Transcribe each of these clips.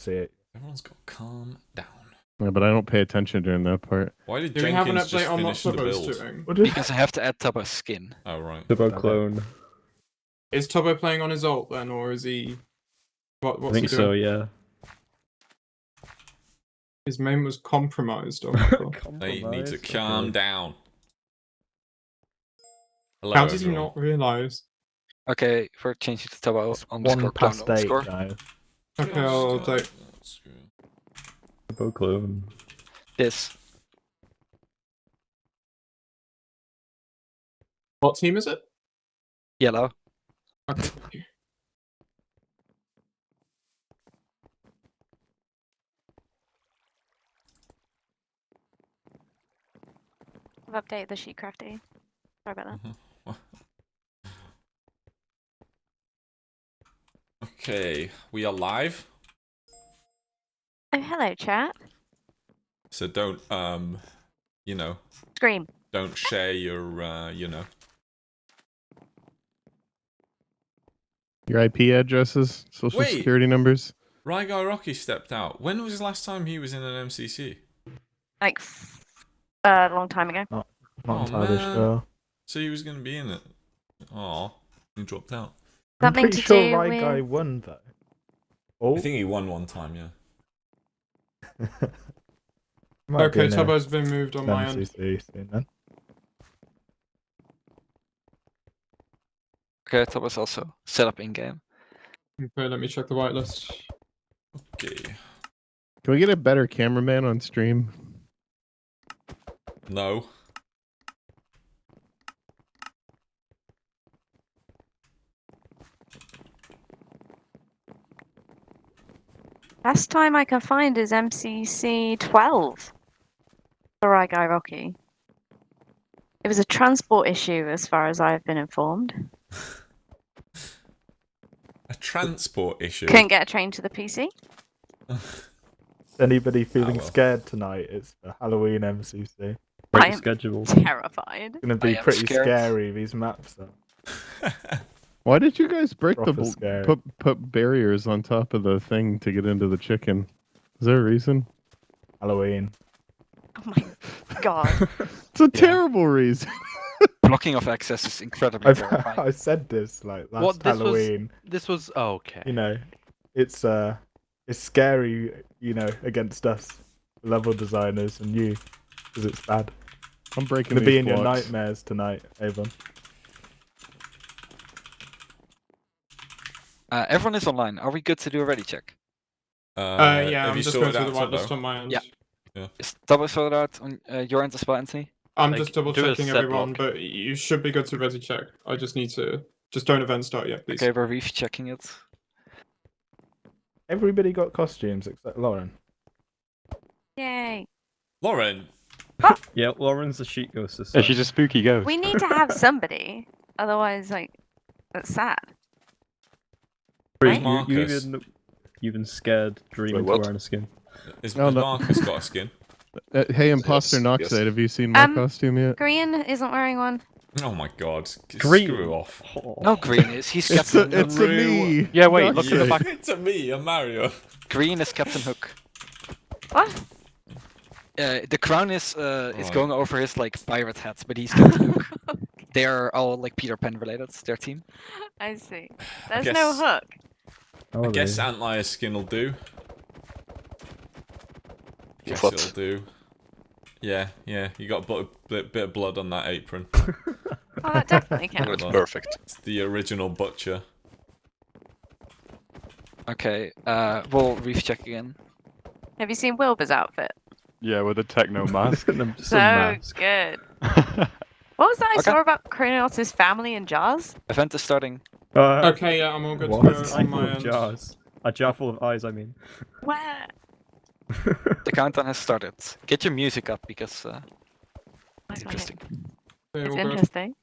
see it. Everyone's got to calm down. Yeah, but I don't pay attention during that part. Why did Do we have an Jenkins just update on what finish the Tubbo's build? doing? Because I have to add Tubbo's skin. Oh, right. Turbo clone. Is Tubbo playing on his ult then, or is he... What's I think he doing? so, yeah. His main was compromised. Oh my god. They need to calm down. Hello, How did you everyone. not realise? Okay, we're changing to Tubbo It's underscore 1 past clone 8, underscore. guys. Okay, I'll update. That's good. Turbo clone. This. What team is it? Yellow. Okay. I've updated the sheet crafty. Sorry about that. Okay, we are live. Oh, hello, chat. So don't, you know, Scream. don't share your, you know. Your IP addresses, social Wait. security numbers. Rygar Rocky stepped out. When was the last time he was in an MCC? Like, a long time ago. Not Oh, entirely man. sure. So he was going to be in it. Aw, he dropped out. I'm Something pretty to sure do Right Guy with... won, though. Oh, I think he won one time, yeah. might be Okay, in a Tubbo's been moved on my end. MCC soon then. Okay, Tubbo's also set up in game. Okay, let me check the whitelist. Okay. Can we get a better cameraman on stream? No. Last time I can find is MCC 12. For Right Guy Rocky. It was a transport issue, as far as I've been informed. A transport issue. Couldn't get a train to the PC. Anybody feeling well. scared tonight? It's the Halloween MCC. I Break the am schedule. terrified. It's gonna be I am pretty scared. scary, these maps are. Why did you guys break the Proper scary. put barriers on top of the thing to get into the chicken? Is there a reason? Halloween. Oh my god. It's a terrible reason. Blocking of access is incredibly terrifying. I said this like last What, this was- Halloween. This was okay. You know, it's scary, you know, against us, level designers, and you, because it's bad. I'm breaking Gonna be these in your blocks. nightmares tonight, Avon. Everyone is online. Are we good to do a ready check? Yeah, have I'm you just going sorted through the out whitelist Tubbo? on my end. Yeah. Is Tubbo sorted out on your end as well, Anthony? I'm Like, just double do a checking set everyone, block. but you should be good to ready check. I just need to... Just don't event start yet, please. Okay, we're ref checking it. Everybody got costumes except Lauren. Yay. Lauren. Yeah, Lauren's the sheet ghost this Yeah, time. she's a spooky ghost. We need to have somebody. Otherwise, like, that's sad. Bree, Right? you Marcus. you've been scared dreaming what? to wearing a skin. Is No, no. Marcus got a skin? Hey, Imposter Yes, Noxide, yes. have you seen my Um, costume yet? Green isn't wearing one. Oh my god. Green. Screw off. Oh. No, Green is. He's It's a, Captain it's a me. Yeah, wait, look at the Noxide. back. To me, I'm Mario. Green is Captain Hook. What? The crown is Right. going over his like pirate hat, but he's Captain Hook. They are all like Peter Pan related. Their team. I see. There's no guess- hook. Oh, I guess they- Antlier's skin will do. Guess What? it'll do. Yeah, you got a bit of blood on that apron. Oh, that definitely That's counts. Well, perfect. It's the original butcher. Okay, we'll ref check again. Have you seen Wilbur's outfit? Yeah, with a techno mask. Some So mask. good. What was that I Okay. saw about Kronos' family and Jars? Event is starting. Okay, yeah, I'm all good What? to It's go a on full my of end. jars. A jar full of eyes, I mean. Where? The countdown has started. Get your music up because I it's got it. interesting. Okay, It's all good. interesting.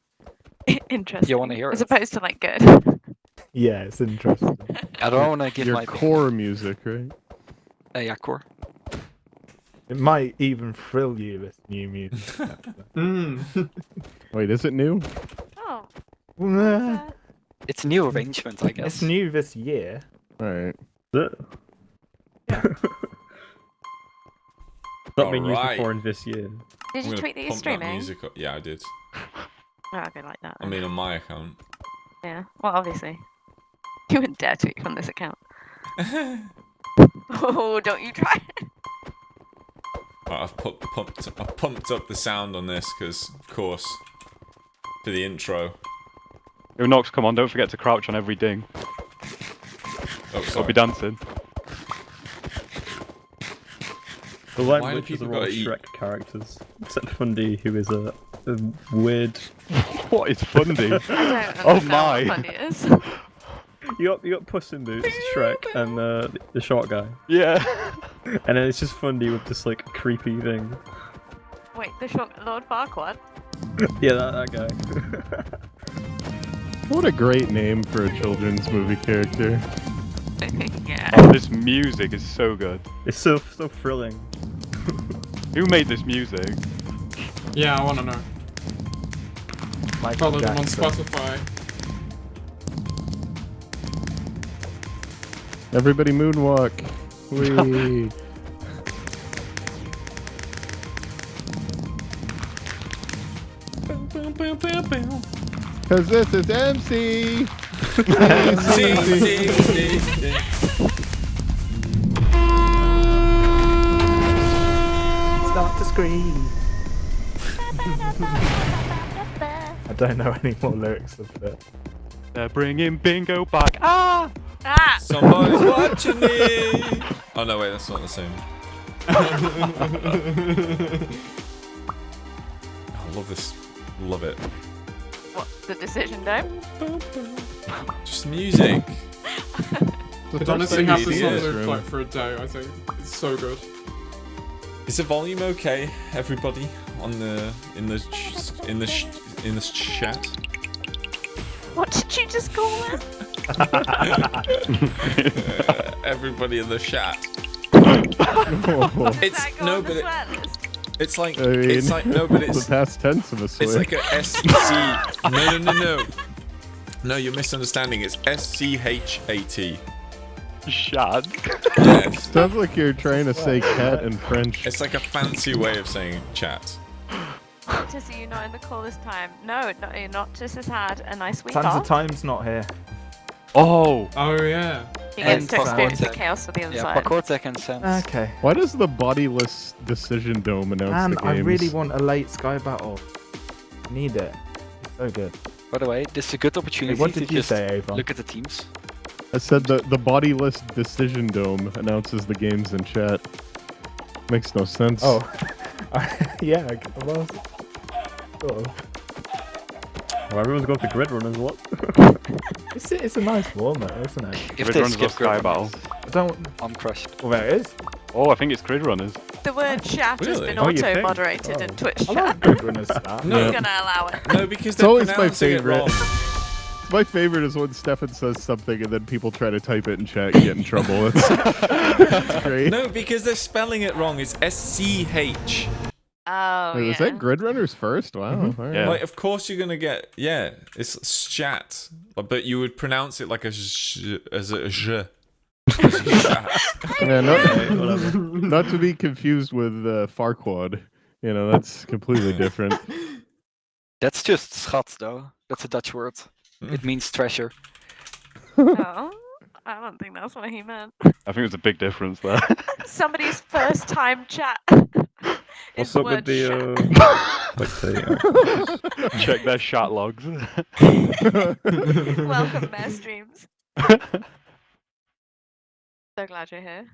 Interesting. You wanna hear As it? opposed to like good. Yeah, it's interesting. I don't want to give Your my core music, right? yeah, core. It might even thrill you, this new music. Mm. Wait, is it new? Oh. It's It's new arrangement, I guess. new this year. Alright. Not been used Alright. before in this year. Did I'm you gonna tweet that you're pump streaming? music up. Yeah, I did. Oh, okay, like that. I then. mean, on my account. Yeah. Well, obviously. You wouldn't dare tweet from this account. Oh, don't you try. Right, I've pumped up the sound on this because, of course, for the intro. Yo, Nox, come on, don't forget to crouch on every ding. Oh, I'll sorry. be dancing. The Why do languages people are all gotta eat? Shrek characters, except Fundy, who is a weird. What is Fundy? I don't Oh understand my. what funny is. You got Puss in Boots, Shrek, and the short guy, Yeah. and then it's just Fundy with this like creepy thing. Wait, the short Lord Farquaad? Yeah, that guy. What a great name for a children's movie character. Yeah. Oh, this music is so good. It's so thrilling. Who made this music? Yeah, I want to know. Michael Follow them on Jackson. Spotify. Everybody moonwalk. Whee. Cause this is MC. Start to scream. I don't know any more lyrics of it. They're bringing bingo back. Ah! Ah! Somebody's watching me. Oh no, wait, that's not the same. Oh, I love this. Love it. What, the decision dome? Just music. I'd honestly have this on idiot. loop like for a day, I think. It's so good. Is the volume okay, everybody? On the in the chat. What did you just call it? Everybody in the chat. Oh, Does It's that go no, on the but swear list? it's like I mean, it's like no, but the it's past tense of a swear. it's like a SC. No. No, you're misunderstanding. It's SCHAT. Shad. Yes. Sounds like you're trying to say cat in French. It's like a fancy way of saying chat. To see you not in the call this time. No, you're not just as had a nice week Tons off. of Time's not here. Oh. Oh yeah. He gets And to experience the Parkour. chaos for the other Yeah, side. parkour tech and sense. Okay. Why does the bodiless decision dome announce Man, the I games? really want a late Sky Battle. I need it. It's so good. By the way, this is a good Hey, opportunity what to did you just say, Avon? look at the teams. I said that the bodiless decision dome announces the games in chat. Makes no sense. Oh. Yeah, well. Sort of. Well, everyone's going for grid runners. What? It's a nice warm-up, isn't it? If Grid they runners skip or Sky grid Battle? runners, I don't. I'm crushed. Well, there it is. Oh, I think it's Grid Runners. The word chat has Really? been Oh, you think? auto-moderated in Oh. Twitch I chat. like Good Runners start. No. I'm gonna allow it. No, because It's they're always my pronouncing it favorite. wrong. My favorite is when Stefan says something and then people try to type it in chat and get in trouble. It's great. No, because they're spelling it wrong. It's SCH. Oh, Wait, yeah. was that grid runners first? Wow. Mhm. All right. Yeah. Like, of course you're gonna get it's chat, but you would pronounce it like a as a j. Yeah, Okay, whatever. not to be confused with Farquad. You know, that's completely different. That's just schat though. That's a Dutch word. It means treasure. Oh, I don't think that's what he meant. I think there's a big difference there. Somebody's first time chat. What's is up word with the? chat. Let's see. Check their chat logs. Welcome, Bear Streams. So glad you're here.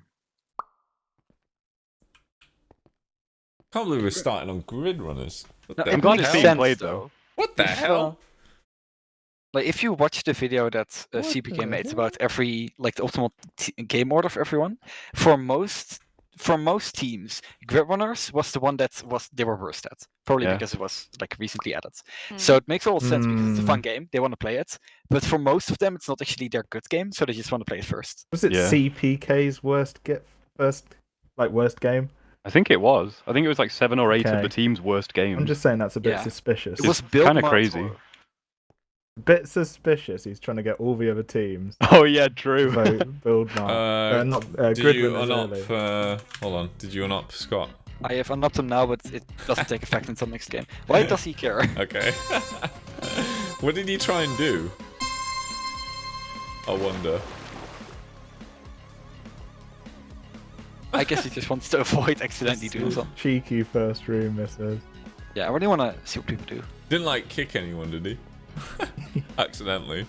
Can't believe we're starting on Grid Runners. What No, the I'm glad it's hell? being played, though. What the hell? Like if you watch the video that What CPK the made hell? about every like the optimal game order for everyone, for most teams, Grid Runners was the one that they were worst at. Probably Yeah. because it was like recently added. Hmm. So it makes all sense because it's a fun game. They want to play it, but for most of them, it's not actually their good game, so they just want to play it first. Was it Yeah. CPK's worst game? I think it was. I think it was like 7 or 8 of Okay. the team's worst games. I'm just saying that's a bit Yeah. suspicious. It was kinda Buildmart crazy. or- A bit suspicious. He's trying to get all the other teams Oh yeah, to true. vote Buildmart. Not Did Grid you winners early. unop? Hold on. Did you unop Scott? I have unlocked him now, but it doesn't take effect until next game. Why does he care? Okay. What did he try and do? I wonder. I guess he just wants to avoid accidentally doing something. Cheeky first room, this is. Yeah, I really want to see what people do. Didn't like kick anyone, did he? Accidentally.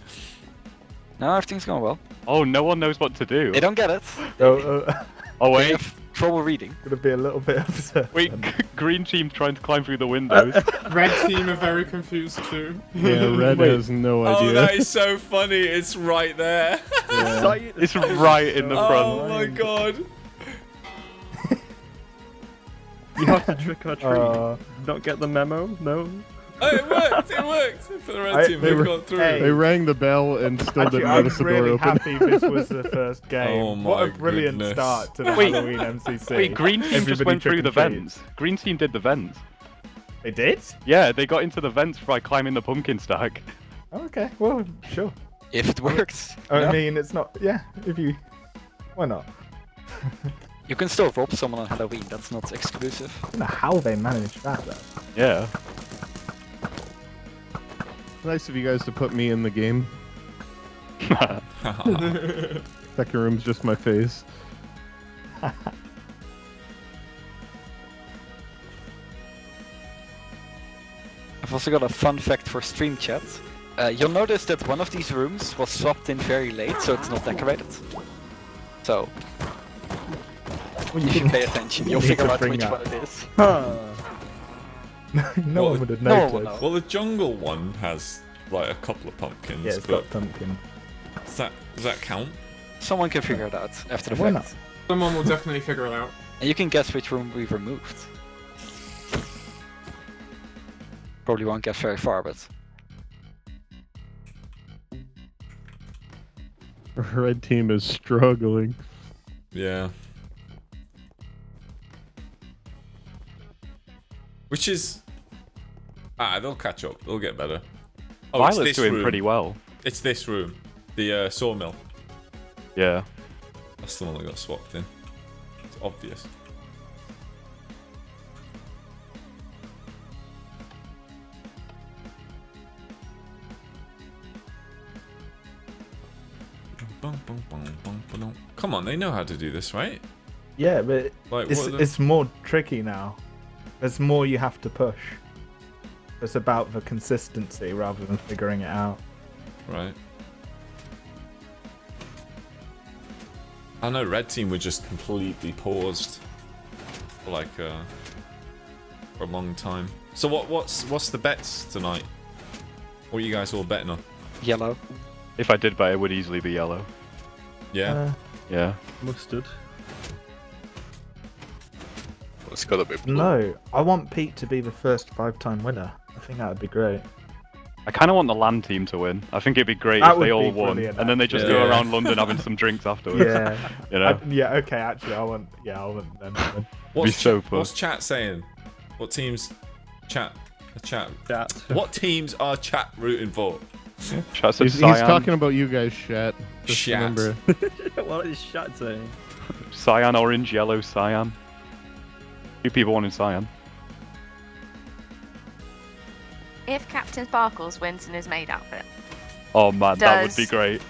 No, everything's going well. Oh, no one knows what to do. They don't get it. Oh, Oh They wait, have trouble reading. gonna be a little bit upset. wait. Green team trying to climb through the windows. Red team are very confused too. Yeah, Red Wait. has no Oh, idea. that is so funny. It's right there. It's right in the Oh front. my god. You have to trick or treat. Not get the memo? No. Oh, it worked. It worked. For the red team, they they've were- got through. Hey. They rang the bell and still Actually, didn't I'm notice the door really open. happy this was the first game. Oh What a my brilliant goodness. start to the Wait. Halloween MCC. Wait, green team just Everybody went through the trick and treat. vents. Green team did the vents. They did? Yeah, they got into the vents by climbing the pumpkin stack. Okay, well, sure. If it works. I Yeah. mean, it's not. Yeah, if you. Why not? You can still rob someone on Halloween, that's not exclusive. I don't know how they managed that, though. Yeah. Nice of you guys to put me in the game. Second room's just my face. I've also got a fun fact for stream chat. You'll notice that one of these rooms was swapped in very late, so it's not decorated. So, if you pay attention, you'll need figure to out bring which that. one it is. No Well, one would have no one noticed. will know. Well, the jungle one has like a couple of pumpkins, Yeah, it's but got pumpkin. does that count? Someone can figure it out after the Why fact. Someone will definitely figure it out. And you can guess which room we've removed. Probably won't get very far, but... Red team is struggling. Yeah. Which is... they'll catch up. They'll get better. Oh, Violet's it's this doing room. pretty well. It's this room. The sawmill. Yeah. That's the one that got swapped in. It's obvious. Come on, they know how to do this, right? Yeah, but Like, it's, what are the- it's more tricky now. There's more you have to push. It's about the consistency rather than figuring it out. Right. I know red team were just completely paused for like for a long time. So what's the bets tonight? What are you guys all betting on? Yellow. If I did bet, it would easily be yellow. Yeah. Yeah. Mustard. It's gotta be blue. No, I want Pete to be the first 5-time winner. I think that would be great. I kind of want the land team to win. I think it'd be great That if they would all be won, brilliant, and then they just actually. go Yeah. around London having some drinks afterwards. Yeah. You know. Yeah, okay, actually, I want them to win. What's so fun. what's chat saying? What teams? Chat. Chat. What teams are chat rooting for? Chat said He's cyan. talking about you guys, Shat. Just Shat. remember. What is chat saying? Cyan, orange, yellow, cyan. Two people wanted cyan. If Captain Sparkles wins in his maid outfit, Oh man, that would be Does- great.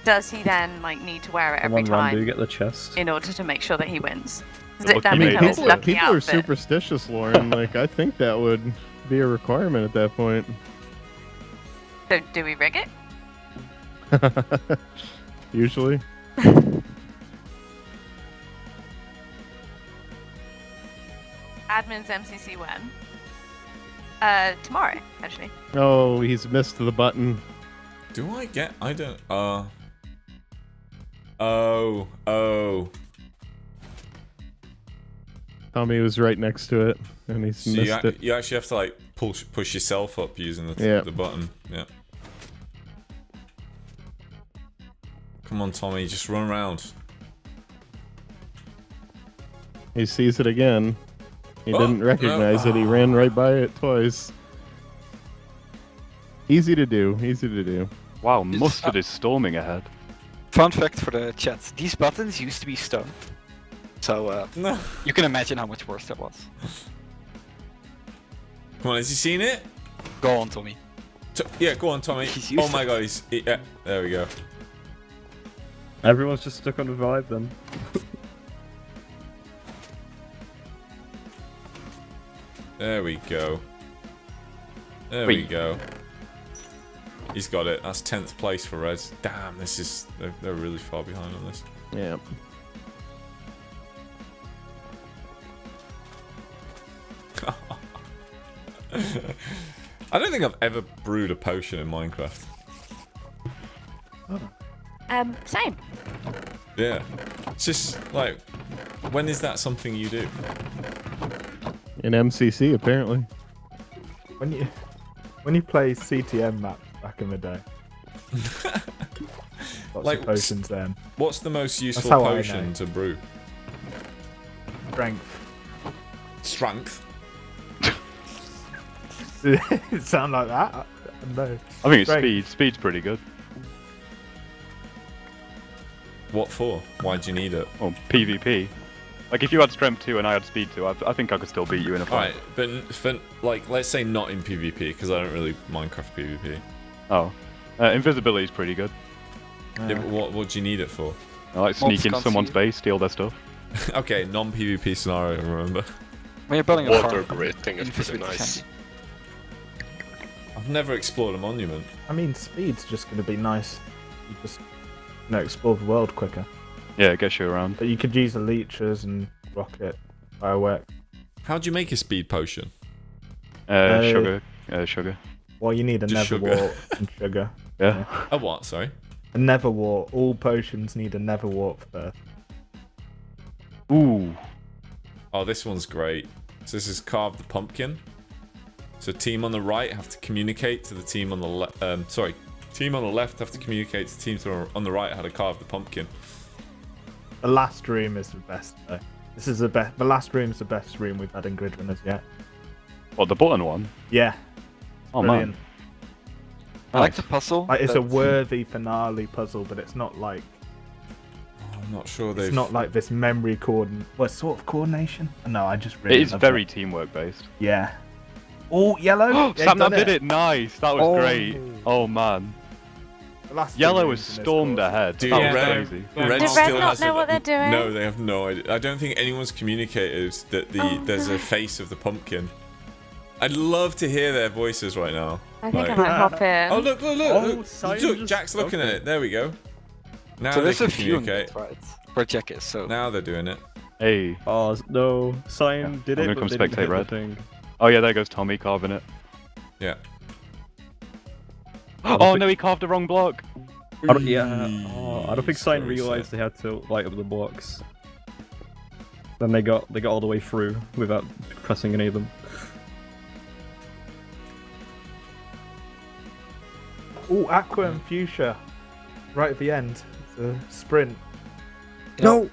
does he then need to wear it Come every on, Randy, time get the chest. in order to make sure that he wins? Does Good it then luck, you become mate. his People, lucky people are outfit? superstitious, Lauren. Like, I think that would be a requirement at that point. So do we rig it? Usually. Admin's MCC when? Tomorrow, actually. Oh, he's missed the button. Do I get? I don't. Oh. Tommy was right next to it, and he's So missed it. you actually have to like push yourself up using Yeah. the button. Yeah. Come on, Tommy, just run around. He sees it again. He Oh, didn't recognize it. He ran right by it twice. Easy to do. Easy to do. Wow, Mustard is storming ahead. Fun fact for the chat: these buttons used to be stone, so No. you can imagine how much worse that was. Come on, has he seen it? Go on, Tommy. Yeah, go on, Tommy. He's used Oh my to god, yeah, there we go. Everyone's just stuck on the vibe then. There we go. There we go. He's got it. That's 10th place for Reds. Damn, this is... They're really far behind on this. Yeah. I don't think I've ever brewed a potion in Minecraft. Same. Yeah. It's just, like... When is that something you do? In MCC, apparently. When you play CTM maps back in the day. Lots Like, of potions then. What's the most useful how I potion know. to brew? Strength. Strength? Did it sound like that? No. I think it's Strength. speed. Speed's pretty good. What for? Why'd you need it? Oh, PvP. Like, if you had strength 2 and I had speed 2, I think I could still beat you in a fight. Alright, but for, like, let's say not in PvP, because I don't really Minecraft PvP. Oh. Invisibility is pretty good. Yeah, but what do you need it for? I like Mobs sneak into can't someone's see base, steal their stuff. Okay, non-PvP scenario, remember? When you're building a Water farm, breathing is pretty invisibility nice. handy. I've never explored a monument. I mean, speed's just going to be nice. You just, explore the world quicker. Yeah, it gets you around. But you could use the leeches and rocket firework. How'd you make a speed potion? Sugar. Sugar. Well, you need a Just nether sugar. wart and sugar. Yeah. A what, sorry? A nether wart. All potions need a nether wart first. Ooh. Oh, this one's great. So this is carve the pumpkin. So team on the right have to communicate to the team on the left. Team on the left have to communicate to team on the right how to carve the pumpkin. The last room is the best though. This is the best. The last room's the best room we've had in Grid Runners yet. What, the button one? Yeah. Oh, Brilliant. man. I like the puzzle. Like it's a that's- worthy finale puzzle, but it's not like I'm not sure they've... it's not like this memory well, sort of coordination. No, I just really It is love very it. teamwork based. Yeah. Oh, yellow. Yeah, he's Sam done did it. Nice. That was Oh. great. Oh, man. The last two Yellow rooms has in this stormed course. ahead. Dude, that yeah, was Red- crazy. Red Did still Red not hasn't... know what they're doing? No, they have no idea. I don't think anyone's communicated that there's a face of the pumpkin. I'd love to hear their voices right now. I think Like- I might hop in. Oh, look, look, Oh, look. Cyan Look, just- Jack's looking at okay. it. There we go. Now So they there's can a few in communicate. it, right? Where Jack is, so... Now they're doing it. Hey. Oh no, Cyan did I'm it. gonna but come didn't spectate hit the Red. thing. Oh, yeah, there goes Tommy carving it. Yeah. Oh, no, he carved the wrong block. I don't, yeah. Oh, I don't think Cyan Sorry, realized they had to light up the blocks. Then they got all the way through without pressing any of them. Oh, aqua and fuchsia. Right at the end. It's a sprint. No!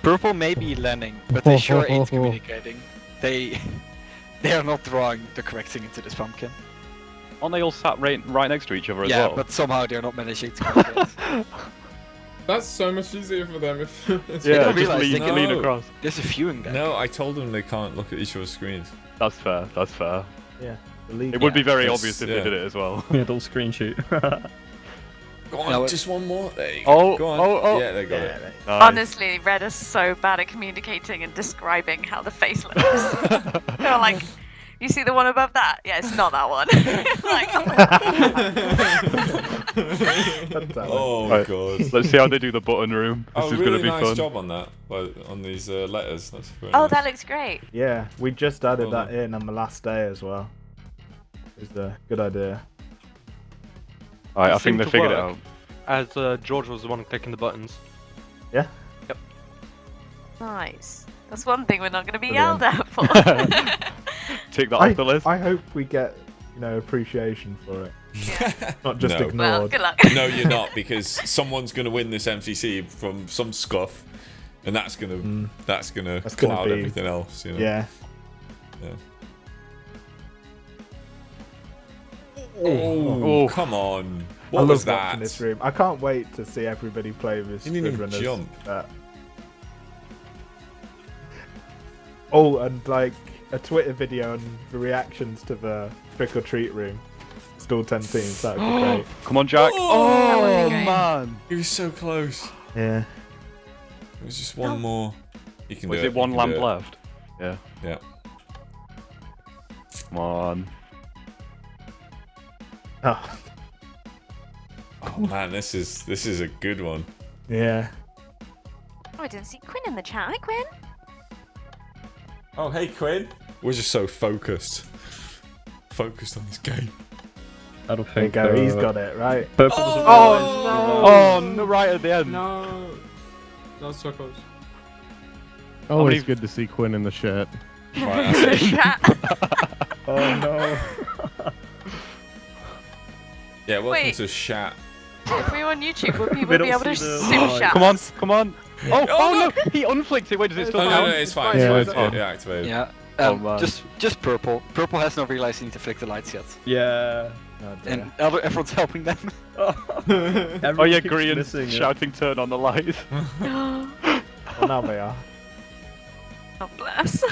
Purple may be landing, but they sure ain't communicating. They are not drawing the correct thing into this pumpkin. Aren't they all sat right next to each other as Yeah, well? but somehow they're not managing to communicate. That's so much easier for them if. They Yeah, don't just realize lean, they can- lean No. across. There's a few in there. No, I told them they can't look at each other's screens. That's fair. That's fair. Yeah. The league. It would be very That's- obvious if yeah. they did it as well. Yeah, don't screen shoot. Go on, No, just one more. There you Oh, go. Go on. oh. Yeah, they got it. Nice. Honestly, Red is so bad at communicating and describing how the face looks. They're like, you see the one above that? Yeah, it's not that one. Like, Oh Right. god. Let's see how they do the button room. This Oh, is really gonna be nice fun. job on that, on these letters. That's very oh, nice. that looks great. Yeah, we just added Well that in on the last day as well. It's a good idea. Alright, I Seemed think they to figured it work. out. As George was the one clicking the buttons. Yeah. Yep. Nice. That's one thing we're not going to be Brilliant. yelled at for. Tick that off the list. I hope we get, appreciation for it. Yeah. Not just No. ignored. Well, good luck. No, you're not, because someone's gonna win this MCC from some scuff, and that's gonna That's gonna cloud be- everything else. You know. Yeah. Yeah. Oh, come on. I What was love that? watching this room. I can't wait to see everybody play with He didn't even Speedrunners. jump. Oh, and like a Twitter video on the reactions to the trick or treat room. Still 10 teams. That would be great. Come on, Jack. Oh, man. He was so close. Yeah. It was just one more. He can Was do it one he can lamp do it. left? Yeah. Yeah. Come on. Oh, Oh man, this is a good one. yeah. Oh, I didn't see Quinn in the chat. Hi, Quinn. Oh hey Quinn. We're just so focused. Focused on this game. I don't There you think. go. He's got it, right? Purple doesn't Oh, no, right at the end. No. That was so close. Always many- good to see Quinn in the chat. Right, The chat. Oh no. yeah, welcome Wait. to Shat. If we were on YouTube, would We people don't be able to see the super light. chat? Come on, us? come on. Oh, oh no, he unflicked it. Wait, does it still Oh, count? no, it's fine. Yeah, It's it's fine. fine. Yeah, activated. Yeah. Oh, man. Just purple. Purple has not realized you need to flick the lights yet, Yeah. Oh, and dear. everyone's helping them. Oh Everyone yeah, keeps Green's missing it. shouting turn on the light. Oh, Well, now they are. bless.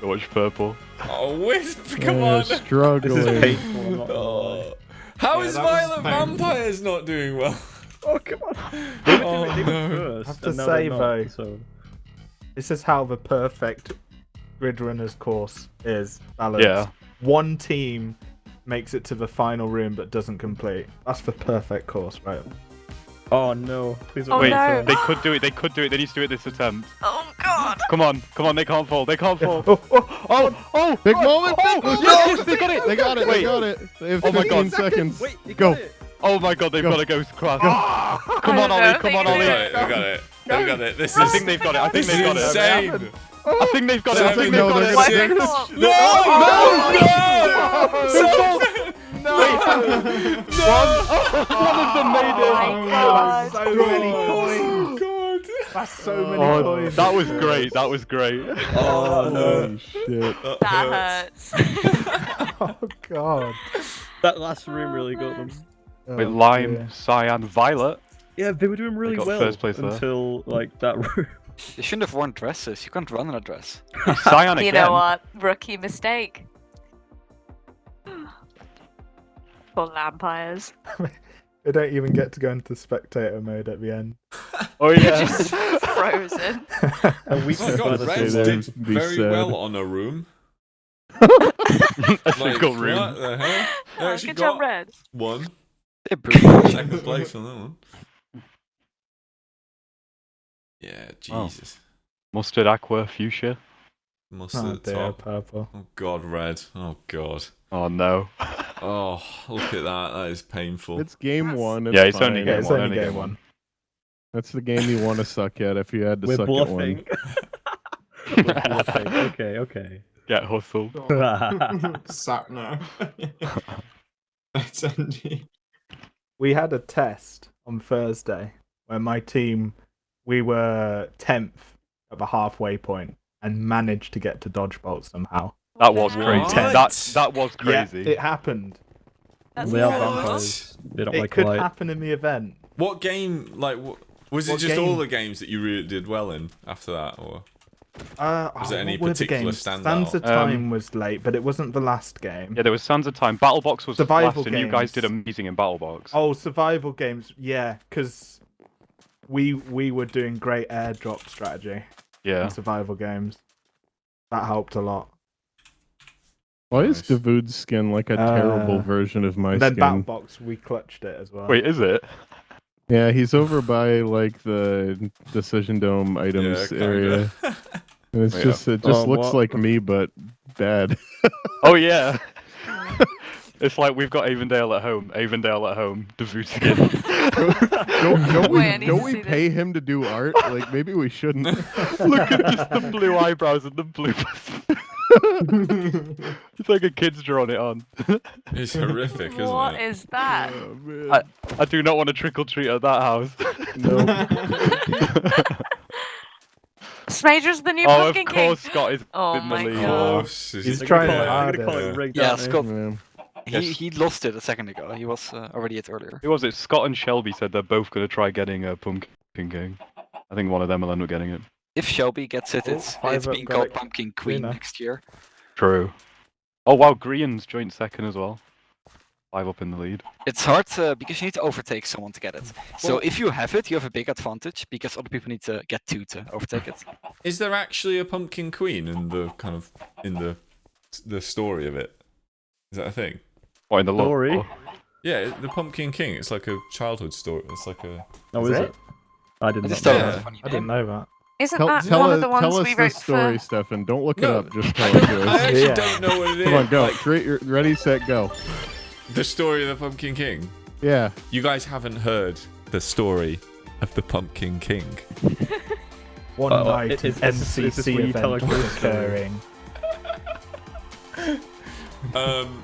Watch purple. Oh, Wisp, come Yeah, on. struggling. This is painful. I'm not gonna lie. Oh. How Yeah, is that was Violent painful. Vampires not doing well? Oh come on. They were Oh, doing it no. first. I have to and now say, they're not, though, so. This is how the perfect grid runners course is balanced. Yeah. One team makes it to the final room but doesn't complete. That's the perfect course, right? Oh no. Please Oh, don't Wait, no. they could do it. They could do it. They need to do it this attempt. Oh God. Come on, come on. They can't fall. They can't fall. Oh, oh, Oh, oh, Big oh, moment! Oh, Big yes, they got it. They got it! Wait. They got it! They have Oh my 15 God. seconds. Wait, you Go. got it. Oh my God, they've Go. got to go crash. I Come on, don't Ollie. know, Come on, they They Ollie. got it. They got it. They got it. This I is think they've got it. I think this is they've got it. insane. I think they've got it. I think they've No, got they're it. Why gonna- did they fall? One of them made it. Oh my God. so many Oh coins. God. That's so many Oh, coins. that was great. That was great. Oh no. Holy shit. That hurts. Oh god. That last room really got them. Oh, Wait, lime, dear. cyan, violet. Yeah, they were doing really got well first place there. until like that room. You shouldn't have worn dresses. You can't run in a dress. Cyan again. You know what? Rookie mistake. For vampires. They don't even get to go into spectator mode at the end. Oh yeah. Just frozen. A week Oh my God, before the Reds there did and be very sad. well on a room. A Like, single room. what the hell? They Oh, actually good got job, Red. one. They're brutal. Second place on that one. Yeah, Wow. Jesus. Mustard, aqua, fuchsia. Mustard Oh at the dear, top. purple. Oh God, red. Oh God. Oh no. Oh, look at that. That is painful. It's game one. Yeah, it's only fine. Yeah, game it's one. only Only game one. That's the game you want to suck at if you had to We're suck bluffing. We're bluffing. Okay, okay. Get hustled. Sap now. That's NG. We had a test on Thursday where my team, we were 10th at the halfway point and managed to get to Dodgebolt somehow. That was What? crazy. That was crazy. Yeah, it happened. That's They are cool. vampires. They don't It like could light. happen in the event. What game? Like, was it What just game? all the games that you really did well in after that, or Was it any what were the particular games? standout? Sands of Time was late, but it wasn't the last game. Yeah, there was Sands of Time. Battlebox was Survival last, and you guys games. did amazing in Battlebox. Oh, survival games, yeah, because we were doing great airdrop strategy Yeah. in survival games. That helped a lot. Why is Nice. Davude's skin like a terrible version of my And then skin? Battlebox, we clutched it as well. Wait, is it? Yeah, he's over by like the Decision Dome items kinda. area. And it's Wait, just it just oh, looks what? like me but bad. Oh yeah. It's like we've got Avondale at home. Avondale at home. Davude skin. Don't Wait, I need don't to we see pay him to do art? Like maybe we shouldn't. Look at just the blue eyebrows and the blue. It's like a kid's drawn it on. It's horrific, isn't What it? is that? Oh, man. I do not want to trick or treat at that house. No. Smager's the new Oh, of Pumpkin course, King. Scott is Oh in the my lead. Of god. course. He's They're trying gonna hard. call it rigged, Yeah, aren't they? Scott. Man. He lost it a second ago. He was already it earlier. Who was it? Scott and Shelby said they're both going to try getting a Pumpkin King. I think one of them will end up getting it. If Shelby gets it, Oh, it's private being called relic Pumpkin Queen winner. next year. True. Oh wow, Grian's joined second as well. 5 up in the lead. It's hard because you need to overtake someone to get it. So Well- if you have it, you have a big advantage because other people need to get 2 to overtake it. Is there actually a pumpkin queen in the kind of the story of it? Is that a thing? What in the Story? lore? Yeah, the Pumpkin King. It's like a childhood story. It's like a. Oh, Is is it? it? I didn't I just know. thought it Yeah. was a funny I didn't name. know that. Isn't Tell, that tell one us, of the ones tell us we the wrote story, for? Stefan. Don't look it No, up. Just I tell it to I us. actually Yeah. don't know what it is. Come on, go. Like, Ready, set, go. the story of the Pumpkin King. Yeah. You guys haven't heard the story of the Pumpkin King. One Oh, night is an this where MCC you tell a event was ghost story? occurring.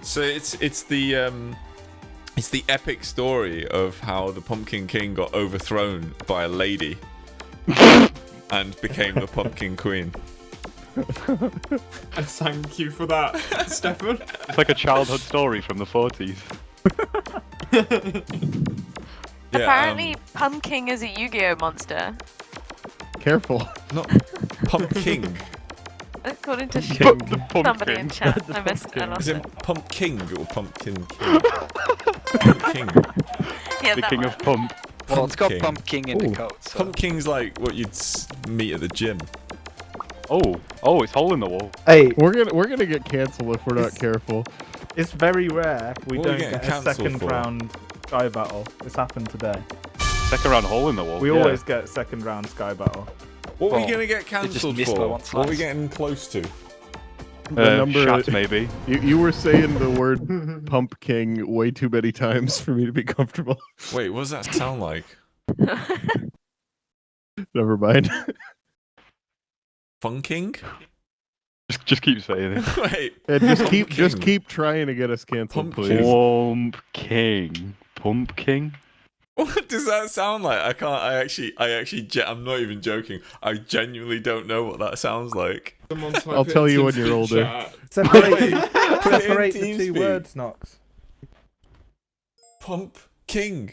So it's the epic story of how the Pumpkin King got overthrown by a lady and became the Pumpkin Queen. And thank you for that, Stefan. It's like a childhood story from the 40s. Yeah, Apparently, Pumpkin is a Yu-Gi-Oh monster. Careful. not Pumpkin. According to King. The somebody in Pumpkin. chat. I missed I Pumpkin. lost Is it. it Pumpkin or Pumpkin King? Pumpkin. Yeah, The that king one. of Pump. Well, it's got Pumpkin. Pumpkin in the Ooh. code. So. Pumpkin's like what you'd meet at the gym. Oh, it's hole in the wall. Hey, We're gonna get canceled if we're not careful. it's very rare we What are we don't getting get a cancelled second for? round Sky Battle. This happened today. Second round hole in the wall. We Yeah. always get second round Sky Battle. What are we Well, gonna get just cancelled missed by for? one What are we slice. getting close to? The number Chat maybe. you were saying the word Pump King way too many times for me to be comfortable. Wait, what does that sound like? Never mind. Funking? Just keep saying it. Wait. Yeah, just Pumpkin. keep trying to get us canceled, Pumpkin. please. Pumpkin. What does that sound like? I can't. I'm not even joking. I genuinely don't know what that sounds like. Someone type I'll it tell you into when you're the older. chat. Separate, Put it in separate the two TeamSpeak. words, Knox. Pump King.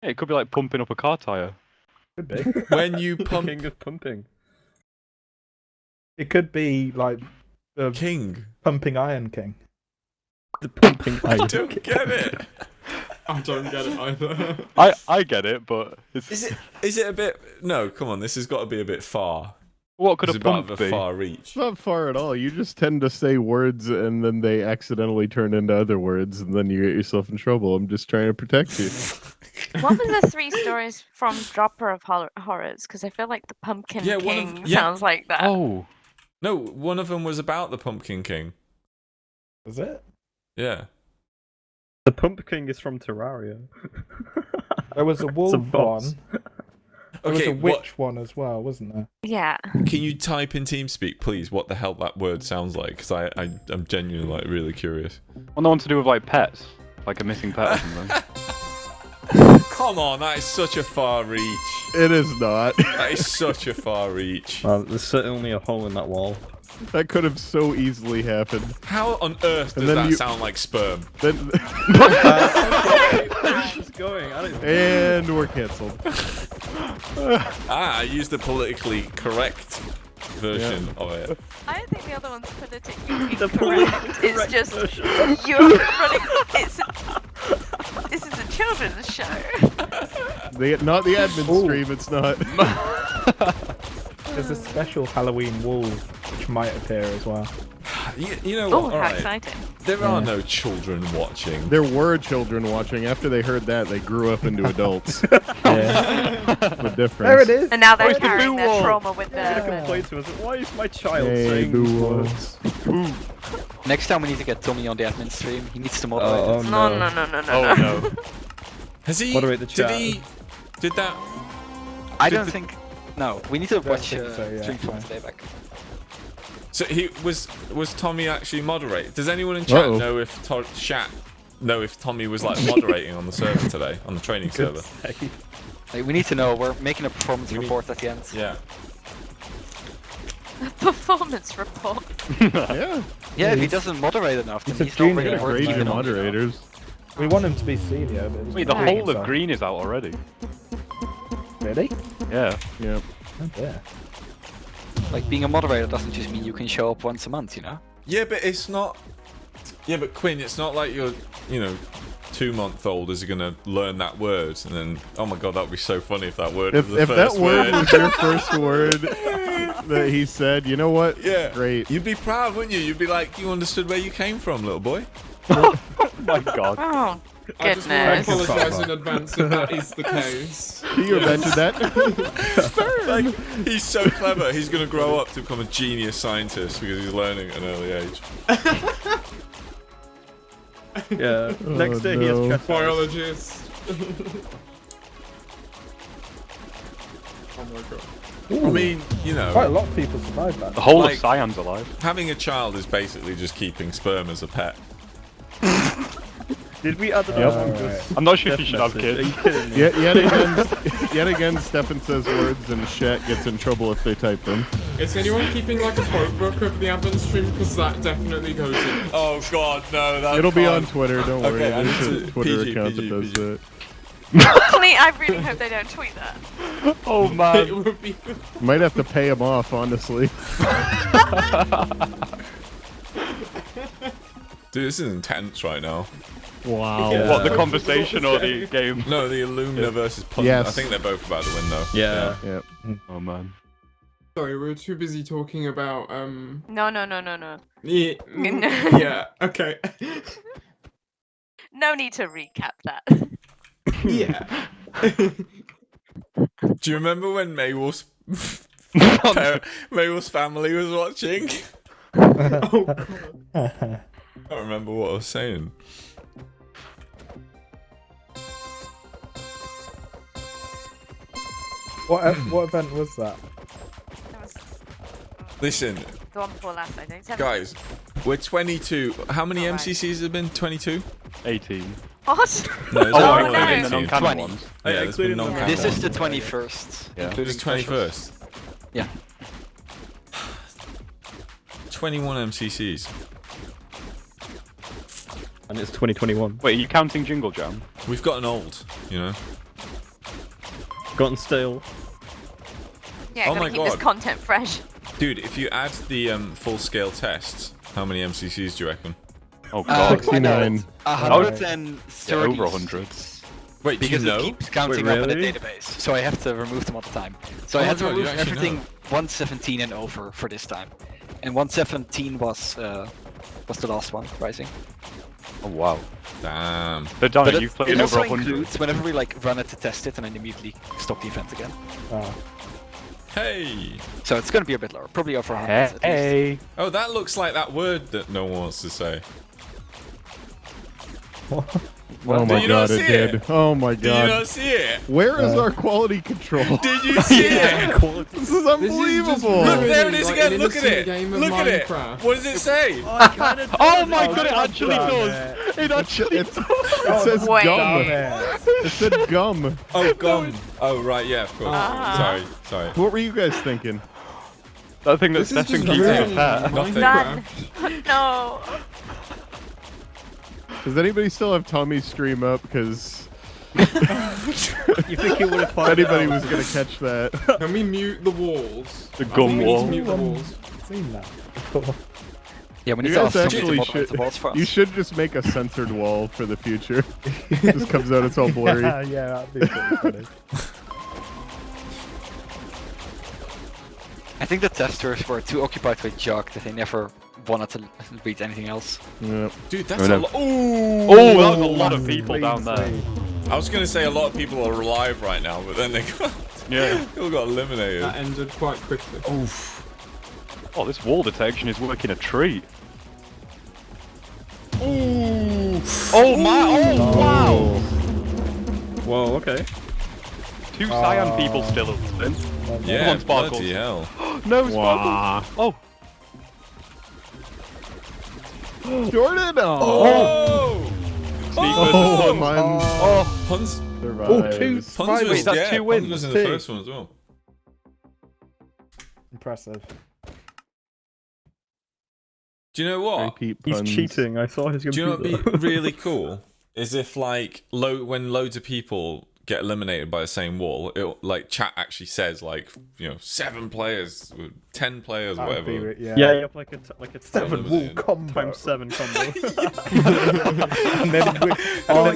Yeah, it could be like pumping up a car tire. Could be. When you pump King of pumping. It could be like the King. Pumping Iron King. The pumping I iron. don't get it. I don't get it either. I get it, but it's Is it a bit? No, come on. This has got to be a bit far. what could It's a about pump of a be? far reach. It's not far at all. You just tend to say words and then they accidentally turn into other words and then you get yourself in trouble. I'm just trying to protect you. What were the 3 stories from Dropper of Horrors? Because I feel like the Pumpkin Yeah, one of- King yeah. sounds like that. Oh, No, one of them was about the Pumpkin King. Was it? Yeah. The pumpkin is from Terraria. There was a wolf boss. one. There was Okay. a witch one as well, wasn't there? Yeah. Can you type in TeamSpeak, please? What the hell that word sounds like? Because I'm genuinely like really curious. well, no one to do with like pets, like a missing pet or something. Come on, that is such a far reach. It is not. That is such a far reach. There's certainly a hole in that wall. That could have so easily happened. How on earth does then that you- sound like sperm? Then It's going. I don't. and we're canceled. I used the politically correct version of it. I don't think the other one's politically The incorrect. politically It's correct just version. you're running. This is a children's show. Not the admin Ooh. stream. It's not. There's a special Halloween wolf which might appear as well. You know Oh, what? how Alright. exciting. There are no children watching. There were children watching. After they heard that, they grew up into adults. Yeah. The difference. There it is. And now they're it's the carrying blue their wall. trauma with You're gonna them. complain to us. Why is my child Hey, saying these boo. words? Next time we need to get Tommy on the admin stream. He needs to moderate Oh, it. No, no, no, no, no, Oh no. no. Has he? Moderate the chat. Did that? I Did don't the- think. No, we need to watch think so, yeah, stream from no. today back. So he was Tommy actually moderate? Does anyone in chat Uh-oh. know if Tommy was like moderating on the server today, on the training server? Like, we need to know. We're making a performance report at the end. Yeah. A performance report. Yeah. Yeah, if he doesn't moderate enough, then he's a he's not junior. really Get a worth grade keeping your on, you know? moderators. We want him to be senior. But he's Wait, the not. whole So- of green is out already. Really? Yeah. Yeah. Oh, yeah. Like, being a moderator doesn't just mean you can show up once a month, you know? Yeah, but it's not. Yeah, but Quinn, it's not like your, 2-month-old is gonna learn that word and then, oh my god, that would be so funny if that word If was the that first word was your first word that he said, you know what? Yeah. Great. You'd be proud, wouldn't you? You'd be like, you understood where you came from, little boy. Oh my god. Oh, I just want to goodness. apologise in advance if that is the case. Can you imagine that? Like, he's so clever. He's gonna grow up to become a genius scientist because he's learning at an early age. Yeah. Next day he has no. chest. Biologist. Oh my god. I mean, Quite a lot of people survive that. The whole Like- of Cyan's alive. having a child is basically just keeping sperm as a pet. Did we add that Yep. on? Alright. I'm not sure if you Death should have message. Are kids. you kidding me? Yet again, Stefan says words and Shet gets in trouble if they type them. Is anyone keeping like a quote book of the Advent stream? Because that definitely goes in. Oh god, no, that It'll be on can't. Twitter, don't worry. Okay, I There's need a to- Twitter PG, account PG, that does PG. that. I really hope they don't tweet that. Oh It man. would be. Might have to pay him off, honestly. Dude, this is intense right now. Wow. Yeah. What, the conversation or the game? No, the Illumina versus Punt. Yes. I think they're both about to win though. Yeah. Yep. Oh man. Sorry, we were too busy talking about No. Yeah. No. Yeah. Okay. No need to recap that. Yeah. Do you remember when Maywolf's Maywolf's family was watching? Oh god. I don't remember what I was saying. What event was that? That was Listen, the one before last, I think. guys, we're 22. How many Alright. MCCs have been? 22? 18. What? No, there's Oh, more no. than including the 18. non-canon 20. ones. Yeah, there's been including the- non-canon This is ones. the 21st. Yeah. This is 21st. Yeah. 21 MCCs. And it's 2021. Wait, are you counting Jingle Jam? We've gotten old, Gotten stale. Yeah, Oh gotta my keep this God. content fresh. Dude, if you add the full-scale tests, how many MCCs do you reckon? Oh god. 69. 130. Over 100. Wait, Because do you know? it keeps counting Wait, up in the really? database, so I have to remove them all the time. So Oh I my had to God, you remove actually everything know. 117 and over for this time, and 117 was the last one, Rising. Oh wow. Damn. But Donny, But you've it played over also 100. includes whenever we like run it to test it and then immediately stop the event again. Oh. Hey! So it's gonna be a bit lower, probably over 100 at least. Hey. Oh, that looks like that word that no one wants to say. Oh my you not god, it see it? did. Oh my Did you god. not see it? Where is our quality control? Did you see it? This is unbelievable. Look, there it is Like again. an Look at innocent it. game of Look at it. Minecraft. What does it say? Oh my god, it actually does! It actually It says Wait. gum. It said gum. Oh, gum. Oh, right, yeah, of course. Uh-huh. Sorry. What were you guys thinking? That thing that This is Stefan just keeps ruining as a pet. Nothing. Minecraft. No. Does anybody still have Tommy's stream up? Because You think he would have found anybody out? was gonna catch that. Can we mute the walls? The I gum think we need wall. to mute the walls. Seen that before. Yeah, we You need to guys ask somebody to actually moderate should. the walls for us. You should just make a censored wall for the future. It just comes out, it's all blurry. Yeah, that'd be pretty funny. I think the testers were too occupied with Jog that they never wanted to read anything else. Yep. Dude, that's Oh, a no. lot. Oh, that was a lot of That's people down there. crazy. I was going to say a lot of people are alive right now, but then they Yeah. all got eliminated. That ended quite quickly. Oof. Oh, this wall detection is working a treat. Ooh. Oh my! Oh wow! Whoa, okay. 2 cyan people still in. Yeah, on, Sparkles. bloody hell. No Wow. sparkles. Oh. Jordan! Oh! Sneak Oh, versus man. Oh. Puns. Survives. two Puns survivors. was, Wait, that's yeah, 2 Puns wins. was in the Two. first one as well. Impressive. Do you know what? Repeat He's puns. cheating. I saw his Do you computer. know what would be really cool? Is if like when loads of people get eliminated by the same wall, like chat actually says like 7 players, 10 players, That'd be whatever. Yeah, you have like a 7 wall combo. times 7 combo. And then we have a all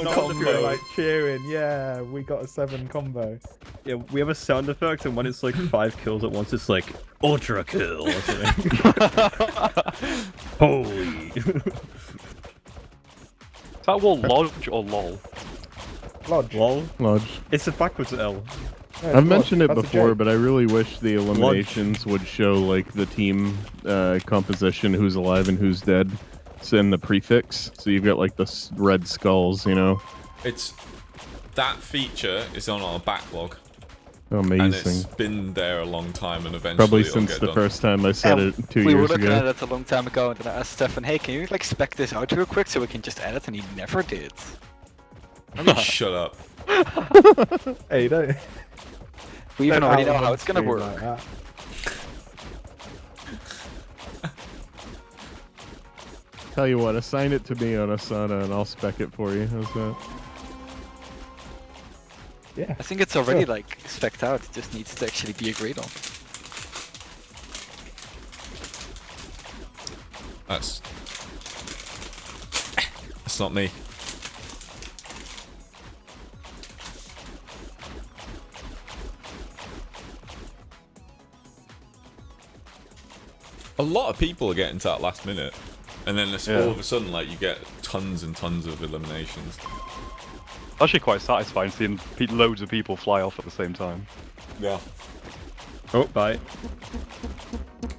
sound combo, effect. like cheering. Yeah, we got a 7 combo. Yeah, we have a sound effect, and when it's like 5 kills at once, it's like ultra kill or something. Holy. Is that wall lodge or lol? Lodge. Lol. Lodge. It's a backwards L. No, it's I've mentioned Lodge. it That's a before, joke. but I really wish the eliminations would show like the team composition, who's alive and who's dead. It's in the prefix, so you've got like the red skulls, you know. It's that feature is on our backlog, and it's Amazing. been there a long time, and eventually Probably it'll since get the done. first time I said it 2 We were years looking at ago. it a long time ago, and then I asked Stefan, hey, can you like spec this out real quick so we can just edit? And he never did. Shut up. Hey, don't. We even don't already know out how on it's gonna screen work. like that. Tell you what, assign it to me on Asana and I'll spec it for you. How's that? Yeah. I think it's already Sure. like spec'd out. It just needs to actually be agreed on. That's not me. A lot of people are getting to that last minute, and then it's all of a sudden like you get tons and tons of eliminations. Actually, quite satisfying seeing loads of people fly off at the same time. Yeah. Oh, bye.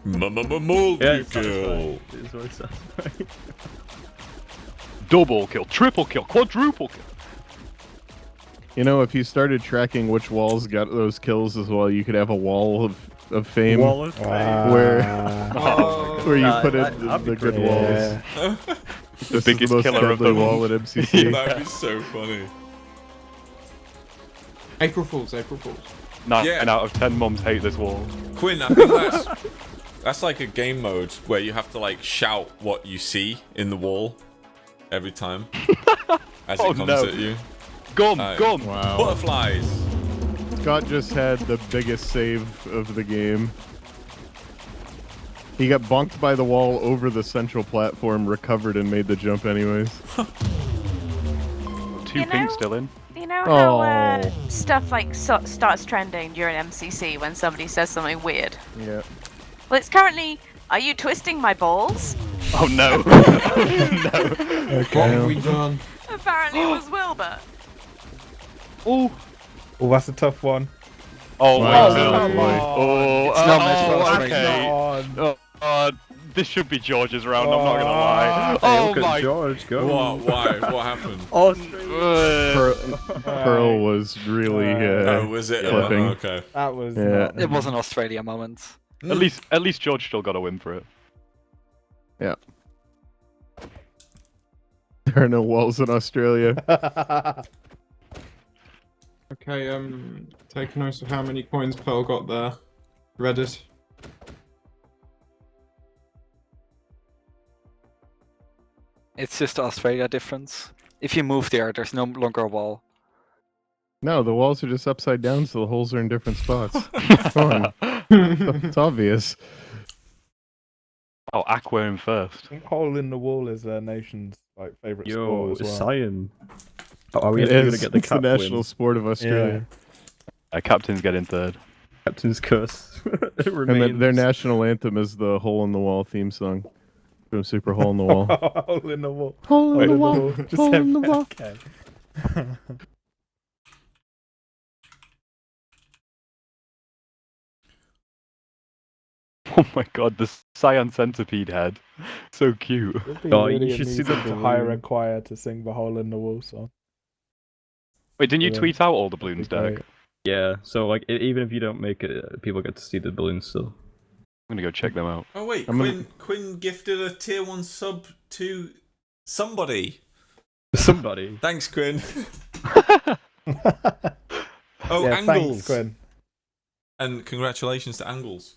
Multi Yeah, it's kill. satisfying. It's very satisfying. Double kill, triple kill, quadruple kill. You know, if you started tracking which walls got those kills as well, you could have a wall of fame Wall of Fame. where you put in that'd be the good great. walls. This is biggest the most killer of deadly them. wall at MCC. That'd be so funny. April Fools, April Fools. 9 Yeah. out of 10 mums hate this wall. Quinn, I think that's like a game mode where you have to like shout what you see in the wall every time as Oh, it comes no. at you. Gum, Alright. gum. Wow. Butterflies. Scott just had the biggest save of the game. He got bonked by the wall over the central platform, recovered, and made the jump anyways. 2 You pink know- still in. You know how Oh. stuff like starts trending during MCC when somebody says something weird? Yeah. Well, it's currently, are you twisting my balls? Oh no. What have we done? Apparently it was Wilbur. Oh. Oh, that's a tough one. Oh my Wow. god. Come on. Oh, It's not my fault, okay. Come on. This should be George's round, I'm not gonna lie. Hey, Oh look at my George, go. What? Why? What happened? Pearl was really Oh, was it? flipping. Oh, okay. That was Yeah. not- It was an Australia moment. At least George still got a win for it. There are no walls in Australia. Okay, take note of how many coins Pearl got there. Reddit. It's just the Australia difference. If you move there, there's no longer a wall. No, the walls are just upside down, so the holes are in different spots. Come on. It's obvious. Oh, Aqua in first. I think hole in the wall is their nation's like favorite Yo, sport as well. Cyan. Are we It actually is. gonna get the It's the cap national win? sport of Australia. Captain's getting third. Captain's curse. It And remains. then their national anthem is the Hole in the Wall theme song from Super Hole in the Wall. Hole in the wall. Hole Wait, in the wall. Just Hole said in the wall. okay. Oh my god, the cyan centipede head. So cute. It'd be Oh, you really should see the amusing to hire a balloon. choir to sing the Hole in the Wall song. Wait, didn't you Yeah. tweet out all the balloons, That'd be Derek? Yeah, so like even if you don't make it, people get to see the balloons still. I'm gonna go check them out. Oh wait, I'm gonna- Quinn gifted a tier 1 sub to somebody. Somebody. Thanks, Quinn. great. Oh, Yeah, Angles. thanks, Quinn. And congratulations to Angles.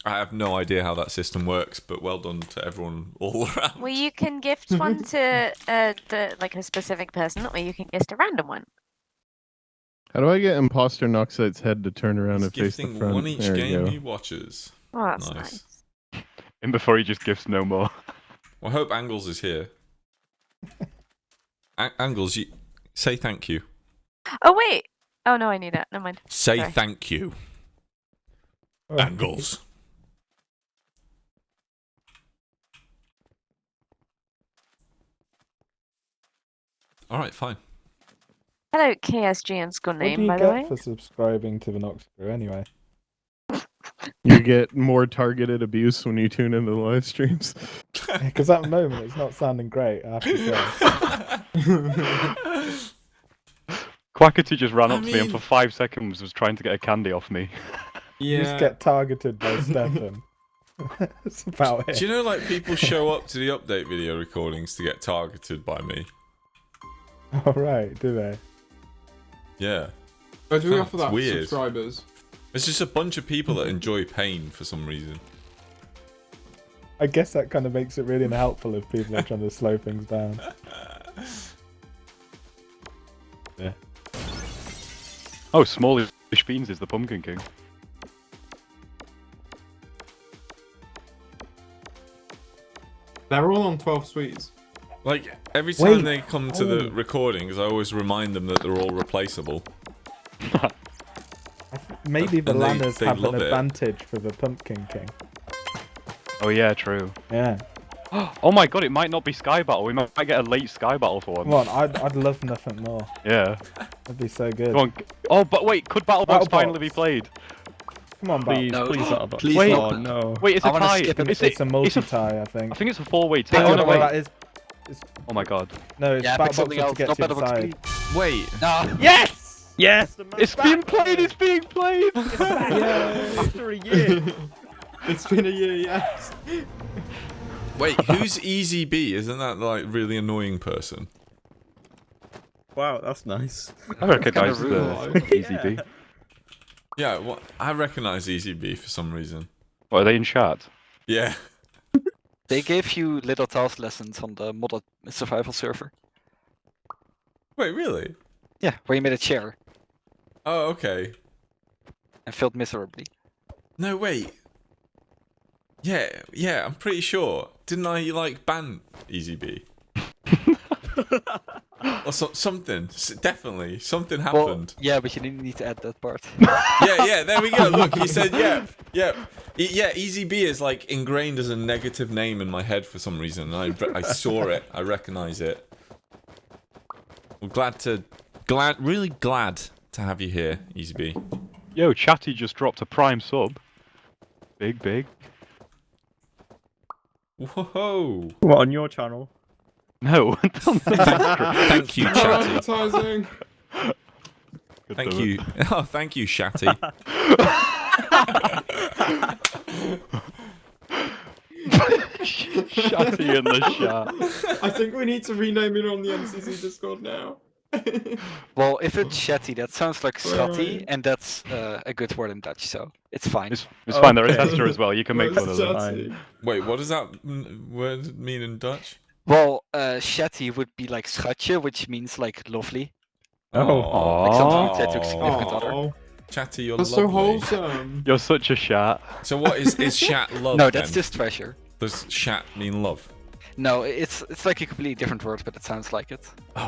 I have no idea how that system works, but well done to everyone all around. Well, you can gift one to like a specific person, or you can gift a random one. How do I get Imposter Noxite's head to turn around He's and face the gifting front? one each There you game go. he watches. Oh, that's nice. In before he just gifts no more. Well, I hope Angles is here. Angles, you say thank you. Oh wait. Oh no, I need that. Never mind. Say Sorry. thank you, Angles. All right, fine. Hello, KSG and school What do name, you by the get way. for subscribing to the Nox Crew anyway? You get more targeted abuse when you tune into the live streams. Because at the moment it's not sounding great, I have to say. Quackity just ran I up to me and mean- for 5 seconds was trying to get a candy off me. You just get targeted by Stefan. That's about it. Do you know, like, people show up to the update video recordings to get targeted by me? Alright, do they? Yeah. Oh, do we Huh, offer it's that for weird. subscribers? It's just a bunch of people that enjoy pain for some reason. I guess that kind of makes it really unhelpful if people are trying to slow things down. Yeah. Oh, Smallish Beans is the Pumpkin King. They're all on 12 sweets. Like, every time Wait. they come to the recordings, I always remind them that they're all replaceable. Maybe the And Lanners they have an love it. advantage for the Pumpkin King. Oh yeah, true. Yeah. Oh my god, it might not be Sky Battle. We might get a late Sky Battle for Come one. on, I'd love nothing more. Yeah. That'd be so good. Come on. Oh, but wait, could Battle Box Battle finally Box. be played? Come on, Bob. Please, No. please, that Please Wait, not. oh no. Wait, it's I a wanna tie. skip it. Is It's a it? multi-tie, I think. I think it's a 4-way tie. Oh, Oh, no, no, wait. that is... Oh my god. No, it's Yeah, pick Battle Box something to else. get Not to the Battle Box, side. please. Wait. No. Yes! Yes! It's being played, it's being played! After a year. It's been a year, yes. Wait, who's Easy B? Isn't that, like, really annoying person? Wow, that's nice. I recognise Kinda the rude. Easy B. Yeah, well, I recognise Easy B for some reason. What, are they in chat? Yeah. They gave you little task lessons on the modded survival server. Wait, really? Yeah, where you made a chair Oh, okay. and failed miserably. No, wait. Yeah, I'm pretty sure. Didn't I, like, ban Easy B? Or something. Definitely. Something Well, happened. yeah, but you didn't need to add that part. Yeah, there we go. Look, he said, yep. Yeah, Easy B is, like, ingrained as a negative name in my head for some reason. I saw it. I recognise it. I'm really glad to have you here, Easy B. Yo, Chatty just dropped a prime sub. Big. Whoa. What, on your channel? No. Thank you, No Chatty. advertising. Thank you. Oh, thank you, Shatty. Chatty in the chat. I think we need to rename it on the MCC Discord now. Well, if it's shetty, that sounds like schatty, Right. and that's a good word in Dutch, so it's fine. It's fine, they're a Okay. tester as well, you can make Where's fun of them. Chatty? Wait, what does that word mean in Dutch? Well, shetty would be like schatje, which means like lovely. Oh. Like something you say to a Aw. significant other. Oh, Chatty, you're that's so lovely. wholesome. You're such a shat. So what is shat love? No, that's then? just treasure. Does shat mean love? No, it's like a completely different word, but it sounds like it.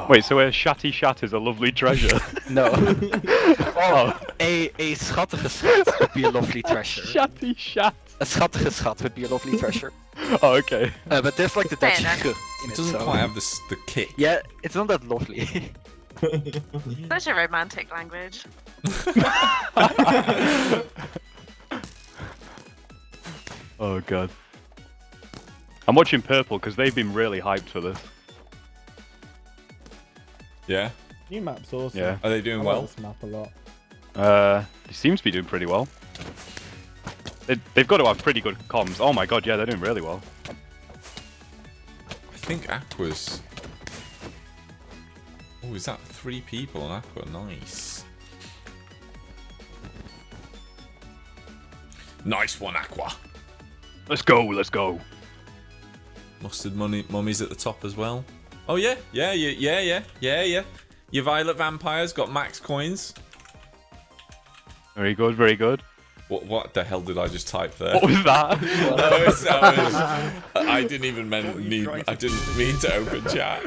Wait, so a shatty shat is a lovely treasure? No. Oh. A schattige schat would be a lovely treasure. Shatty shat. A schattige schat would be a lovely treasure. Oh, okay. But there's like the Dutch Fair ge in It it, doesn't so- quite have the kick. Yeah, it's not that lovely. Such a romantic language. Oh god. I'm watching Purple because they've been really hyped for this. New map's awesome. Yeah. Are they doing I well? like this map a lot. He seems to be doing pretty well. They've got to have pretty good comms. Oh my god, yeah, they're doing really well. I think Aqua's... Oh, is that 3 people on Aqua? Nice. Nice one, Aqua. Let's go, let's go. Mustard Mummy's at the top as well. Oh yeah. Your Violet Vampires got max coins. Very good, very good. What the hell did I just type there? What was that? I didn't even I didn't mean to open chat.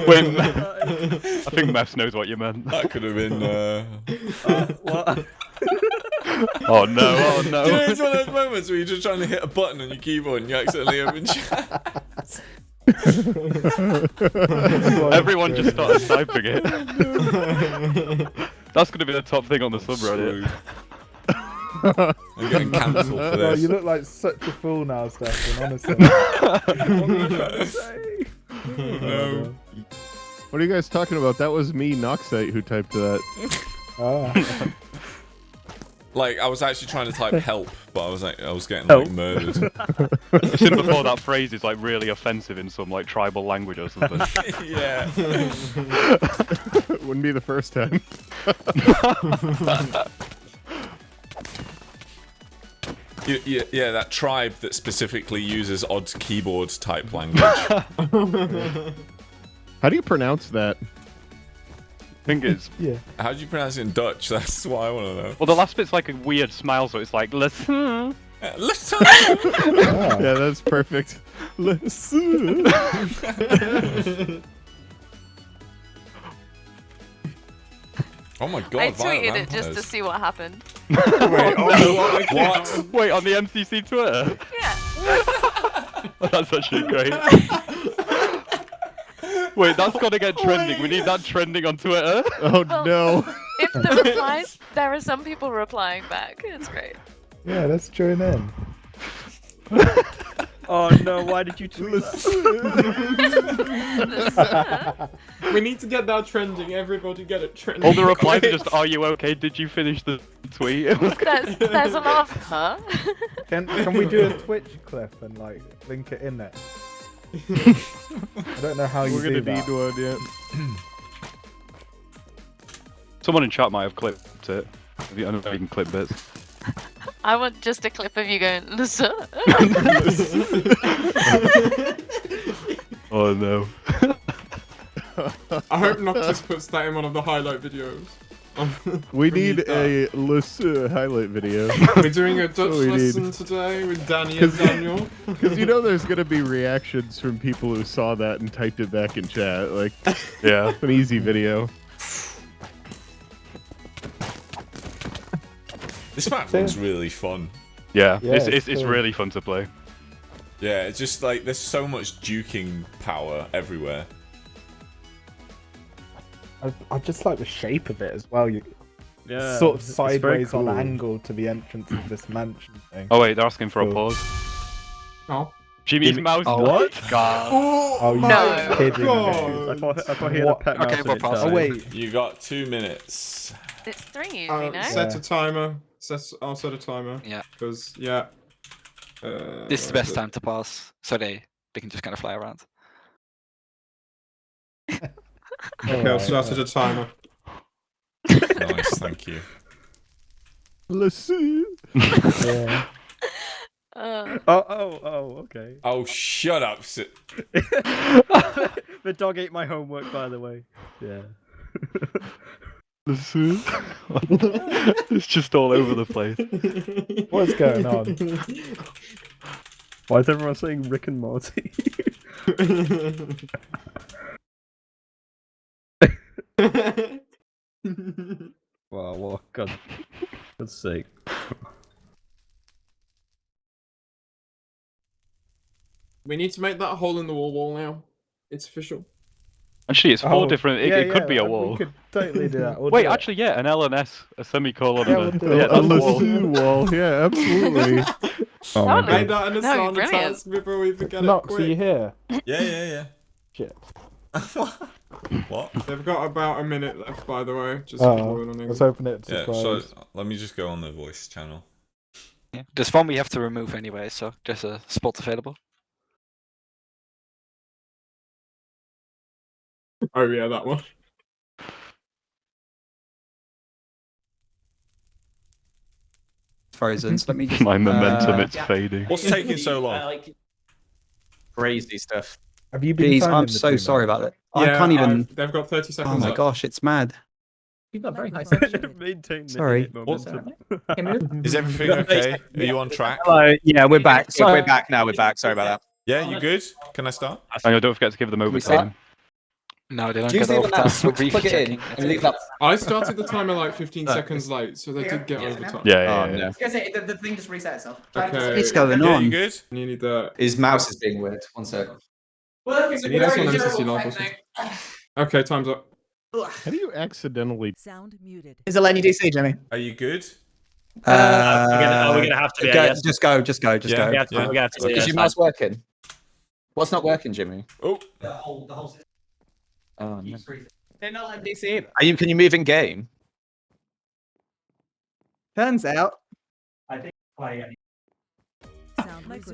Wait, I think Mess knows what you meant. That could have been. What? Oh no! Oh no! Do you know, it's one of those moments where you're just trying to hit a button on your keyboard and you accidentally open chat. Everyone just started typing it. That's gonna be the top thing on the subreddit. I'm getting cancelled for Oh, this. you look like such a fool now, Stefan, honestly. No. What are you guys talking about? That was me, Noxite, who typed that. Ah. Like, I was actually trying to type help, but I was getting Help. like murdered. Since before that phrase is like really offensive in some like tribal language or something. Yeah. Wouldn't be the first time. Yeah, that tribe that specifically uses odd keyboard type language. How do you pronounce that? I think it's. Yeah. How do you pronounce it in Dutch? That's what I want to know. Well, the last bit's like a weird smile, so it's like listen. Listen. Yeah, that's perfect. Listen. Oh my god! I Violet tweeted it just to Vampires. see what happened. Wait, what? Wait, on the MCC Twitter? Yeah. That's actually great. Wait, that's gotta get trending. We need that trending on Twitter. Oh Well- no. If the replies, there are some people replying back. It's great. Yeah, let's join in. Oh no, why did you tweet We need to get that trending. Everybody get it trending. All the replies are just, "Are you okay? Did you finish the tweet?" It was There's a lot of, huh? Can we do a Twitch clip and like link it in it? I don't know how you We're do gonna need that. one, yeah. Someone in chat might have clipped it. I know you can clip bits. I want just a clip of you going, listen. Oh no. I hope Noctis puts that in one of the highlight videos. We need a highlight video. We're doing a Dutch we need. lesson today with Danny and Daniel. Because you know there's gonna be reactions from people who saw that and typed it back in chat. Like, Yeah. an easy video. This map looks really fun. Yeah. Yeah, it's cool. really fun to play. Yeah, it's just like there's so much duking power everywhere. I just like the shape of it as well. You Yeah, sort of it's very sideways on cool. angle to the entrance of this mansion thing. Oh wait, they're asking for a Cool. pause. Oh. Jimmy's mouse. Oh, what? God. Oh, you No. kidding me? I thought he had a What? pet mouse. Okay, and we're it pausing. Oh died. wait, You got 2 minutes. It's 3 usually, no? Set a timer. I'll set a timer. Yeah. Because, yeah. This is the best time to pass, so they can just kind of fly around. Okay, I'll start a timer. Nice, thank you. Listen. yeah. Oh, okay. Oh, shut up. The dog ate my homework, by the way. Yeah. Listen. It's just all over the place. What's going on? Why is everyone saying Rick and Morty? Wow, well, God's sake. We need to make that hole in the wall now. It's official. Actually, it's 4 Oh, different. It, yeah, it could yeah, be a we wall. could totally do that. We'll Wait, do it. actually, yeah, an LNS, a semicolon, Yeah, and we'll do yeah, it. that's A a wall. Lasso wall. Yeah, absolutely. Oh, That my would Make God. that an No, assignment brilliant. task before we forget Nox, it are you quick. here? Yeah. Shit. What? They've got about a minute left, by the way. Just Oh, before we're on let's open it to Yeah, surprise. so let me just go on the voice channel. Yeah. There's one we have to remove anyway, so there's a spot available. Oh yeah, that one. frozen. So let me just, My momentum, it's fading. What's taking so long? crazy stuff. Have you been? Jeez, phoning I'm the so team sorry up? about that. I can't even. They've got 30 seconds. Oh my left. gosh, it's mad. You've got very high Sorry. Sorry. Is everything okay? Are you on track? Hello. Yeah, we're back. So we're back now. We're back. Sorry about that. Yeah, you good? Can I start? And don't forget to give them overtime. No, they don't Do you get see when overtime. that switch plug it in and leave that? I started the timer like 15 seconds late, so they did get overtime. Yeah. Oh, no. The thing just reset itself. Okay. What's going Yeah, on? you good? You need the. His mouse is being weird. One sec. You need us on MCC Live or something. Okay, time's up. How do you accidentally? Sound muted. Is it letting you DC, Jimmy? Are you good? We're gonna have to be. Just go. Yeah, go. yeah. Is your mouse working? What's not working, Jimmy? Oh. The whole system. Oh, no. They're not letting DC either. Can you move in game? Turns out. I think play.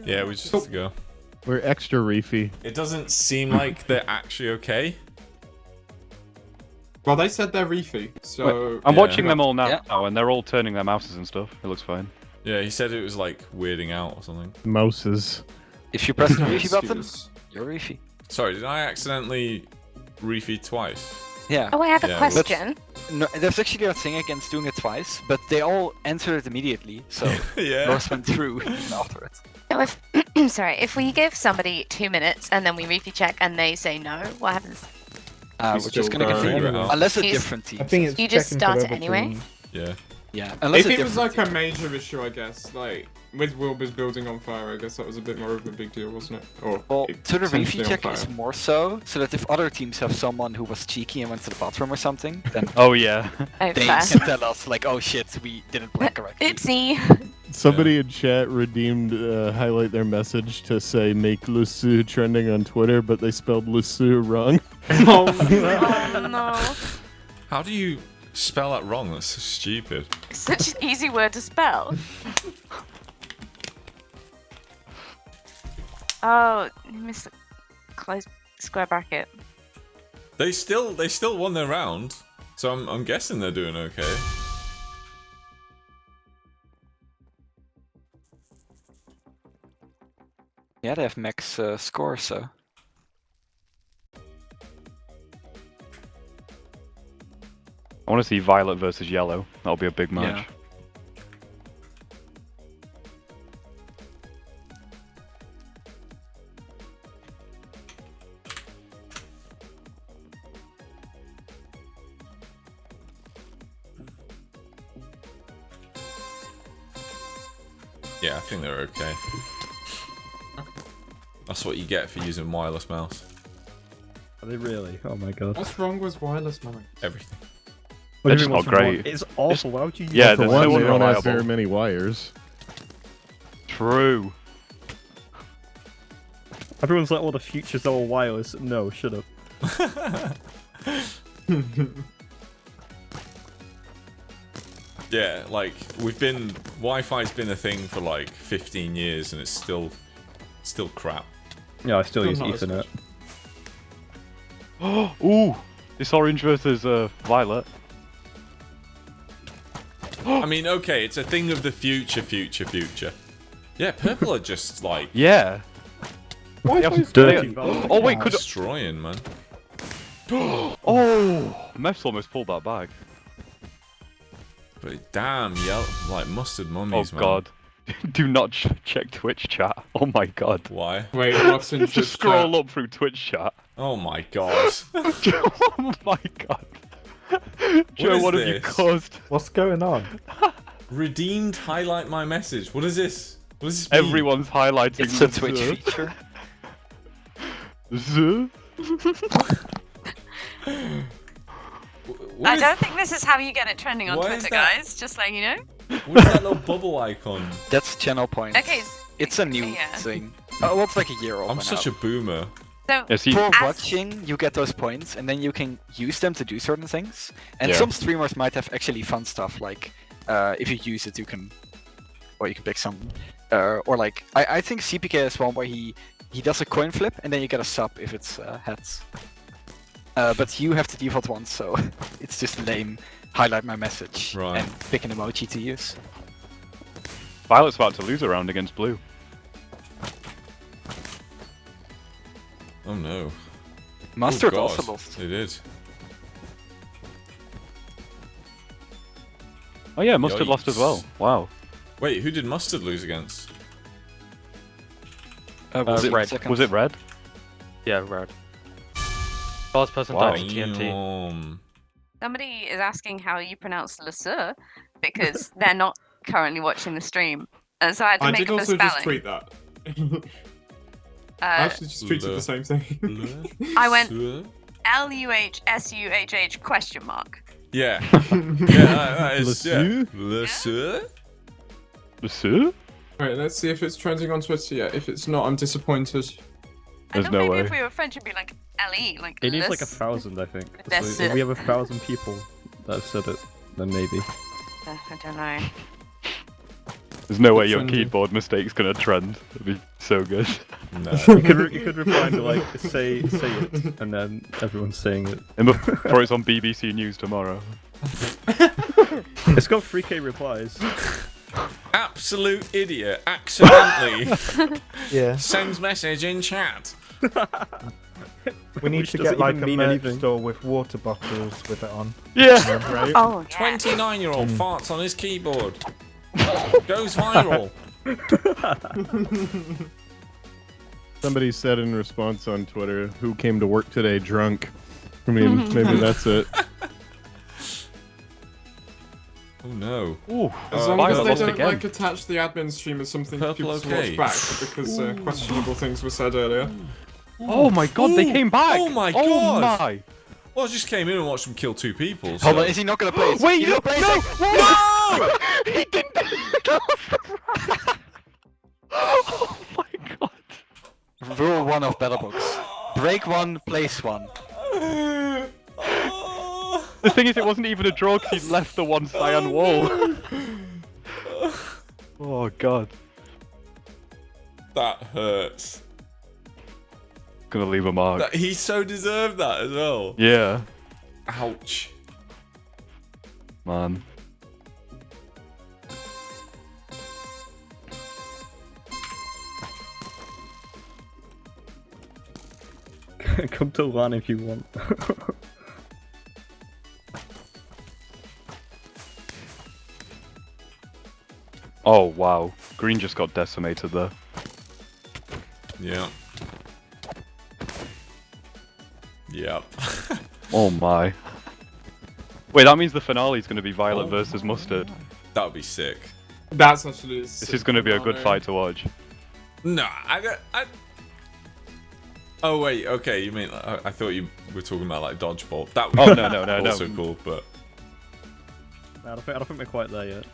Yeah, we just have to go. We're extra reefy. It doesn't seem like they're actually okay. Well, they said they're reefy, so. I'm Yeah. watching them all now, Yeah. and they're all turning their mouses and stuff. It looks fine. Yeah, he said it was like weirding out or something. Mouses. If you press the refy button, Excuse. you're refy. Sorry, did I accidentally refeed twice? Yeah. Oh, I have a Yeah, question. No, there's actually a thing against doing it twice, but they all answered it immediately, so Yeah. yours went through even after it. So if, sorry, if we give somebody 2 minutes and then we refy check and they say no, what happens? We're still just gonna going. continue. Figure it out. Unless a He's- different team. I think it's You just checking start for it anyway? Yeah. Yeah, unless If a it was different like team. a major issue, I guess, like with Wilbur's building on fire, I guess that was a bit more of a big deal, wasn't it? Or Well, it so the potentially refy on check fire. is more so that if other teams have someone who was cheeky and went to the bathroom or something, then Oh yeah. Oh, they fair. can tell us like, oh shit, we didn't plan correctly. Oopsie. Somebody in chat redeemed highlight their message to say make Lusu trending on Twitter, but they spelled Lusu wrong. Oh, Oh no. How do you spell that wrong? That's so stupid. It's such an easy word to spell. Oh, you missed the close square bracket. They still won their round, so I'm guessing they're doing okay. Yeah, they have max score, so. I want to see violet versus yellow. That'll be a big match. Yeah. Yeah, I think they're okay. That's what you get for using wireless mouse. Are they really? Oh my god. what's wrong with wireless mouse? Everything. What do They're you mean, just what's not wrong? great. It's awful. Why would you use Yeah, it? For there's one, no they one don't have reliable. very many wires. True. Everyone's like, oh, the future's all wireless. No, shut up. Yeah, like Wi-Fi's been a thing for like 15 years and it's still crap. Yeah, I still Still use not as Ethernet. Ooh, this orange versus violet. I mean, okay, it's a thing of the future. Yeah, purple are just like Yeah. Dirty They- violet. Oh wait, could destroying, man. oh, Meth's almost pulled that bag. But damn, like mustard Oh mummies, man. god. Do not check Twitch chat. Oh my god. Why? Wait, what's in Just scroll up through Twitch chat. Oh my god. Oh my god. Joe, is what have you this? caused? What's going on? Redeemed highlight my message. What is this? What does this mean? Everyone's highlighting It's a the Twitch Z. feature. Z? What I is- don't think this is how you get it trending on Why is Twitter, that? guys. Just letting you know. What is that little bubble icon? That's channel points. Okay, It's a new yeah. thing. Oh, well, it's like a year old. I'm such a boomer. So Yeah, see, For As- watching, you get those points, and then you can use them to do certain things. And Yeah. some streamers might have actually fun stuff, like if you use it, you can pick some, or like I think CPK has one where he does a coin flip, and then you get a sub if it's heads. But you have the default one, so it's just lame. Highlight my message Right. and pick an emoji to use. Violet's about to lose a round against blue. Oh no. Mustard Oh, also God. lost. They did. Oh yeah, Mustard lost as well. Yikes. Wow. Wait, who did Mustard lose against? We'll see in a Red. second. Was it red? Yeah, red. Last person Wow. died in TNT. Damn. Somebody is asking how you pronounce Le Sueur because they're not currently watching the stream. And so I had to I make did up a also spelling. just tweet that. I actually just tweeted the same thing. I went LUHSUHH question mark. Yeah. That is, yeah. Le Le Sueur? Le Sueur? Alright, let's see if it's trending on Twitter yet. If it's not, I'm disappointed. I There's thought no maybe way. if we were French, it'd be like LE, like It needs Le like 1,000, I think. Le So Sueur. if we have 1,000 people that have said it, then maybe. I don't know. There's no way your Trending. keyboard mistake's gonna trend. It'd be so good. No. You could reply to like say it, and then everyone's saying it. And before it's on BBC News tomorrow. It's got 3k replies. Absolute idiot accidentally Yeah. sends message in chat. We need Which to doesn't get like even a mean merch anything. store with water bottles with it on. Yeah. Right? Oh, yeah. 29-year-old farts on his keyboard. Goes viral. Somebody said in response on Twitter, "Who came to work today drunk?" I mean, maybe that's it. Oh no. Ooh. As long as Violet they lost don't again. like attach the admin stream as something for Purple people to okay. watch back because questionable things were said earlier. Oh my god, they Ooh. came back! Oh my Oh god. my! Well, I just came in and watched him kill 2 people. Hold so- on, is he not gonna place? Wait, He's no, not placing. no! He didn't! Oh my god. Rule 1 of Battle Box. Break 1, place 1. The thing is, it wasn't even a draw because he left the one cyan wall. Oh god. That hurts. Gonna leave a mark. He so deserved that as well. Yeah. Ouch. Man. Come to LAN if you want. Oh wow. Green just got decimated there. Yeah. Yep. Oh my. Wait, that means the finale is going to be Violet versus Mustard. That would be sick. That's actually. This is going to be a good fight to watch. No, I. Oh wait, okay. You mean I thought you were talking about like Dodgebolt. That would Oh no no no no. also cool, but I don't think we're quite there yet.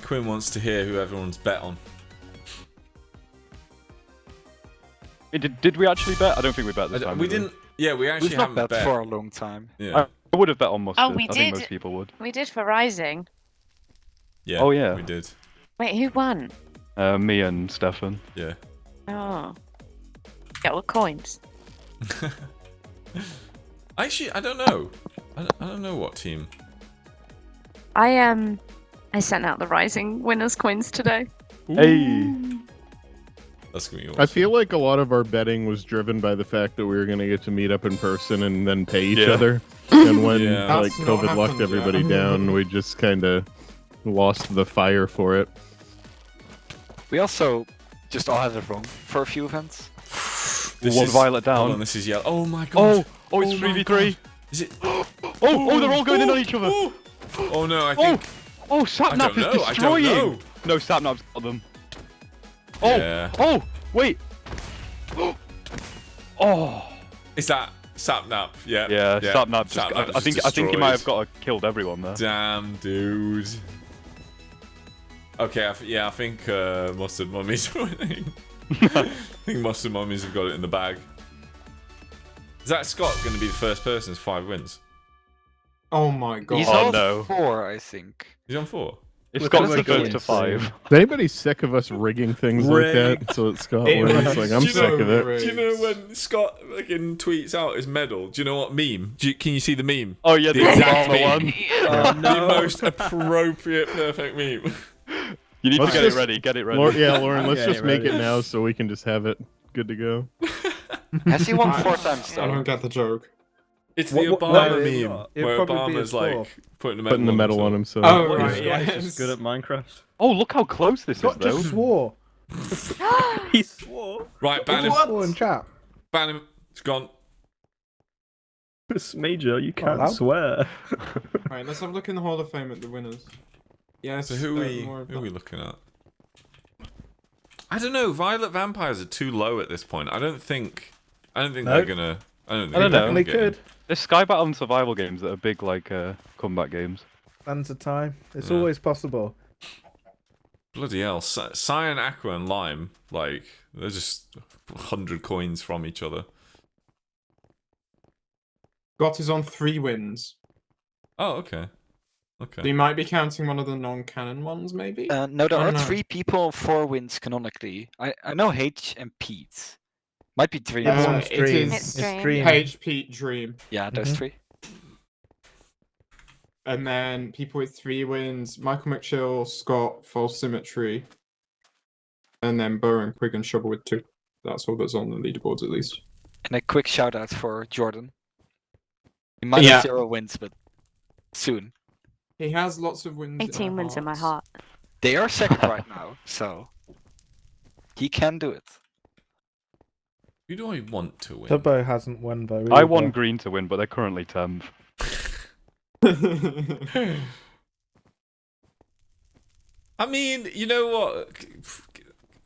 Quinn wants to hear who everyone's bet on. Did we actually bet? I don't think we bet this time. We did didn't. Yeah, we actually We've not haven't bet for a long time. Yeah. I would have bet on Mustard. Oh, we I think did. most people would. We did for Rising. Yeah. Oh, yeah. We did. Wait, who won? Me and Stefan. Yeah. Oh. Get all the coins. Actually, I don't know. I don't know what team. I sent out the Rising winners coins today. Hey. That's gonna be awesome. I feel like a lot of our betting was driven by the fact that we were going to get to meet up in person and then pay each other. And when Yeah. like That's not COVID locked happened everybody yet. down, we just kind of lost the fire for it. We also just all had it wrong for a few events. This One is- Violet Hold on, down. this is yellow. Oh my god. Oh, it's Oh my 3v3. God. Is it? Oh, they're all going in on each other. Oh no, I think. Oh, I Sapnap don't is know. I destroying. don't know. No, Sapnap's got them. Oh, Yeah. oh, wait. Oh. Is that Sapnap? Yeah. Yeah, Sapnap just. Sapnap I think just he might have destroyed. killed everyone there. Damn, dude. Okay, I think Mustard Mummies are winning. I think Mustard Mummies have got it in the bag. Is that Scott going to be the first person with 5 wins? Oh my god. He's Oh, on no. 4, I think. He's on 4. If Look Scott's at the my first to going 5. Is anybody sick of us rigging things like that so that Scott wins? Like, I'm Do you sick know- of it. Do you know when Scott fucking tweets out his medal? Do you know what meme? Can you see the meme? Oh yeah, the exact Obama meme. one. The most appropriate, perfect meme. You need Let's to get it just- ready. Get it ready. Lauren, let's Yeah, just make ready. it now so we can just have it good to go. Has he won 4 times I though? don't get the joke. It's the What- Obama no, it's meme not. It'd where probably be Obama's his like fourth. putting the Putting the medal on himself. himself. Oh, What, right, Scott is yes. just good at Minecraft. Oh, look how close this Scott is, though. just swore. He swore. Right, ban him. Swore in chat. Ban him. It's gone. It's Major, you can't allowed. swear. Right, let's have a look in the Hall of Fame at the winners. Yes. So who more of are we that. looking at? I don't know. Violet vampires are too low at this point. I don't think No. they're gonna. I don't think I don't they're know. gonna They get in. could. There's Sky Battle and survival games that are big, like comeback games. Plans of time. It's Yeah. always possible. Bloody hell, Cyan, Aqua, and Lime, like they're just 100 coins from each other. Scott is on 3 wins. Oh, okay. So Okay. you might be counting one of the non-canon ones, maybe? No, there Oh, are no. 3 people, 4 wins canonically. I know H and Pete. Might be Dream. Yeah, as but well. it's it Dream. is It's Dream. Dream. HP Dream. Yeah, those Mhm. 3. And then people with 3 wins, Michael McShill, Scott, False Symmetry. And then Bo and Quig and Shovel with 2. That's all that's on the leaderboards at least. And a quick shout out for Jordan. He might Yeah. have 0 wins, but soon. He has lots of wins. 18 wins in my heart. They are second right now, so he can do it. Who do I want to win? Tubbo hasn't won though. I either. want Green to win, but they're currently 10th. I mean, you know what?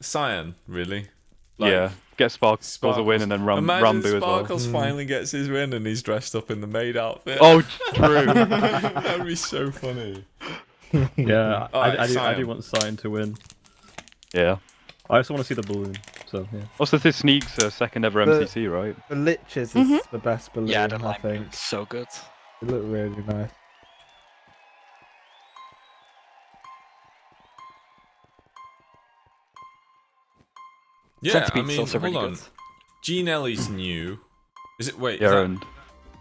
Cyan, really? Like, Yeah, get Sparkles a win and then Imagine Rambo as well. Sparkles finally gets his win and he's dressed up in the maid outfit. Oh, true. That'd be so funny. Yeah, Alright, I do Cyan. want Cyan to win. Yeah. I also want to see the balloon, so yeah. Also, this sneaks second ever The- MCC, right? The liches is Mhm. the best balloon. Yeah, the I line think. is so good. They look really nice. Yeah, I Centipede's mean, also hold really on. good. Gene Ellie's new. Is it? Wait, Yeah, is, and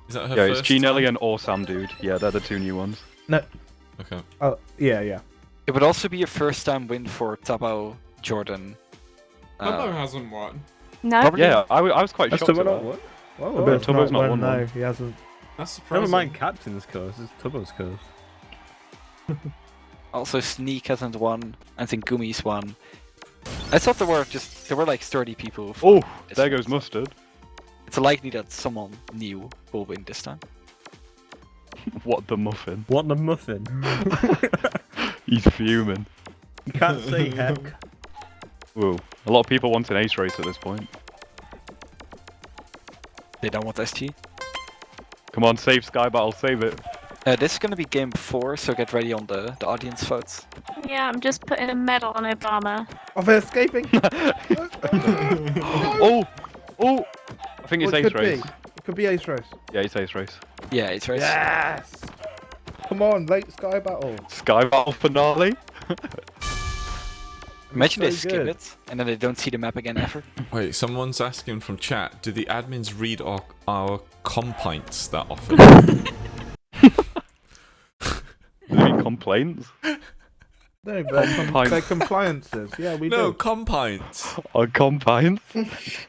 that her yeah, first it's Gene Ellie time? and Awesome Dude. Yeah, they're the 2 new ones. Okay. Oh yeah, yeah. It would also be your first time win for Tabo, Jordan. Tubbo hasn't won. No. Probably- Yeah, I was quite That's shocked Tubbo at not that. what? Oh, Oh, it's Tubbo's not won, won no, one. he hasn't. That's surprising. Never mind Captain's curse, it's Tubbo's curse. Also, Sneak hasn't won. I think Gummy's won. I thought there were like 30 people. Oh, this there one, goes so Mustard. It's likely that someone new will win this time. What the muffin? What the muffin? He's fuming. You can't say heck. Whoa. A lot of people want an ace race at this point. They don't want ST. Come on, save Sky Battle, save it. This is gonna be game 4, so get ready on the audience votes. Yeah, I'm just putting a medal on Obama. Oh, they're escaping. Oh! Oh! I think it's Well, it ace could be. race. It could be ace race. Yeah, it's ace race. Yeah, it's race. Yes. Come on, late sky battle. Sky Battle finale? Imagine they so skip good. it, and then they don't see the map again ever. Wait, someone's asking from chat, do the admins read our compints that often? Any complaints? No, Compine. they're compliances. Yeah, we No, do. compints. On complaints?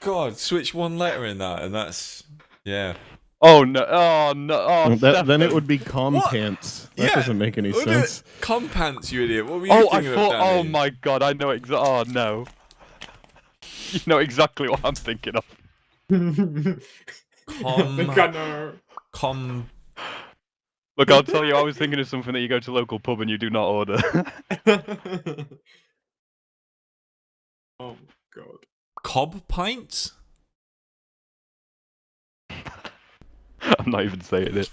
God, switch one letter in that and that's... Yeah. Oh no! Oh no! Oh, Then it Stefan. would be compants. That Yeah. doesn't make any Wouldn't it- sense. Compants, you idiot. What were you Oh, I thinking thought. of, Oh Danny? my god! I know exactly. Oh no! You know exactly what I'm thinking of. I think I know. Look, I'll tell you. I was thinking of something that you go to local pub and you do not order. Oh god. Cob pints? I'm not even saying it.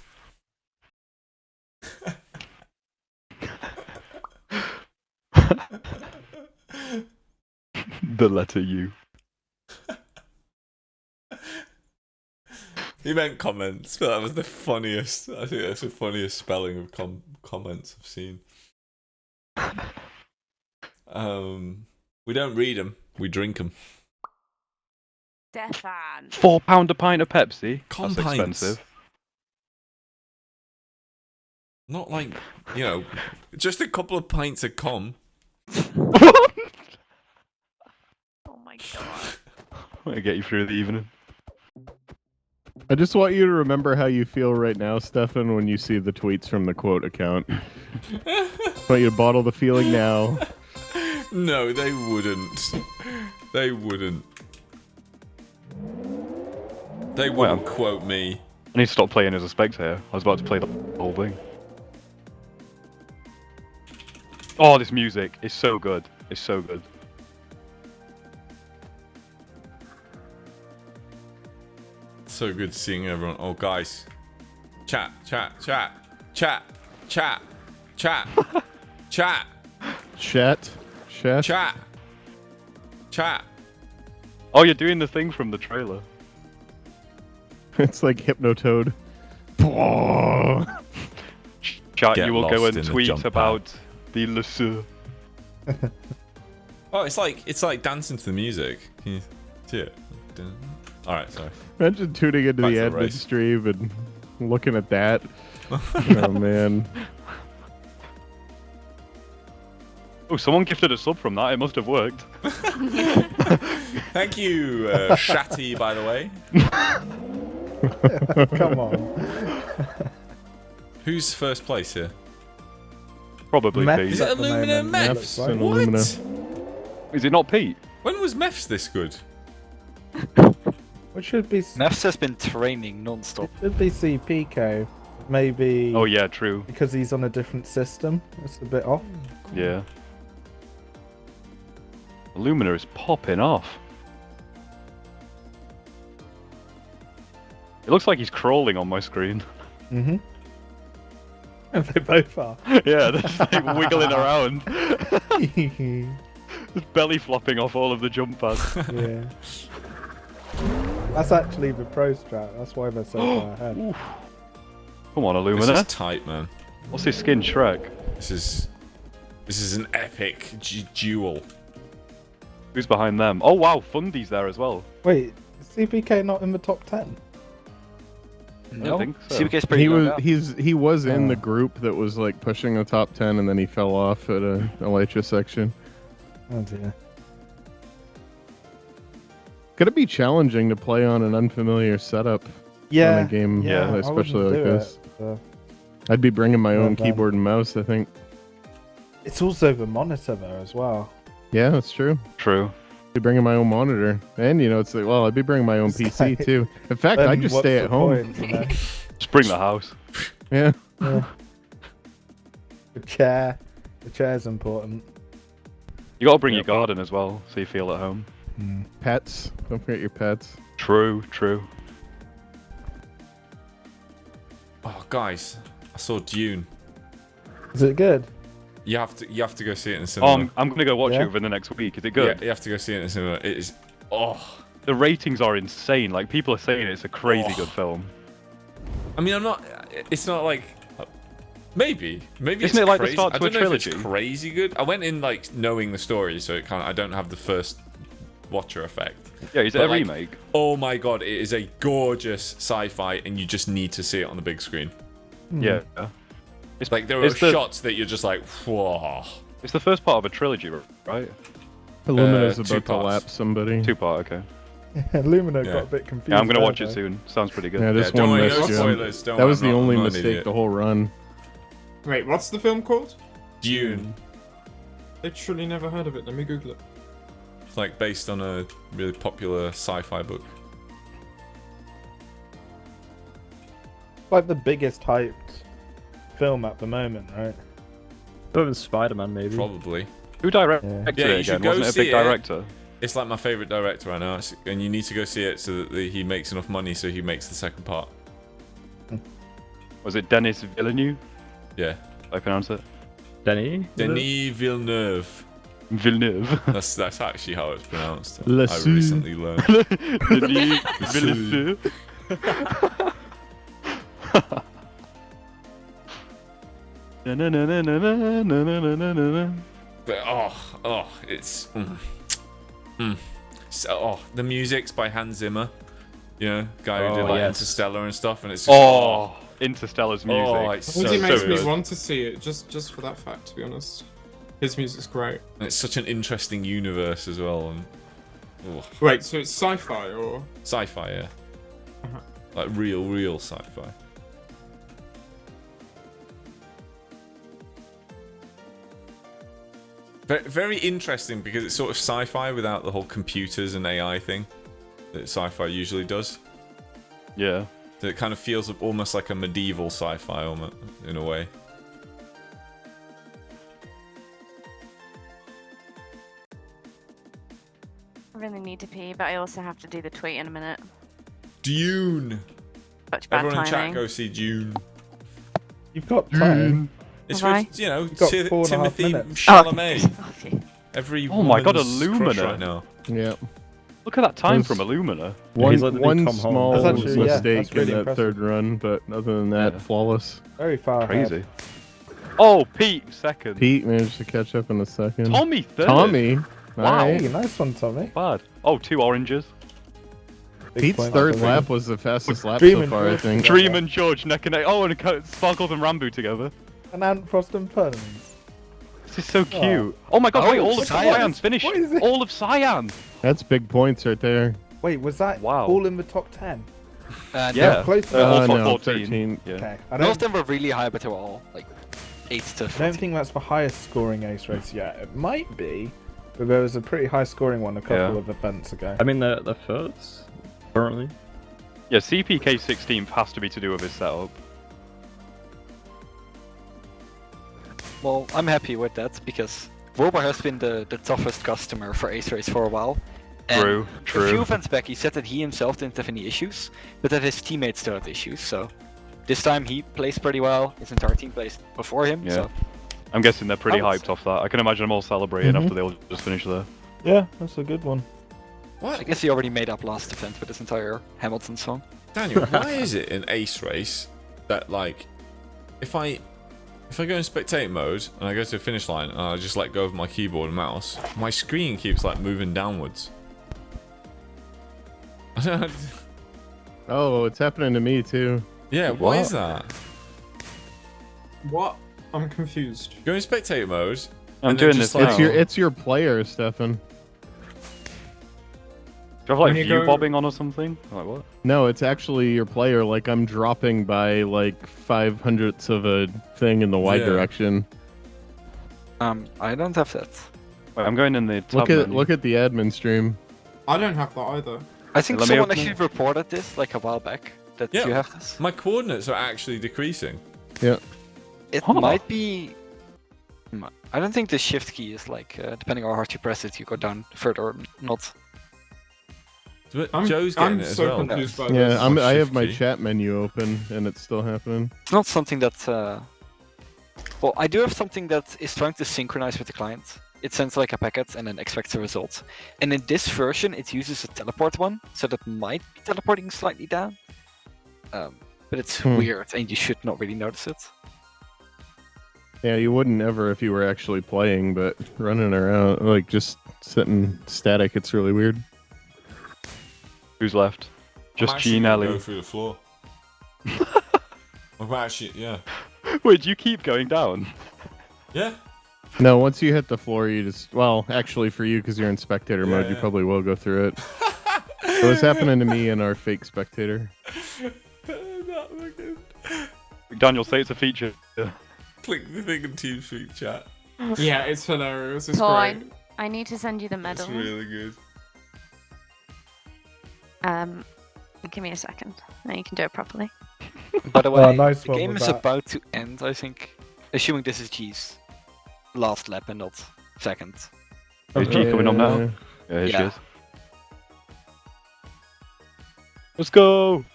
The letter U. He meant comments, but that was the funniest. I think that's the funniest spelling of comments I've seen. We don't read them, we drink them. Stefan. £4 a pint of Pepsi. Com That's pints. expensive. Not like, you know, just a couple of pints of com. Oh my god. I'm gonna get you through the evening. I just want you to remember how you feel right now, Stefan, when you see the tweets from the quote account. I want you to bottle the feeling now. No, they wouldn't. They wouldn't. They wouldn't quote me. I need to stop playing as a spectator. I was about to play the whole thing. Oh, this music is so good. It's so good. So good seeing everyone. Oh, guys. Chat, chat, chat, chat, chat, chat, chat, Chat. chat, chat. Oh, you're doing the thing from the trailer. It's like Hypnotoad. Chat, Get you will lost go in and the tweet jump pad. about the Lesu. Oh, it's like dancing to the music. Can you see it? All right, sorry. Imagine tuning into Back the to the admin race. stream and looking at that. Oh, man. Oh, someone gifted a sub from that. It must have worked. Thank you, Shatty, by the way. Come on. Who's first place here? Probably Meth Pete. Is it at the Illumina moment, Meth? looks like. What? Illumina. Is it not Pete? When was Meths this good? It should be. Nefs has been training non-stop. It should be CPK. Maybe. Oh yeah, true. Because he's on a different system. It's a bit off. Yeah. Illumina is popping off. It looks like he's crawling on my screen. Mm-hmm. And they both are. Yeah, they're just like wiggling around. Just belly flopping off all of the jump pads. Yeah. That's actually the pro strat. That's why they're so far ahead. Oof. Come on, This is Illumina. tight, man. What's his skin, Shrek? This is an epic duel. Who's behind them? Oh wow, Fundy's there as well. Wait, is CPK not in the top 10? No, I think so. CPK is pretty He low was now. he was in Oh. the group that was like pushing the top 10 and then he fell off at a Elytra section. Oh dear. Could it be challenging to play on an unfamiliar setup Yeah. on a game, yeah, I especially wouldn't like do this? it, so. I'd be bringing my own Well, keyboard and mouse, I think. It's also the monitor there as well. Yeah, that's true. True. I'd be bringing my own monitor. And, you know, it's like, well, I'd be bringing my own PC too. In fact, I'd Then just what's stay the at home. point, you know? Just bring the house. Yeah. Yeah. The chair's important. You gotta bring your garden as well, so you feel at home. Pets. Don't forget your pets. True, true. Oh, guys, I saw Dune. Is it good? You have to go see it in the Oh, cinema. I'm gonna go watch Yeah? it within the next week. Is it good? Yeah, you have to go see it in the cinema. It is. Oh. The ratings are insane. Like, people are saying it's a crazy good film. I mean, I'm not. It's not like. Maybe Isn't it's it like the crazy. start I to a don't know if trilogy? it's crazy good. I went in like knowing the story, so it kind of. I don't have the first watcher effect. Yeah, is it But, a like, remake? Oh my god, it is a gorgeous sci-fi, and you just need to see it on the big screen. Yeah. It's like there are It's the- shots that you're just like, whoa. It's the first part of a trilogy, right? Illumina's two about to parts. lap somebody. Two-part, okay. Lumina Yeah. got a bit confused. Yeah, I'm gonna there, watch it though. soon. Sounds pretty good. Yeah, this don't one worry, missed no you. spoilers, don't That worry, was the I'm not- only I'm not an mistake idiot. the whole run. Wait, what's the film called? Dune. Literally never heard of it. Let me Google it. It's like based on a really popular sci-fi book. Like the biggest hyped film at the moment, right? Other than Spider-Man, maybe. Probably. Who directed Yeah, you it should again? go Wasn't it a see big it. director? It's like my favorite director right now, and you need to go see it so that he makes enough money so he makes the second part. Was it Denis Villeneuve? Yeah. Did I pronounce it? Denis? Denis Villeneuve. Villeneuve. That's actually how it's pronounced. I Lassou. recently learned. Denis Villeneuve. But it's So, the music's by Hans Zimmer. You know, guy who did like Interstellar and stuff, and it's just Interstellar's music. Oh, it's It makes me good. want to see it just for that fact, to be honest. His music's great. And it's such an interesting universe as well. And wait, so it's sci-fi or sci-fi? Yeah, like real sci-fi. Very interesting because it's sort of sci-fi without the whole computers and AI thing that sci-fi usually does. Yeah. So it kind of feels almost like a medieval sci-fi in a way. I really need to pee, but I also have to do the tweet in a minute. Dune! Such bad Everyone in timing. chat go see Dune. You've got time. It's Have with, you know, You've got 4.5 Timothy minutes. Chalamet. Every Oh my god, woman's crush Illumina right now. Yeah. Look at that time There's from Illumina. One, he's like the new one Tom small Holland. That's actually- yeah, mistake that's really in that impressive. third run, but other than that, Yeah. flawless. Very far ahead. Crazy. Oh, Pete, second. Pete managed to catch up in a second. Tommy, third. Tommy. Wow. Alright. Hey, nice one, Tommy. Bad. Oh, 2 oranges. Big Pete's point, third I think. lap was the fastest lap Dream so and far, I George think. together. Dream and George neck and neck. Oh, and Sparkles and Rambo together. And Ant Frost and Puns. This is so cute. Oh my god, Oh, wait, all of Cyan. Cyan's finished. What is it? All of Cyan. That's big points right there. Wait, was that Wow. all in the top 10? Yeah. Close to all that. top no, 14. 13. Yeah. Okay. I Most of don't, them were really high, but they were all like 8 to I 14. don't think that's the highest scoring ace race yet. It might be, but there was a pretty high scoring one a couple Yeah. of events ago. I mean, they're first currently. Yeah, CPK 16th has to be to do with his setup. Well, I'm happy with that because Wilbur has been the toughest customer for Ace Race for a while. And True, A true. few events back, he said that he himself didn't have any issues, but that his teammates still had issues. So this time he placed pretty well. His entire team placed before him. Yeah. So I'm guessing they're pretty I was- hyped off that. I can imagine them all celebrating after they all just finish there. Yeah, that's a good one. I guess he already made up last event with his entire Hamilton song. Daniel, why is it in Ace Race that like if I go in spectate mode and I go to a finish line and I just let go of my keyboard and mouse, my screen keeps like moving downwards. Oh, it's happening to me too. Yeah, why is that? what? I'm confused. Go in spectate mode. I'm and then doing just, this like, now. It's your player, Stefan. Do you have like When you view go- bobbing on or something? Like what? No, it's actually your player. Like I'm dropping by like 5/100ths of a thing in the Y Yeah. direction. I don't have that. Wait, I'm going in the tab Look at the admin stream. I don't have that either. I think Let me someone open actually reported this like a while back that Yeah. you have this. My coordinates are actually decreasing. Yeah. It Huh. might be. I don't think the shift key is like depending on how hard you press it, you go down further or not. But I'm, Joe's getting I'm it as so well. confused by Yeah, this. I have shift my key. chat menu open and it's still happening. It's not something that. Well, I do have something that is trying to synchronize with the client. It sends like a packet and then expects a result. And in this version, it uses a teleport one, so that might be teleporting slightly down. But it's weird, and you should not really notice it. Yeah, you wouldn't ever if you were actually playing, but running around, like just sitting static, it's really weird. Who's left? Just I'm actually Gene gonna Ellie. Go through the floor. I'm actually, yeah. Wait, do you keep going down? Yeah. No, once you hit the floor, you just... Well, actually for you, because you're in spectator mode, you yeah. probably will go through it. It was happening to me in our fake spectator. Daniel, say it's a feature. Click the thing in TeamSpeak chat. Yeah, it's hilarious. It's So great. I need to send you the That's medal. really good. Give me a second. Now you can do it properly. By the way, Oh, nice the one game with is that. about to end, I think. Assuming this is G's last lap and not second. Is G coming on now? Yeah, here she Yeah. is. Let's go!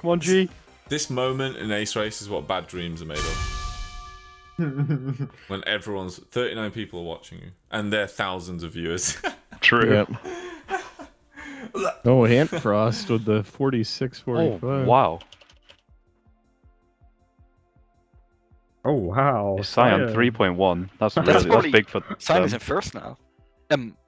Come on, G. This moment in Ace Race is what bad dreams are made of. When everyone's 39 people are watching you, and there are thousands of viewers. True. Yep. Oh, Ant Frost with the 46-45. Oh, wow. Oh wow. Cyan 3.1. That's really that's probably- big for Cyan is them. in first now.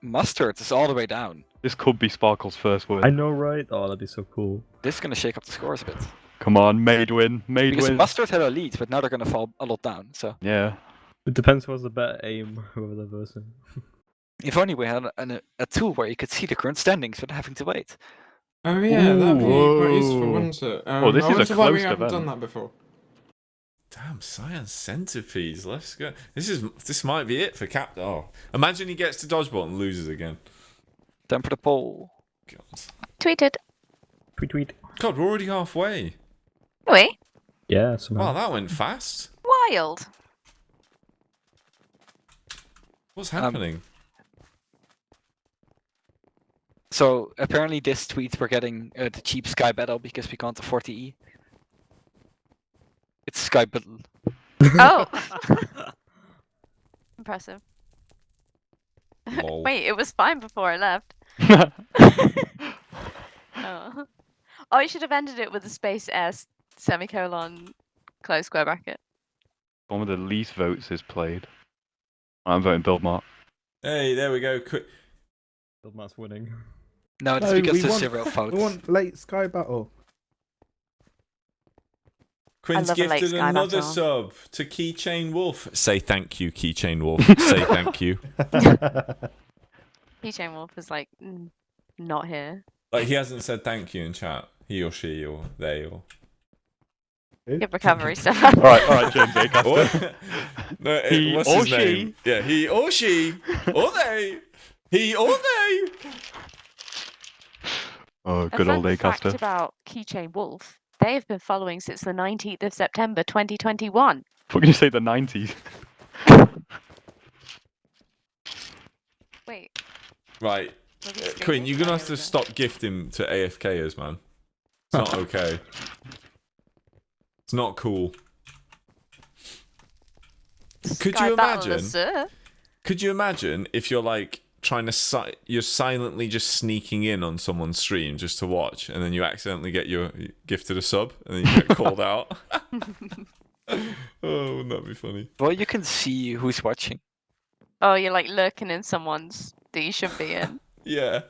Mustard is all the way down. This could be Sparkle's first win. I know, right? Oh, that'd be so cool. This is gonna shake up the scores a bit. Come on, made win. Because Mustard had a lead, but now they're gonna fall a lot down. So Yeah. It depends who has the better aim, whoever the person. if only we had a tool where you could see the current standings without having to wait. Oh yeah, that'd be quite useful, Whoa. wouldn't it? Oh, this I is a wonder why we closed haven't event. done that before. Damn, Cyan Centipedes. Let's go. This might be it for Cap. Oh, imagine he gets to Dodgebolt and loses again. Time for the poll. God. Tweeted. Tweet. God, we're already halfway. Wait. Yeah, somehow. Wow, that went fast. Wild. What's happening? So apparently this tweet we're getting the cheap Sky Battle because we can't afford the E. It's Sky Battle. Oh. Impressive. Lol. Wait, it was fine before I left. Oh. Oh, you should have ended it with a space S semicolon close square bracket. One of the least votes is played. I'm voting Buildmart. Hey, there we go. Quick. Buildmart's winning. No, it's No, because we there's want- 0 votes. We want late Sky Battle. Quinn's love a late gifted Sky another Battle. sub to Keychain Wolf. Say thank you, Keychain Wolf. Say thank you. Keychain Wolf is like not here. Like he hasn't said thank you in chat. He or she or they or. Good recovery stuff. Alright, James Acaster. Or, no, He what's or his name? she. Yeah, he or she or they. He or they. Oh, A good fun old fact Acaster. about Keychain Wolf: they have been following since the 19th of September 2021. What can you say, the 90s? Wait, Right, was it Quinn, streaming? you're gonna Oh, have there to we go. stop gifting to AFKers, man. It's not okay. It's not cool. Could Sky you Battle, imagine? sir. Could you imagine if you're like trying to you're silently just sneaking in on someone's stream just to watch, and then you accidentally get your gifted a sub, and then you get called out? Oh, wouldn't that be funny? Well, you can see who's watching. Oh, you're like lurking in someone's that you should be in. Yeah.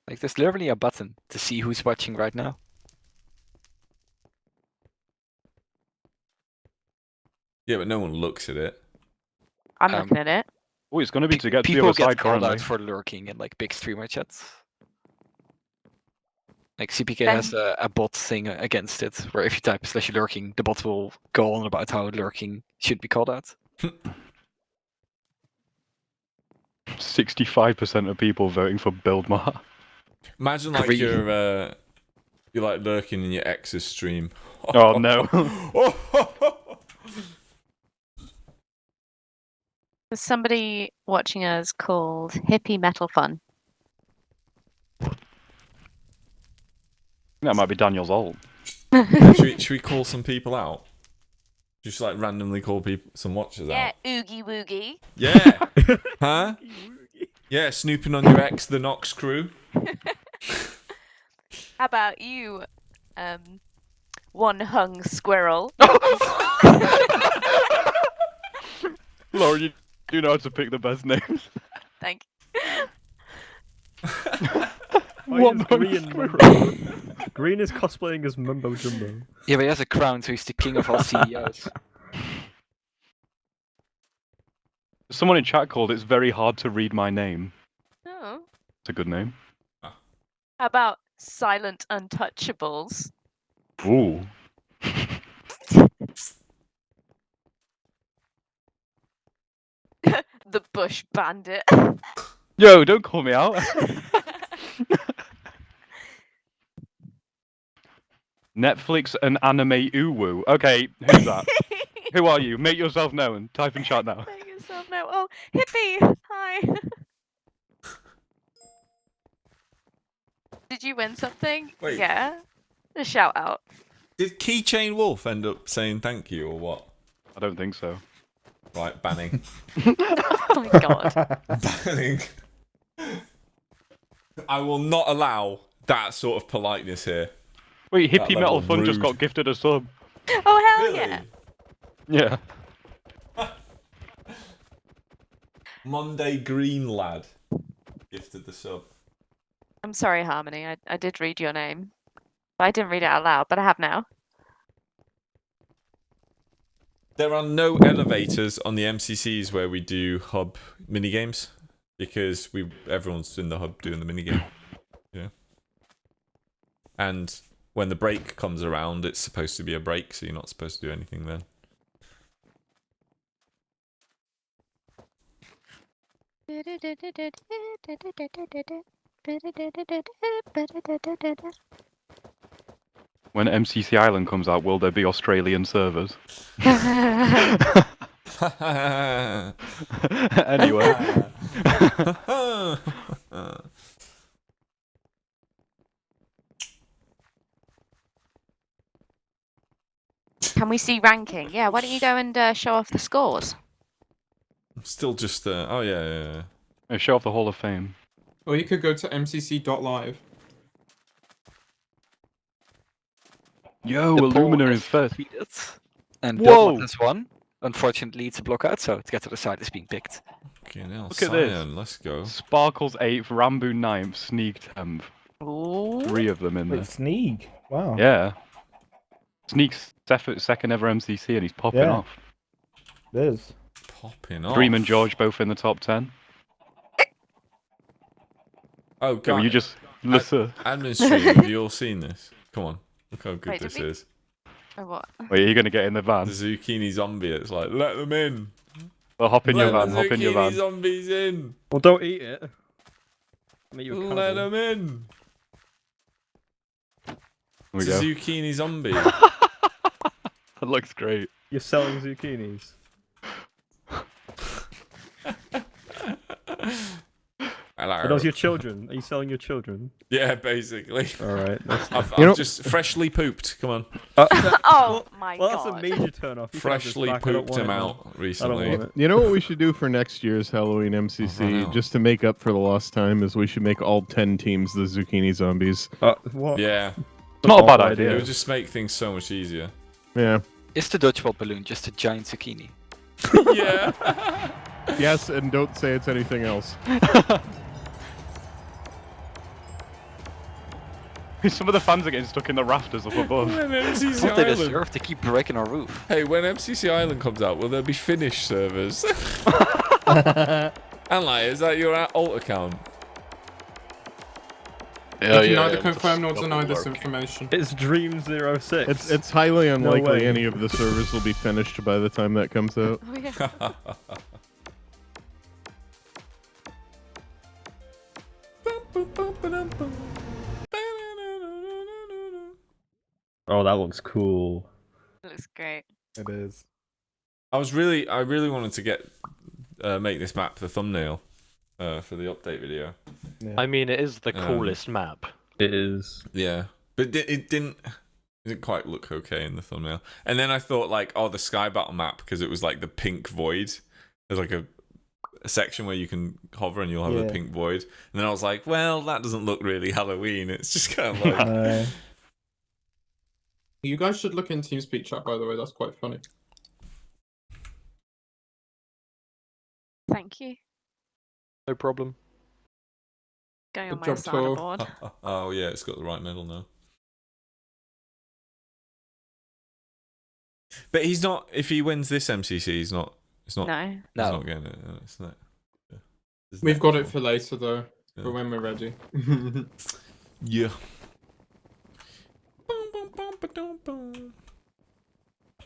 Like, there's literally a button to see who's watching right now. Yeah, but no one looks at it. I'm looking at it. Oh, it's going to be to get to the People other get side called currently. out for lurking in like big streamer chats. Like CPK has a bot thing against it, where if you type /lurking, the bot will go on about how lurking should be called out. 65% of people voting for Buildmart. Imagine like Green. you're like lurking in your ex's stream. Oh no. There's somebody watching us called Hippie Metal Fun. That might be Daniel's alt. should we call some people out? Just like randomly call people, some watchers out. Oogie Woogie. Yeah. Huh? Yeah, snooping on your ex, the Nox crew. How about you, one hung squirrel? Laura, you do know how to pick the best names. Thank Why is Green Green is cosplaying as Mumbo Jumbo. Yeah, but he has a crown, so he's the king of all CEOs. Someone in chat called "It's very hard to read my name." Oh. It's a good name. How about Silent Untouchables? Ooh. The Bush Bandit. Yo, don't call me out. Netflix and anime uwu. Okay, who's that? Who are you? Make yourself known. Type in chat now. Make yourself know. Oh, Hippie! Hi. Did you win something? Wait. Yeah. A shout out. Did Keychain Wolf end up saying thank you or what? I don't think so. Right, banning. Oh my god. Banning. I will not allow that sort of politeness here. Wait, That Hippie level Metal Fun just rude. got gifted a sub. Oh hell Really? yeah! Yeah. Monday Green Lad gifted the sub. I'm sorry, Harmony. I did read your name. But I didn't read it out loud, but I have now. There are no elevators on the MCCs where we do hub minigames because everyone's in the hub doing the minigame. Yeah. And when the break comes around, it's supposed to be a break, so you're not supposed to do anything then. When MCC Island comes out, will there be Australian servers? Anyway. Can we see ranking? Yeah, why don't you go and show off the scores? Still just, oh yeah. Show off the Hall of Fame. Or you could go to mcc.live. Yo, The poll Illuminator is is first. completed, and Whoa! Buildmart has won. Unfortunately, it's a block out, so to get to the side is being picked. Okay, now Look at this. Cyan, let's go. Sparkles 8th, Rambo 9th, Sneak 10th. Ooh. 3 of them in there. Wait, Sneak. Wow. Yeah. Sneak's second ever MCC and he's popping Yeah. off. There's. Popping off. Dream and George both in the top 10. Oh, Go, God. you just listen. Admin stream, have you all seen this? Come on. Look how good Wait, this did we- is. Or what? Wait, are you going to get in the van? The zucchini zombie, it's like, let them in. Well, hop in your Let van, the hop in your zucchini van. zombies in. Well, don't eat it. Make you a Let cannibal. them in. Here we It's go. a zucchini zombie. That looks great. You're selling zucchinis. Hello. Are those your children? Are you selling your children? Yeah, basically. Alright. I've just freshly pooped. Come on. Oh my Well, god. that's a major turn off. Freshly pooped him out recently. want it. You know what we should do for next year's Halloween MCC, out. just to make up for the lost time, is we should make all 10 teams the zucchini zombies. What? Yeah. Not a bad It idea. would just make things so much easier. Yeah. Is the Dodgebolt balloon just a giant zucchini? Yeah. Yes, and don't say it's anything else. Some of the fans are getting stuck in the rafters up above. When MCC What they Island. deserve to keep breaking our roof. Hey, when MCC Island comes out, will there be Finnish servers? And like, is that your alt account? You can neither confirm nor deny this information. It's Dream06. It's highly unlikely way. any of the servers will be finished by the time that comes out. Oh, yeah. Oh, that looks cool. It looks great. It is. I really wanted to get make this map the thumbnail for the update video. Yeah. I mean, it is the coolest map. It is. Yeah, but it didn't quite look okay in the thumbnail. And then I thought like, oh, the Sky Battle map, because it was like the pink void. There's like a section where you can hover and you'll have a Yeah. pink void. And then I was like, well, that doesn't look really Halloween. It's just kind of like. You guys should look in TeamSpeak chat, by the way. That's quite funny. Thank you. No problem. Going on Good my job, asana Tor. board. Oh yeah, it's got the right medal now. But he's not. If he wins this MCC, he's not. It's not. No. He's No. not getting it. It's not. Yeah. It's We've got next it for later, though. Yeah. For when we're ready. Yeah.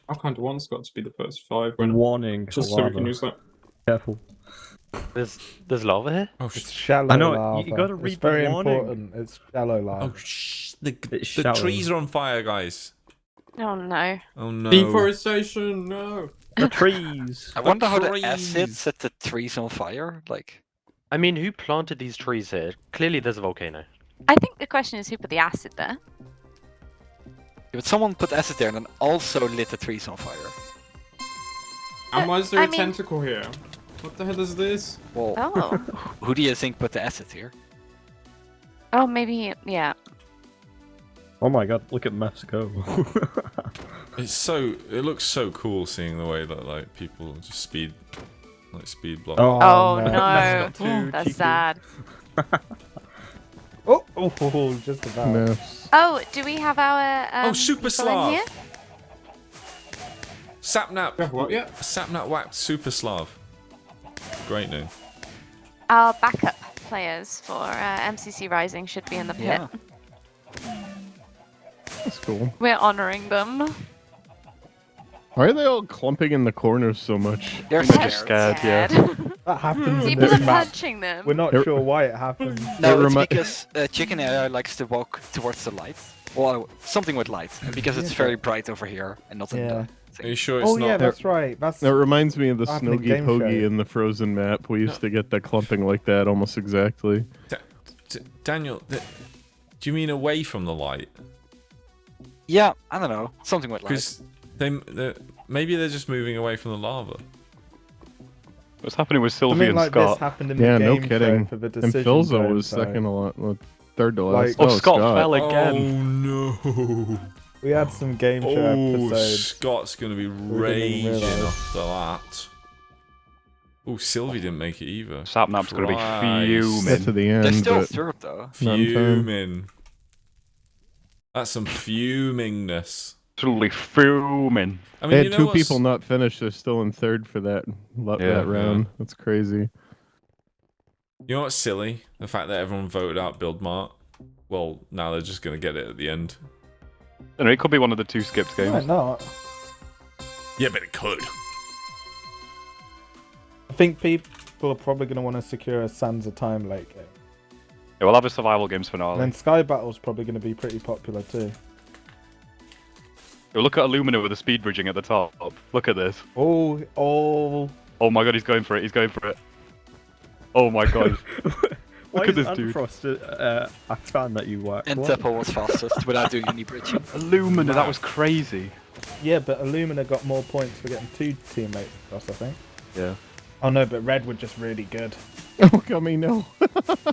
I kind of want Scott to be the first 5 when Warning. just so we lava. can use that. Careful. There's lava here. Oh, It's shallow I know, lava. you gotta It's read the very warning. important. It's shallow lava. oh shh! The It's shallow. trees are on fire, guys. Oh no. Oh no! Deforestation, no. The trees. I wonder how the trees. acid set the trees on fire. Like, I mean, who planted these trees here? Clearly, there's a volcano. I think the question is who put the acid there. but someone put acid there and then also lit the trees on fire. And why is there I a mean- tentacle here? What the hell is this? Well, Oh. who do you think put the acid here? Oh, maybe, yeah. Oh my god, look at maths go. It looks so cool seeing the way that like people just speed block. Oh, man. no, That's not too that's cheeky. sad. Oh, just about. Maths. Oh, do we have our Super people in Slav! here? Sapnap. Yeah, what? Yeah. Sapnap whacked Super Slav. Great name. Our backup players for MCC Rising should be in the pit. Yeah. That's cool. We're honoring them. Why are they all clumping in the corners so much? They're They're scared. just scared, yeah. That happens in People this are map. punching them. We're not It- sure why it happens. No, It it's remi- because Chicken AI likes to walk towards the light. Well, something with light. And because it's very bright over here and not in Yeah. the Are thing. you sure it's Oh not? yeah, that's right. That's That reminds me of the What happened in Snoggy Game Poggy Show? in the Frozen map. We used to get that clumping like that almost exactly. Daniel, do you mean away from the light? Yeah, I don't know. Something with light. Because maybe they're just moving away from the lava. What's happening with Sylvie something and like this Scott? happened in Yeah, the no game kidding. show for the And decision Philzo zone, was so second to last, third to Like- last. Oh, Scott fell again. Oh no! we had some game show Oh, episodes. Scott's gonna be didn't even raging realise. after that. Oh, Sylvie didn't make it either. Sapnap's gonna be Christ. Get fuming. to the They're end, still but third though. not in time. Fuming. That's some fumingness. Absolutely fuming. I They mean, had you know two what's- people not finish. They're still in third for that Yeah, round. That's crazy. You know what's silly? The fact that everyone voted out Buildmart. Well, now they're just gonna get it at the end. I don't know, it could be one of the two skipped Why games. not? Yeah, but it could. I think people are probably going to want to secure a Sands of Time late game. Yeah, we'll have a survival games And finale. then Sky Battle's probably going to be pretty popular too. Yo, look at Illumina with the speed bridging at the top. Look at this. Oh, Oh my god, he's going for it. He's going for it. Oh my god. Why Look at is this dude. Unfrost a fan that you work? And What? Tempo was fastest without doing any bridging. Illumina, that was crazy. yeah, but Illumina got more points for getting 2 teammates across, I think. Yeah. Oh no, but Red were just really good. Oh, Gummy, no.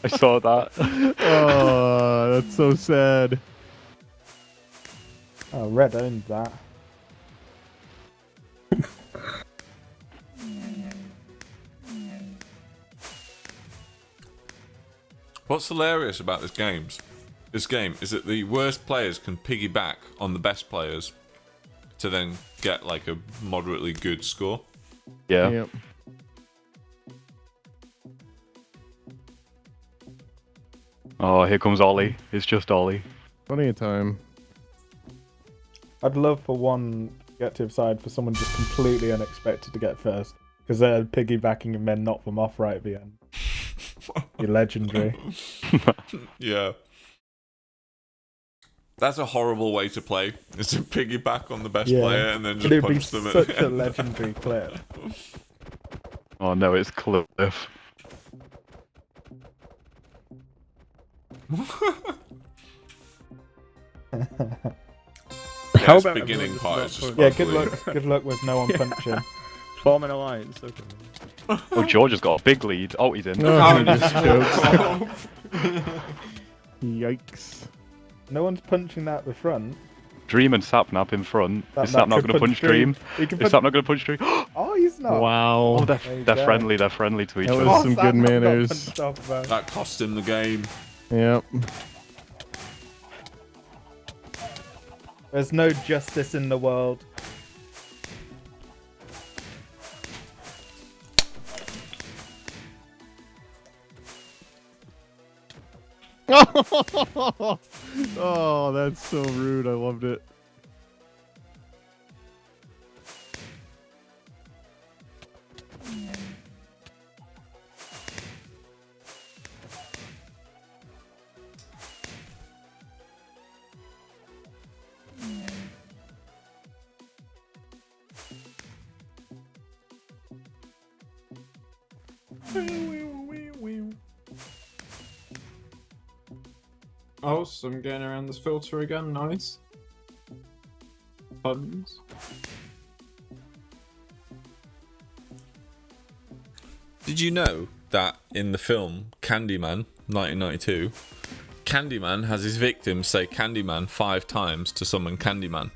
I saw that. Oh, that's so sad. Oh, Red owned that. What's hilarious about this game is that the worst players can piggyback on the best players to then get like a moderately good score. Yeah. Yep. Oh, here comes Ollie. It's just Ollie. Plenty of time. I'd love for one objective side for someone just completely unexpected to get first. Because they're piggybacking and then knock them off right at the end. You're legendary. Yeah. That's a horrible way to play. Is to piggyback on the best Yeah. player and then But just it'd be punch them at such the a end. legendary clip. Oh no, it's Cliff. Yeah, How this about beginning everyone part just is just Yeah, good unbelievable. luck. Good luck with no one punching. Form an alliance. Okay. Oh, George has got a big lead. Oh, he's in. No, he just jokes. Yikes. No one's punching that at the front. Dream and Sapnap in front. That Is Sapnap could going to punch Dream? He can Is punch... Sapnap going to punch Dream? Oh, he's not. Wow. Oh, There you they're go. friendly. They're friendly to each That other. was Oh, some Sam good got manners. punched off, man. That cost him the game. Yep. There's no justice in the world. Oh, that's so rude. I loved it. Oh, so I'm getting around this filter again. Nice. Buttons. Did you know that in the film Candyman 1992, Candyman has his victims say Candyman 5 times to summon Candyman.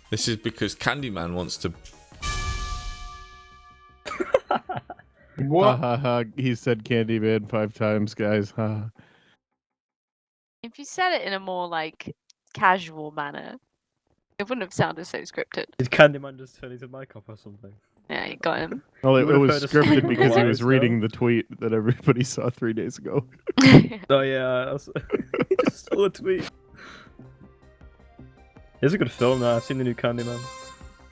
This is because Candyman wants to... What? Ha ha ha. He said Candyman 5 times, guys. Ha. If you said it in a more like casual manner, it wouldn't have sounded so scripted. Did Candyman just turn his mic off or something? Yeah, you got him. Well, it You would've was heard us scripted speak because he wise, was though. reading the tweet that everybody saw 3 days ago. Oh yeah, he just saw a tweet. It's a good film now. I've seen the new Candyman.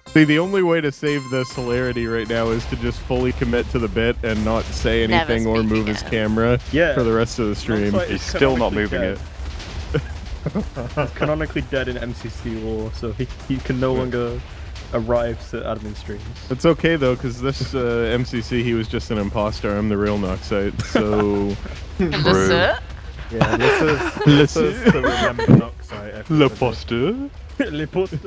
See, the only way to save this hilarity right now is to just fully commit to the bit and not say Never anything or speak move his again. camera Yeah. for the rest of the stream. Looks like He's it's still not canonically moving dead. it. He's canonically dead in MCC lore, so he can no longer arrive to admin streams. It's okay though, because this MCC he was just an imposter. I'm the real Noxite, so. Understood? Yeah, this is the remember Noxite. Le Poster. Les postes.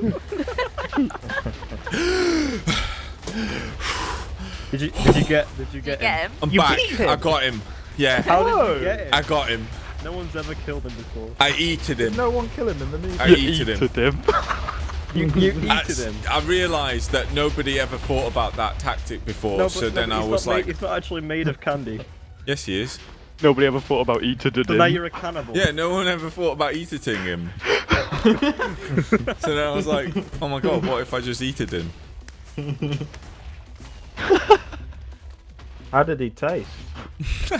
Did you get Get him? I'm back. I got him. Yeah. How did you get him? I got him. No one's ever killed him before. I eated him. No one kill him in the movie. I eated him. You eated him. I realised that nobody ever thought about that tactic before, No, but, so then I he's was not like, it's not actually made of candy. yes, he is. Nobody ever thought about eating So now you're a cannibal. Yeah, no one ever thought about eating him. So then I was like, oh my god, what if I just eated him? How did he taste? That's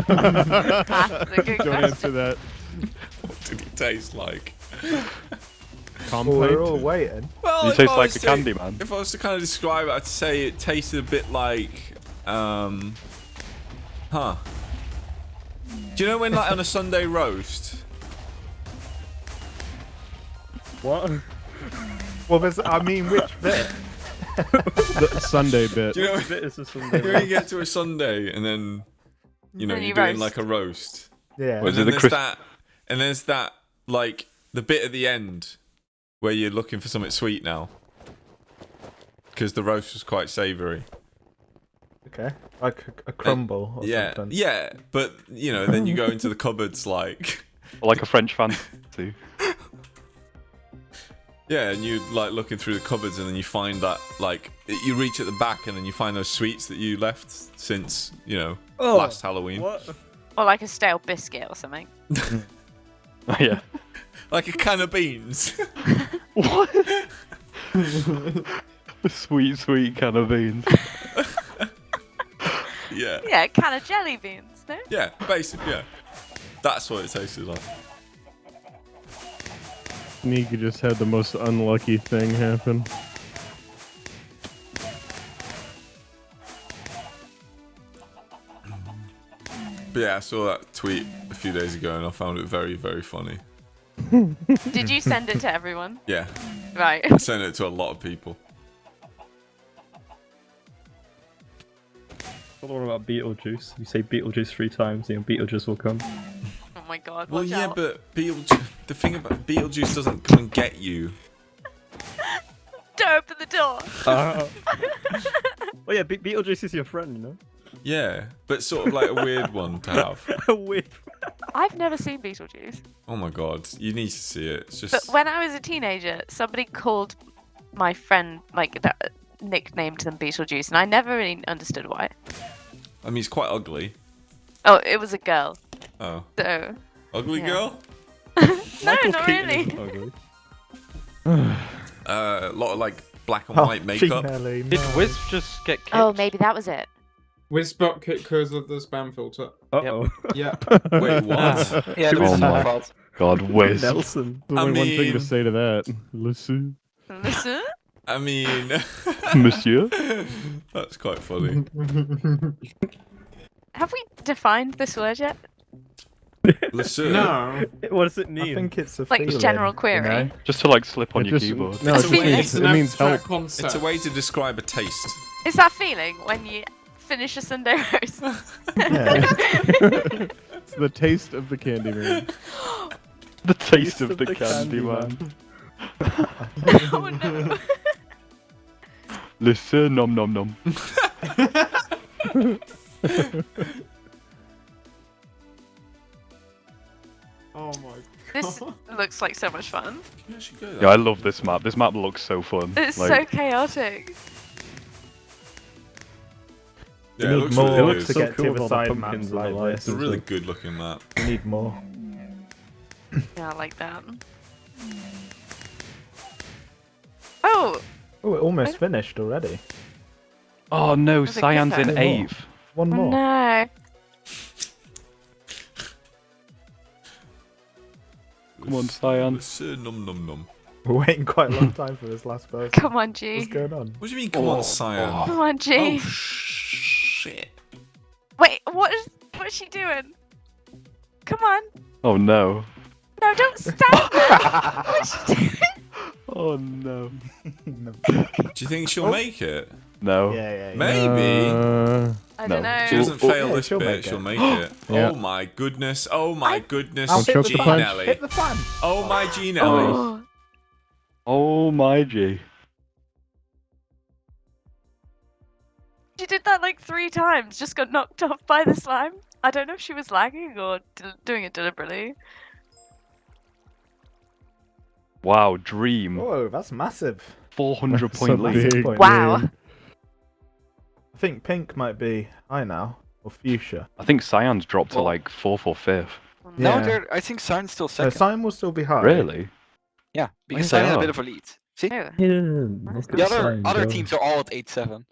a good Don't question. answer that. What did he taste like? Well, we're all waiting. Well, You if taste I like was a Candyman. If I was to kind of describe it, I'd say it tasted a bit like, Do you know when, like, on a Sunday roast? What? Well, there's, I mean, which bit? The Sunday bit. Do you know Which bit is the Sunday when you get to a Sunday and then, you know, And you you're doing roast. like a roast? Yeah. Was And it then the there's that, like, the bit at the end where you're looking for something sweet now. Because the roast was quite savoury. Okay. Like a crumble or Yeah, something. yeah, but, you know, then you go into the cupboards like... Like a French fancy. Yeah, and you like looking through the cupboards and then you find that, like, you reach at the back and then you find those sweets that you left since, you know, last Halloween. What? Or like a stale biscuit or something. Oh, yeah. Like a can of beans. What? A sweet, sweet can of beans. Yeah. Yeah, a can of jelly beans, no? Yeah, basically, yeah. That's what it tasted like. Nika just had the most unlucky thing happen. But yeah, I saw that tweet a few days ago and I found it very, very funny. Did you send it to everyone? Yeah, Right. I sent it to a lot of people. What about Beetlejuice? You say Beetlejuice 3 times, and Beetlejuice will come. Oh my god, Well, watch yeah, out. but the thing about Beetlejuice doesn't come and get you. Don't open the door. Oh yeah, Beetlejuice is your friend, you know? Yeah, but sort of like a weird one to have. A weird. I've never seen Beetlejuice. Oh my god, you need to see it. It's just... But when I was a teenager, somebody called my friend, like, that nicknamed them Beetlejuice, and I never really understood why. I mean, he's quite ugly. Oh, it was a girl. Oh. So. Ugly Yeah. girl? No, Michael not Keaton really. isn't ugly. A lot of, like, black and white makeup. Did Wiz just get kicked? Oh, maybe that was it. Wizbot kick because of the spam filter. Uh-oh. Yeah. Wait, what? Yeah, it Oh was my my fault. God, Wiz. Nelson. There's I only one thing to mean- say to that. Listen. Listen. I mean... Monsieur? That's quite funny. Have we defined this word yet? Listen. No. What does it mean? I think it's a Like feeling, general you query. know? Just to like slip on It your just- keyboard. No, It's it a just feeling. means, It's an it means help. abstract concept. It's a way to describe a taste. It's that feeling when you finish a Sunday roast. Yeah. It's the taste of the Candyman. The taste of of the the candy, Candyman. man. Oh no. Listen, nom nom nom. Oh my This looks like so much fun. Yeah, I love this map. This map looks so fun. It's like, so chaotic. We Yeah, it need looks more really looks good. to so get cool to with the all the side pumpkins maps and the like lights. It's a this. really good looking map. We need more. Yeah, I like that. Oh, Oh, it almost finished already. oh no, Was it Cyan's quicker? in One more. 8th. One more. no. Come on, Cyan. Num num num. We're waiting quite a long time for this last person. Come on, G. What's going on? What do you mean, come on, Cyan? Come on, G. Oh, shit. Wait, what's she doing? Come on. Oh no. No, don't stand there. What's she doing? Oh no. Do you think she'll make it? No. Yeah. Maybe. I No. don't know. She doesn't fail yeah, this she'll bit, make it. she'll make it. Yeah. Oh my goodness. Oh my goodness. I'll hit G the fan. Nelly. Hit the fan. Oh my G Nelly. Oh, Oh my G. she did that like 3 times. Just got knocked off by the slime. I don't know if she was lagging or doing it deliberately. Wow, Dream. Whoa, that's massive. 400 That's point a lead. big Wow. lead. I think pink might be high now, or fuchsia. I think Cyan's dropped to Well- like 4th or 5th. No, Yeah. I think Cyan's still So second. Cyan will still be high. Really? Yeah, because they Cyan had a are. bit of a lead. See? Oh. The other teams are all at 8-7.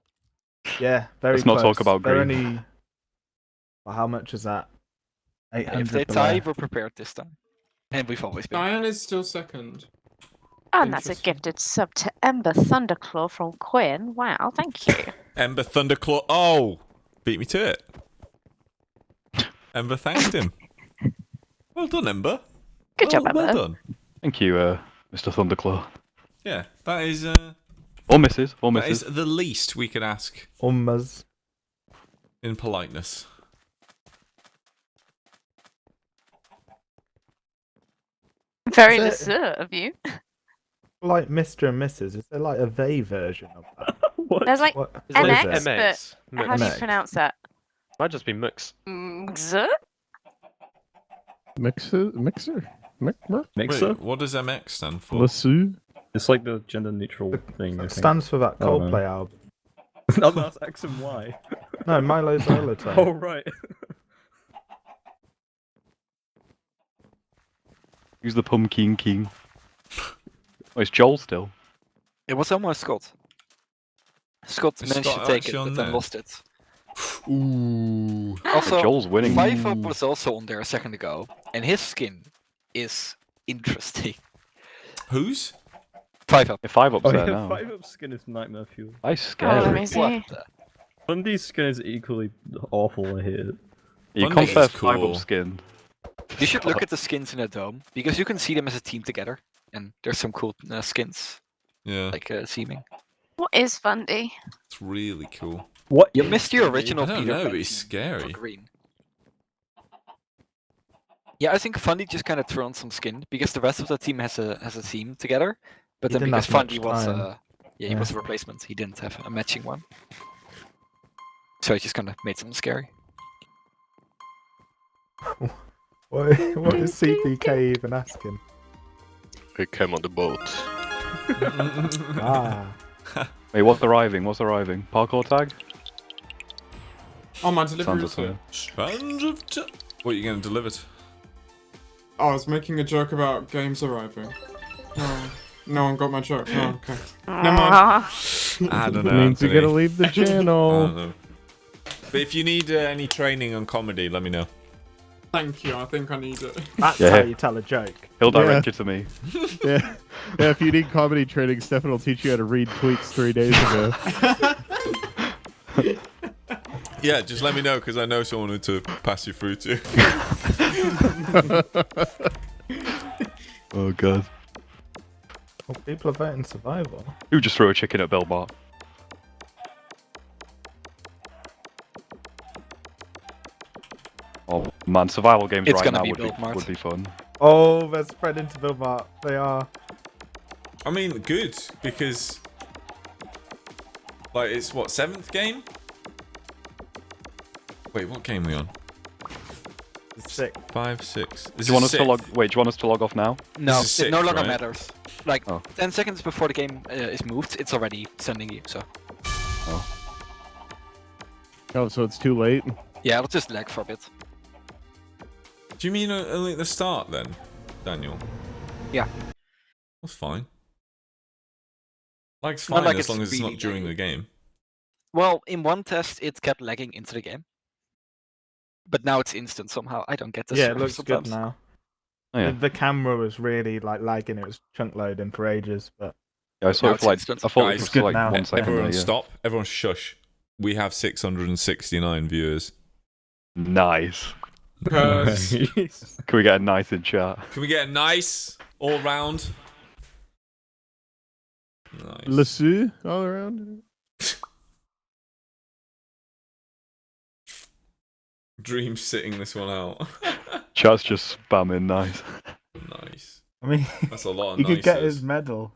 Yeah, very Let's not close. talk about They're green. only... Well, how much is that? 800 If they below. tie, we're prepared this time. And we've always been. Cyan is still second. And that's a Interesting. gifted sub to Ember Thunderclaw from Quinn. Wow, thank you. Ember Thunderclaw. Oh! Beat me to it. Ember thanked him. Well done, Ember. Good job, Well Ember. done. Thank you, Mr. Thunderclaw. Yeah, that is Or misses. Or that is misses. the least we could ask in politeness. Very Is it- dessert of you. Like Mr. and Mrs. Is there like a they version of that? There's like What Is it MX, is it? MX? but how do you MX. pronounce that? Might just be Mux. Mxer? Mixer? Mixer? Wait, what does MX stand for? Lasso? It's like the gender neutral thing. I think. Stands for that Oh, no. Coldplay album. No, that's X and Y. No, Milo Xylophone. Oh right. Who's the Pumpkin King? Oh, it's Joel still. It was almost Scott. Scott Is managed Scott to take it, actually on but then there? lost it. Ooh. Also, Joel's winning. 5-Up was also on there a second ago, and his skin is interesting. Whose? 5-Up. Yeah, 5-Up's Oh there yeah, now. 5-Up skin is nightmare fuel. I Oh, let scary. me see. What the? Bundy's skin is equally awful. I hate it. You Bundy's compare cool. 5-Up skin. You should look at the skins in a dome, because you can see them as a team together, and there's some cool skins, Yeah, like seeming. What is Fundy? it's really cool. What? You missed your original I don't Peter know, Pan but it's team scary. for green. Yeah, I think Fundy just kind of threw on some skin, because the rest of the team has a team together, but He then didn't because have much Fundy was time. he was a replacement, he didn't have a matching one. So he just kind of made something scary. What is CPK even asking? We came on the boat. Ah. Wait, what's arriving? What's arriving? Parkour tag? Oh, my delivery Sounds was okay. here. Sponge of what are you going to deliver? Oh, I was making a joke about games arriving. Oh, no one got my joke. Oh, okay. Never mind. I don't know. Means you Anthony. gotta leave the I channel. don't know. But if you need any training on comedy, let me know. Thank you, I think I need it. That's Yeah. how you tell a joke. He'll direct Yeah. you to me. Yeah. Yeah, if you need comedy training, Stefan will teach you how to read tweets 3 days ago. Yeah, just let me know because I know someone to pass you through to. Oh god. Oh, people are voting survival. Who just threw a chicken at Buildmart? Oh man, survival games It's right gonna now be would Buildmart. be fun. Oh, they're spread into Buildmart. They are. I mean, good because like it's what 7th game. Wait, what game are we on? 6. 5, 6. Do you want us to log? Wait, do you want us to log off now? No, This is it no six, longer right? matters. Like Oh. 10 seconds before the game is moved, it's already sending you. So Oh, so it's too late? yeah, it'll just lag for a bit. Do you mean only at the start then, Daniel? Yeah. That's fine. Lag's Not fine like as it's long as it's really not during laggy. the game. Well, in one test, it kept lagging into the game. But now it's instant somehow. I don't get this. Yeah, it looks sometimes. good now. Oh, yeah. The camera was really like lagging. It was chunk loading for ages, but Yeah, I saw Now it it's for like. instant. I thought Guys, it was good for like now. 1 second. Everyone there, yeah. stop. Everyone shush. We have 669 viewers. Nice. Purse. Can we get a nice in chat? Can we get a nice all round? Nice. Lassue all around? Dream sitting this one out. Chat's just spamming nice. Nice. I mean, That's a lot of he could get nices. his medal.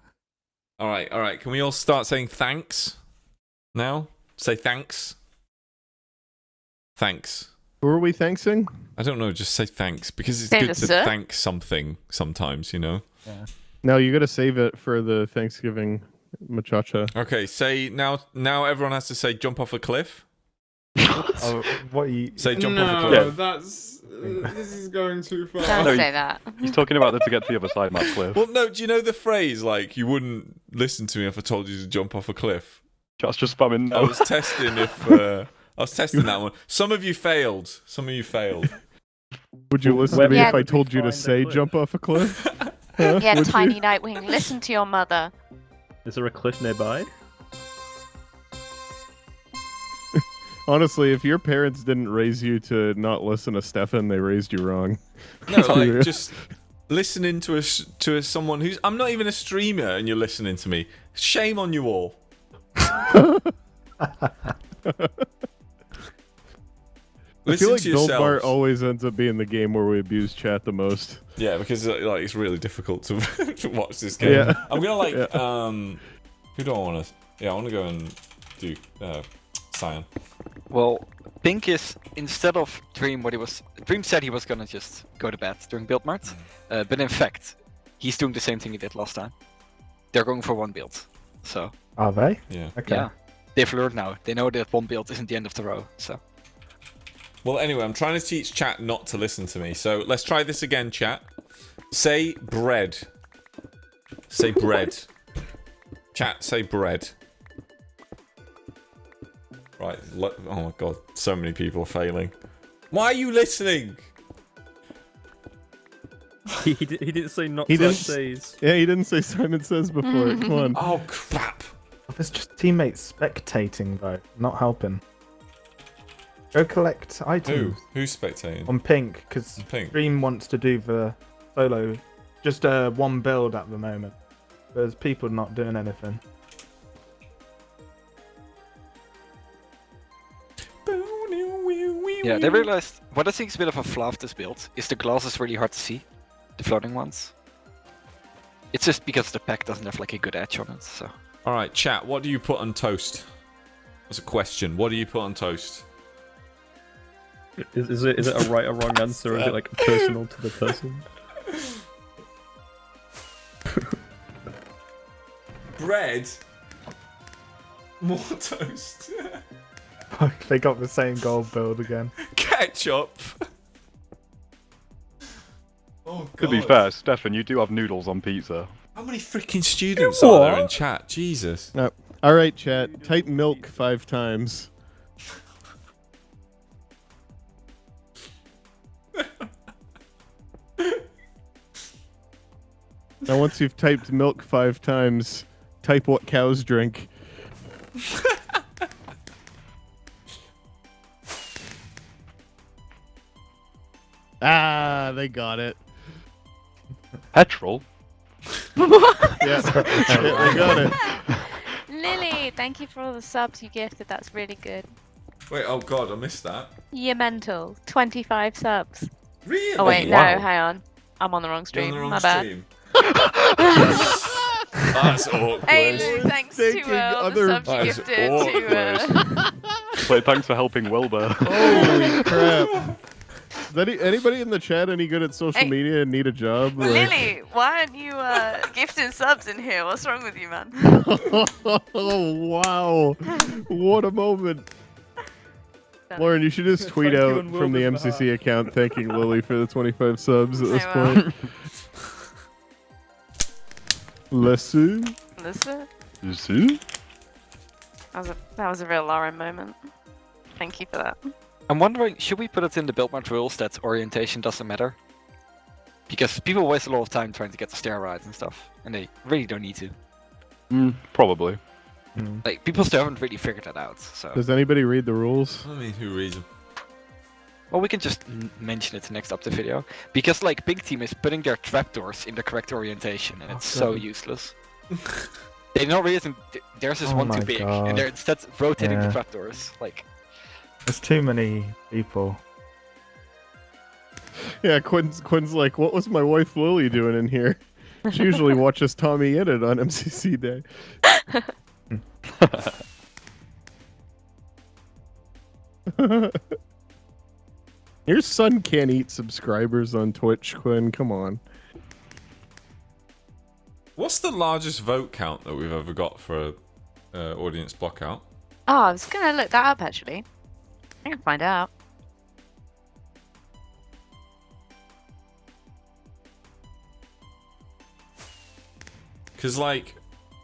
All right. Can we all start saying thanks now? Say thanks. Thanks. Who are we thanksing? I don't know. Just say thanks because it's Say good the to sir? thank something sometimes, you know. Yeah. No, you gotta save it for the Thanksgiving machacha. Okay. Say now. Now everyone has to say jump off a cliff. Oh, what you? Say jump off a No, cliff. that's this is going too far. Don't No, say that. He's talking about to get to the other side, Matt Cliff. Well, no. Do you know the phrase like you wouldn't listen to me if I told you to jump off a cliff? Chat's just spamming I no. was testing if I was testing that one. Some of you failed. Would you listen to me Yeah. if I told you to Find the say cliff. jump off a cliff? Huh? Yeah, Would you? Tiny Nightwing, listen to your mother. Is there a cliff nearby? Honestly, if your parents didn't raise you to not listen to Stefan, they raised you wrong. No, like just listening to someone who's I'm not even a streamer and you're listening to me. Shame on you all. I feel like to Buildmart yourselves. always ends up being the game where we abuse chat the most. Yeah, because like it's really difficult to, to watch this game. Yeah. I'm gonna like Yeah. who do I want to? Yeah, I want to go and do Cyan. Well, Pink is instead of Dream, Dream said he was gonna just go to bed during Buildmart, but in fact, he's doing the same thing he did last time. They're going for one build, so Are they? Yeah. Okay. yeah, they've learned now. They know that one build isn't the end of the row. So Well, anyway, I'm trying to teach chat not to listen to me. So let's try this again, chat. Say bread. Say bread. Chat, say bread. Right. Oh my god, so many people are failing. Why are you listening? He didn't say not He to didn't says. Yeah, he didn't say Simon Says before. Come on. Oh crap. There's just teammates spectating though, not helping. Go collect Who? items Who's spectating? on Pink, because Pink. Dream wants to do the solo, just one build at the moment. There's people not doing anything. yeah, they realized what I think is a bit of a flaw of this build is the glass is really hard to see, the floating ones. It's just because the pack doesn't have like a good edge on it. So All right, chat. What do you put on toast? That's a question. What do you put on toast? Is it a right or wrong answer, or is it like personal to the person? Bread. More toast. They got the same gold build again. Ketchup. Oh god. To be fair, Stefan, you do have noodles on pizza. How many freaking students are there in chat? Jesus. No. All right, chat. Type milk 5 times. Now, once you've typed milk 5 times, type what cows drink. Ah, they got it. Petrol? Yeah, they got it. Lily, thank you for all the subs you gifted. That's really good. Wait, oh god, I missed that. You're mental. 25 subs. Really? Oh wait, wow. no, hang on. I'm on the wrong You're stream. on the wrong My bad. stream. That's awkward. Hey Lou, thanks to Taking all other- the subs you That's gifted to awkward. Wait, thanks for helping Wilbur. Holy crap. Is anybody in the chat any good at social Hey. media and need a job? Lily, why aren't you gifting subs in here? What's wrong with you, man? Oh wow! What a moment. Lauren, you should just tweet Thank you out on from the Wilbur's MCC account thanking Lily for the 25 subs at this I will. point. Listen. Listen, See? that was a real Lauren moment. Thank you for that. I'm wondering, should we put it in the Buildmart rules that orientation doesn't matter? Because people waste a lot of time trying to get the stair rides and stuff, and they really don't need to. Probably. Like, people still haven't really figured that out, so... Does anybody read the rules? I mean, who reads them? Well, we can just mention it next up the video. Because, like, Pink Team is putting their trapdoors in the correct orientation, and it's so useless. They're not realizing theirs is one my too big, God. and they're instead rotating the Yeah. trapdoors. Like, There's too many people. Yeah, Quinn's like, what was my wife Lily doing in here? She usually watches Tommy Edit on MCC Day. Your son can't eat subscribers on Twitch, Quinn. Come on. What's the largest vote count that we've ever got for audience blockout? Oh, I was gonna look that up actually. I can find out. Because, like,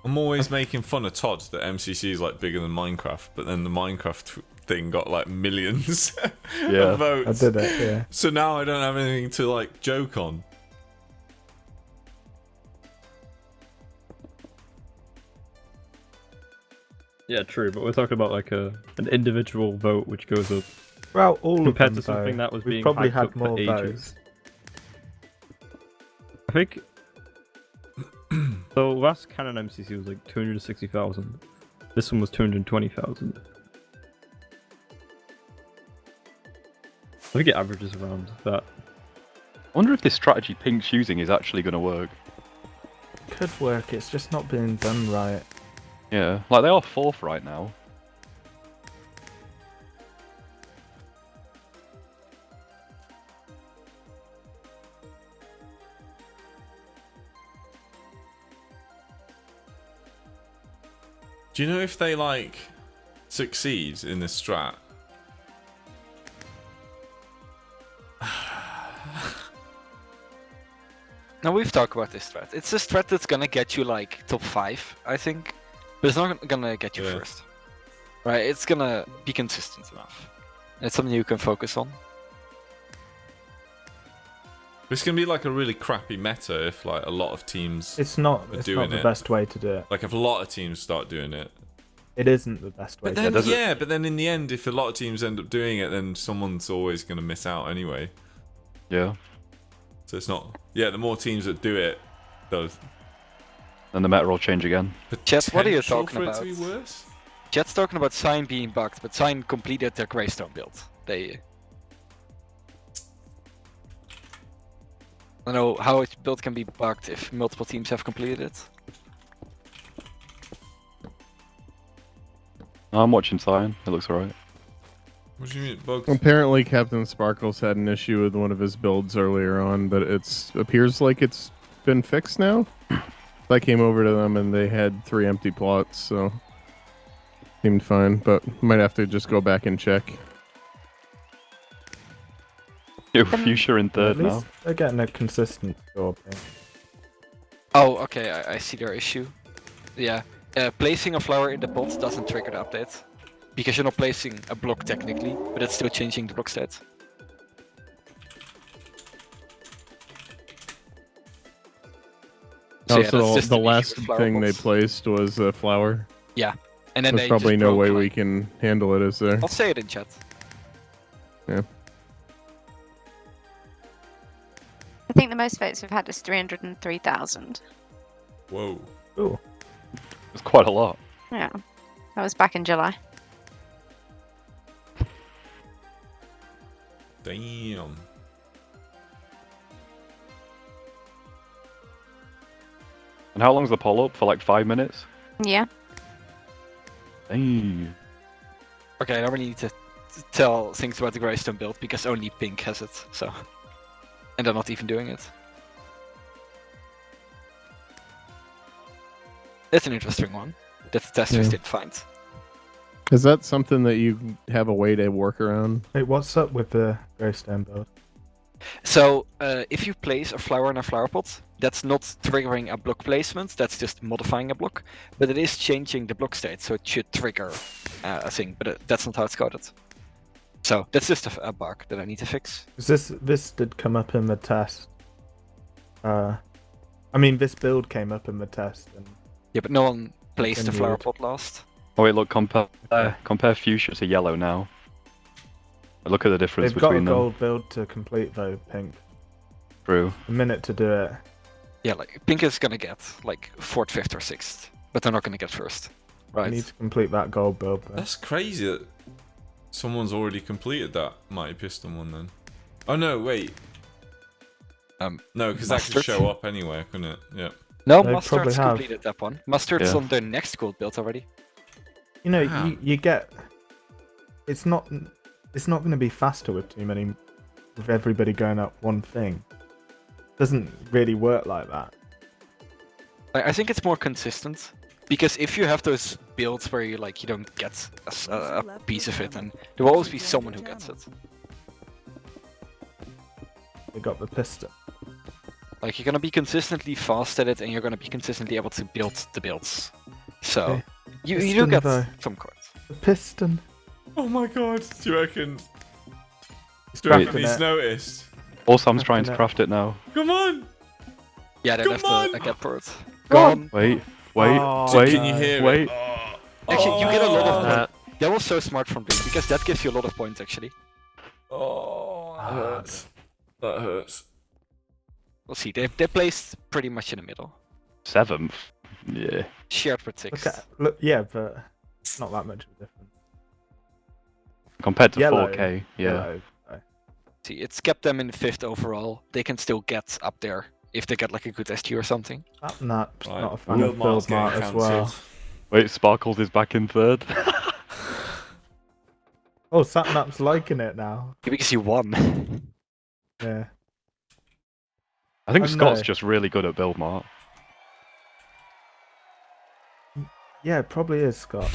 I'm always making fun of Todd that MCC is, like, bigger than Minecraft, but then the Minecraft thing got, like, millions Yeah. of votes. I did it, yeah. So now I don't have anything to, like, joke on. Yeah, true, but we're talking about like an individual vote which goes up Well, all compared of to them, something though, that was we've being probably hyped had up for more ages. votes. I think so. Last Canon MCC was like 260,000. This one was 220,000. I think it averages around that. I wonder if this strategy Pink's using is actually going to work. Could work, it's just not being done right. Yeah, like they are 4th right now. Do you know if they, like, succeed in this strat? now we've talked about this strat. It's a strat that's gonna get you, like, top 5, I think. But it's not gonna get you Yeah. first. Right? It's gonna be consistent enough. It's something you can focus on. It's going to be, like, a really crappy meta if, like, a lot of teams It's not. are It's doing not the it. best way to do it. Like, if a lot of teams start doing it. It isn't the best way. But to then, do it. yeah, but then in the end, if a lot of teams end up doing it, then someone's always going to miss out anyway. Yeah. So it's not... Yeah, the more teams that do it, those... And the meta will change again. Chet, what are you potential talking for about? it to be worse? Chet's talking about Sign being bugged, but Sign completed their Greystone build. They... I don't know how a build can be bugged if multiple teams have completed it. I'm watching Cyan. It looks alright. What do you mean, bugs? Apparently, Captain Sparkles had an issue with one of his builds earlier on, but it appears like it's been fixed now. I came over to them and they had 3 empty plots, so seemed fine. But might have to just go back and check. Yo, Fuchsia in 3rd At least now. they're getting a consistent score. I think. Oh, okay, I see their issue. Yeah, placing a flower in the pot doesn't trigger the update. Because you're not placing a block technically, but it's still changing the block state. So yeah, that's Also, just the an issue last with flower thing they pots. placed was a flower. Yeah, and then There's they probably just no broke, way like... we can handle it, is there? I'll say it in chat. Yeah. I think the most votes we've had is 303,000. Whoa. Ooh. It's quite a lot. Yeah, that was back in July. Damn. And how long's the poll up? For like 5 minutes? Yeah. Damn. Okay, now we need to tell things about the Greystone build because only Pink has it. So, and they're not even doing it. That's an interesting one that the testers didn't find. Is that something that you have a way to work around? Wait, what's up with the Greystone build? So, if you place a flower in a flower pot, that's not triggering a block placement, that's just modifying a block, but it is changing the block state, so it should trigger a thing, but that's not how it's coded. So, that's just a bug that I need to fix. This did come up in the test. I mean, this build came up in the test. And Yeah, but no one placed the flower Continued. pot last. Oh wait, look, compare fuchsia to yellow now. Look at the difference they've got a between them. gold build to complete though, Pink. True. A minute to do it. Yeah, like, Pink is gonna get, like, 4th, 5th, or 6th, but they're not gonna get 1st. I Right. need to complete that gold build. Though. That's crazy that someone's already completed that Mighty Piston one then. Oh no, wait. No, because that could Mustard? show up anyway, couldn't it? Yeah. No, They Mustard's probably have. completed that one. Mustard's Yeah. on their next gold build already. You know, Wow. you get. It's not going to be faster with too many. With everybody going up one thing. Doesn't really work like that. I think it's more consistent because if you have those builds where you don't get a piece of it, and there will always be someone who gets it. They got the piston. Like, you're gonna be consistently fast at it, and you're gonna be consistently able to build the builds. So Okay. you do Piston, get though. some cards. The piston. Oh my god, do you reckon? He's Do you reckon crafting he's it. noticed? Or Sam's trying to Crafting it. craft it now. Come on! Yeah, then Come after on! I get for it. Go on. Wait, Oh, wait, Can you hear wait. it? Oh. Actually, you get a lot of Uh, points. That was so smart from Blue because that gives you a lot of points actually. Oh, that hurts. That hurts. We'll see. They placed pretty much in the middle. 7th. Yeah. Shared with 6th. Look, yeah, but it's not that much of a difference. Compared to Yellow. 4K, yeah. Yellow. See, it's kept them in 5th overall. They can still get up there if they get like a good ST or something. I'm not Right. a fan of Buildmart's getting Buildmart as well. cancelled. Wait, Sparkles is back in 3rd. Oh, Satnap's liking it now. Because he won. Yeah. I think I Scott's know. just really good at Buildmart. Yeah, it probably is, Scott.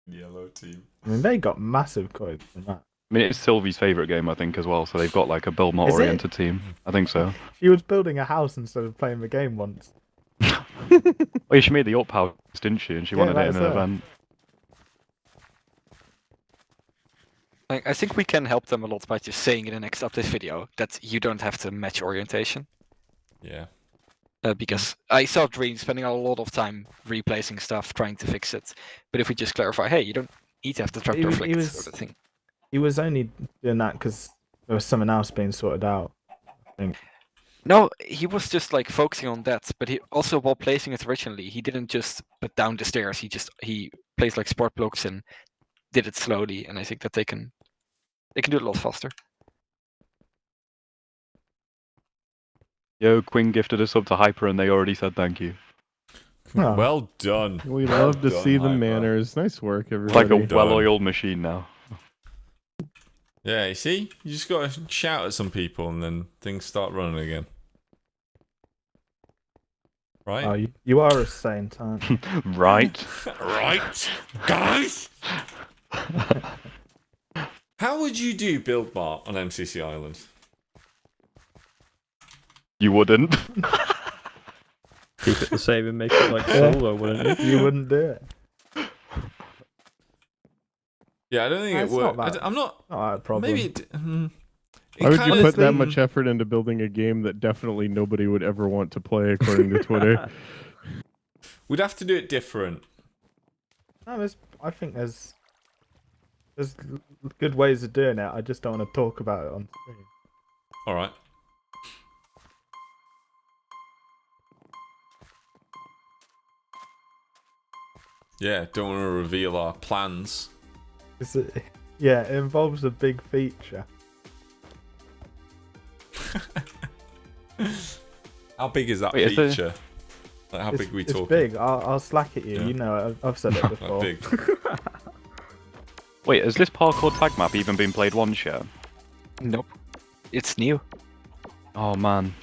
Yellow team. I mean, they got massive coins from that. I mean, it's Sylvie's favourite game, I think, as well, so they've got like a Is Buildmart-oriented team. I think so. She was building a house instead of playing the game once. Well, she made the up house, didn't she? And she Yeah, wanted it in that's an her. event. I think we can help them a lot by just saying in the next update video that you don't have to match orientation. Yeah. Because I saw Dream spending a lot of time replacing stuff, trying to fix it. But if we just clarify, hey, you don't need to have the tractor He flicked was- sort of thing. He was only doing that because there was something else being sorted out. I think. No, he was just like focusing on that. But he also, while placing it originally, he didn't just put down the stairs. He placed like sport blocks and did it slowly. And I think that they can do it a lot faster. Yo, Quinn gifted us up to Hyper and they already said thank you. Oh. Well done. We Well love to done, see the Hyper. manners. Nice work, It's like everybody. a well-oiled machine now. Yeah, you see? You just gotta shout at some people and then things start running again. Right? Oh, you are a saint, aren't you? Right. Right, guys? How would you do Buildmart on MCC Island? You wouldn't. Keep it the same and make it like solo, wouldn't you? You wouldn't do it. Yeah, I don't think No, it it's would. not that- I'm not. Not a problem. Maybe it. Why would you kinda- put that much effort into building a game that definitely nobody would ever want to play, according to Twitter? We'd have to do it different. No, I think there's good ways of doing it. I just don't want to talk about it on screen. All right. Yeah, don't want to reveal our plans. Yeah, it involves a big feature. How big is that Wait, is there- feature? Like, how big are we It's talking? big. I'll slack at you. Yeah. You know it. I've said it How before. big? Wait, has this parkour tag map even been played once yet? Nope. It's new. Oh man.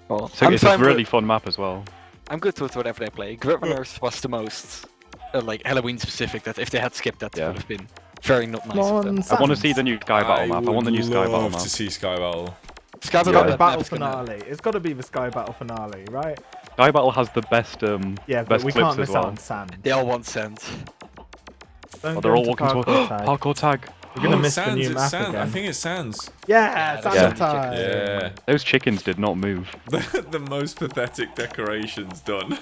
Well, So it's a really fun map as well. I'm good with whatever they play. Grid Runners was the most like Halloween specific. That if they had skipped that, would have been very not nice of them. I want to see the new Sky Battle map. I want the new Sky Battle map. to see Sky Battle. Sky It's Battle, got the that battle map's gonna- finale. It's got to be the Sky Battle finale, right? Sky Battle has the best Yeah, but best we clips can't as miss out well. on sand. They all want sand. Don't Oh, go they're all into walking towards parkour tag. parkour tag. We're gonna Oh, miss Sands, the new it's map Sands. I again. think it's Sands. Yeah, that's sand Yeah. time. Yeah. Those chickens did not move. The most pathetic decorations done.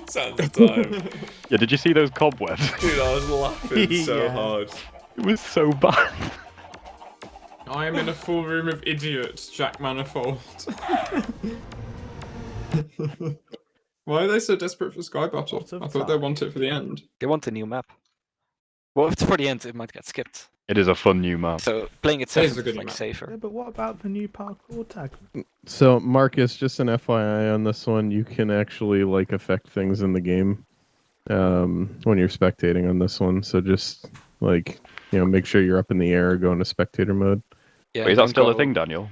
Sands time. Yeah, did you see those cobwebs? Dude, I was laughing so Yeah. hard. It was so bad. I am in a full room of idiots, Jack Manifold. Why are they so desperate for Sky Battle? Lots of I thought they time. want it for the end. They want a new map. Well, if it's for the end, it might get skipped. It is a fun new map. So playing it That is safe a is good like map. safer. Yeah, but what about the new parkour tag? So Marcus, just an FYI on this one, you can actually like affect things in the game when you're spectating on this one. So just like make sure you're up in the air, go into spectator mode. Yeah, Wait, is that don't still a go- thing, Daniel?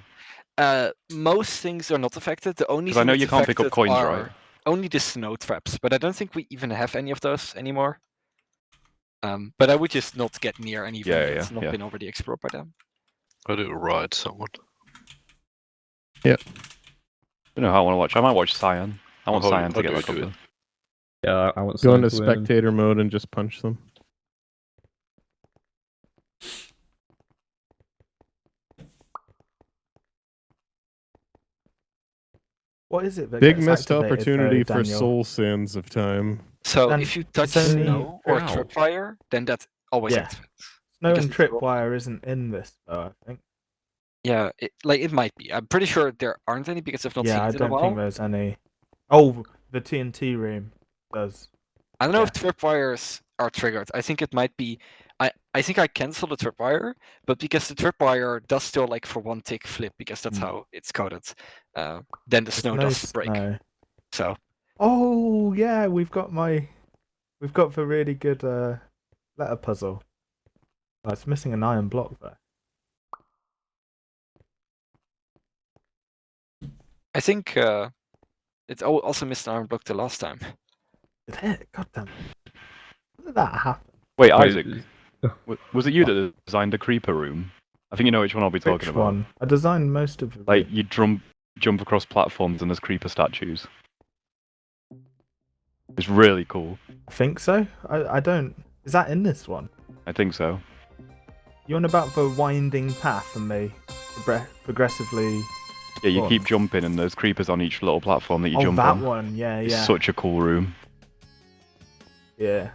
Most things are not affected. The only 'Cause I thing know that's you can't pick up affected coins, are right? only the snow traps, but I don't think we even have any of those anymore. But I would just not get near anything Yeah, that's yeah, not yeah. been already explored by them. I do ride someone. I don't know how I want to watch. I might watch Cyan. I want How- Cyan how to get do like we up do there. Yeah, I want Go Cyan into to win. spectator mode and just punch them. What is it? That Big gets missed activated, opportunity though, for Daniel? soul sands of time. So Then if you touch it's only- snow or Ow. tripwire, then that always Yeah. activates. Snow because and it's raw. tripwire isn't in this, though. I think. Yeah, it might be. I'm pretty sure there aren't any because I've not seen Yeah, I it in a don't think while. there's any. Oh, the TNT room does. I don't know yeah. if tripwires are triggered. I think it might be. I think I cancel the tripwire, but because the tripwire does still like for one tick flip because that's how it's coded. Then the There's snow no does break. snow. So Oh yeah, we've got the really good letter puzzle. Oh, it's missing an iron block there. I think it's also missed an iron block the last time. Did it? God damn. How did that happen? Wait, Wait, Isaac, was it you that designed the creeper room? I think you know which one I'll be talking Which about. one? I designed most of it. Like you jump across platforms and there's creeper statues. It's really cool. I think so. I don't. Is that in this one? I think so. You on about the winding path and they progressively? Yeah, you What? keep jumping and there's creepers on each little platform that you Oh, jump that on. one. Yeah, It's yeah, such a cool room. yeah.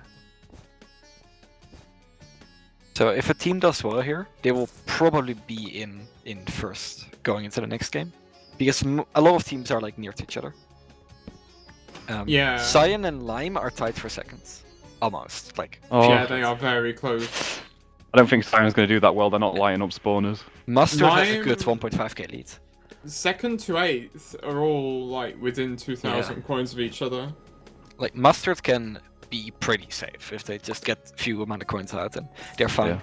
So if a team does well here, they will probably be in first going into the next game, because a lot of teams are like near to each other. Yeah. Cyan and Lime are tied for seconds, almost like. Oh, Yeah, they are very close. I don't think Cyan's going to do that well. They're not lighting up spawners. Mustard has a good Lime- 1.5k lead. Second to 8th are all like within 2,000 coins of each other. Like Mustard can be pretty safe if they just get few amount of coins out, and they're fine.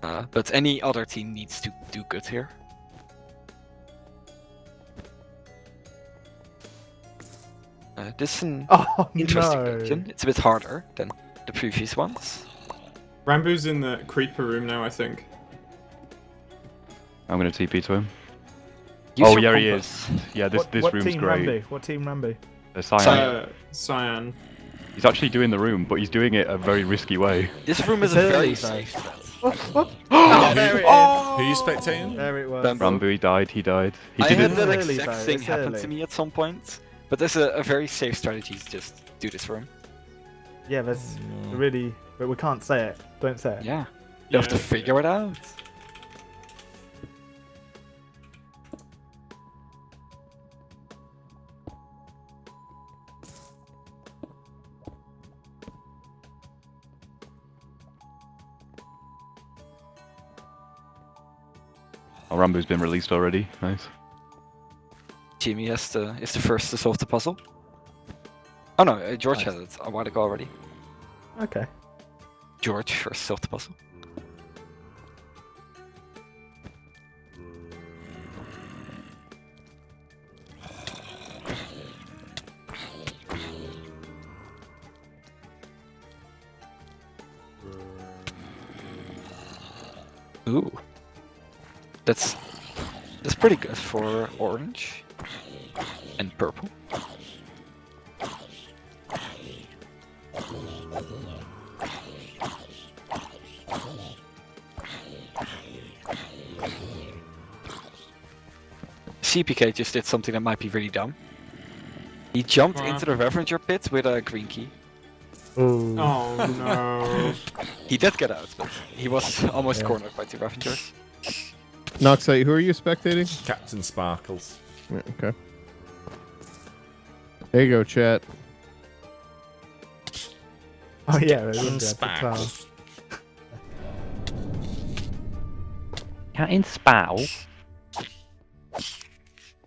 But any other team needs to do good here. This is an Oh interesting no. dungeon. It's a bit harder than the previous ones. Rambo's in the creeper room now, I think. I'm going to TP to him. Use Oh, your yeah, he compass. is. Yeah, this what room's team great. Ramby? What team Ramby? Cyan. Cyan. He's actually doing the room, but he's doing it a very risky way. This room is It's a very early, though. safe bet. Oh, there it is. Who are you spectating? There it was. Rambo. Rambo, he died. He I did had it. that early, exact though, thing it's happen early. to me at some point, but there's a very safe strategy to just do this room. Yeah, there's really, but we can't say it. Don't say it. Yeah, you have to figure it out. Oh, Rambo's been released already. Nice. Jimmy is the first to solve the puzzle. Oh no, George Nice. had it a while ago already. Okay. George first solved the puzzle. Ooh. That's pretty good for orange and purple. CPK just did something that might be really dumb. He jumped into the Revenger pit with a green key. Ooh. Oh no. He did get out, but he was almost cornered by two Revengers. Noxite, who are you spectating? Captain Sparkles. Yeah, okay. There you go, chat. Oh yeah, it would be at the Sparkles. time. Captain Spow.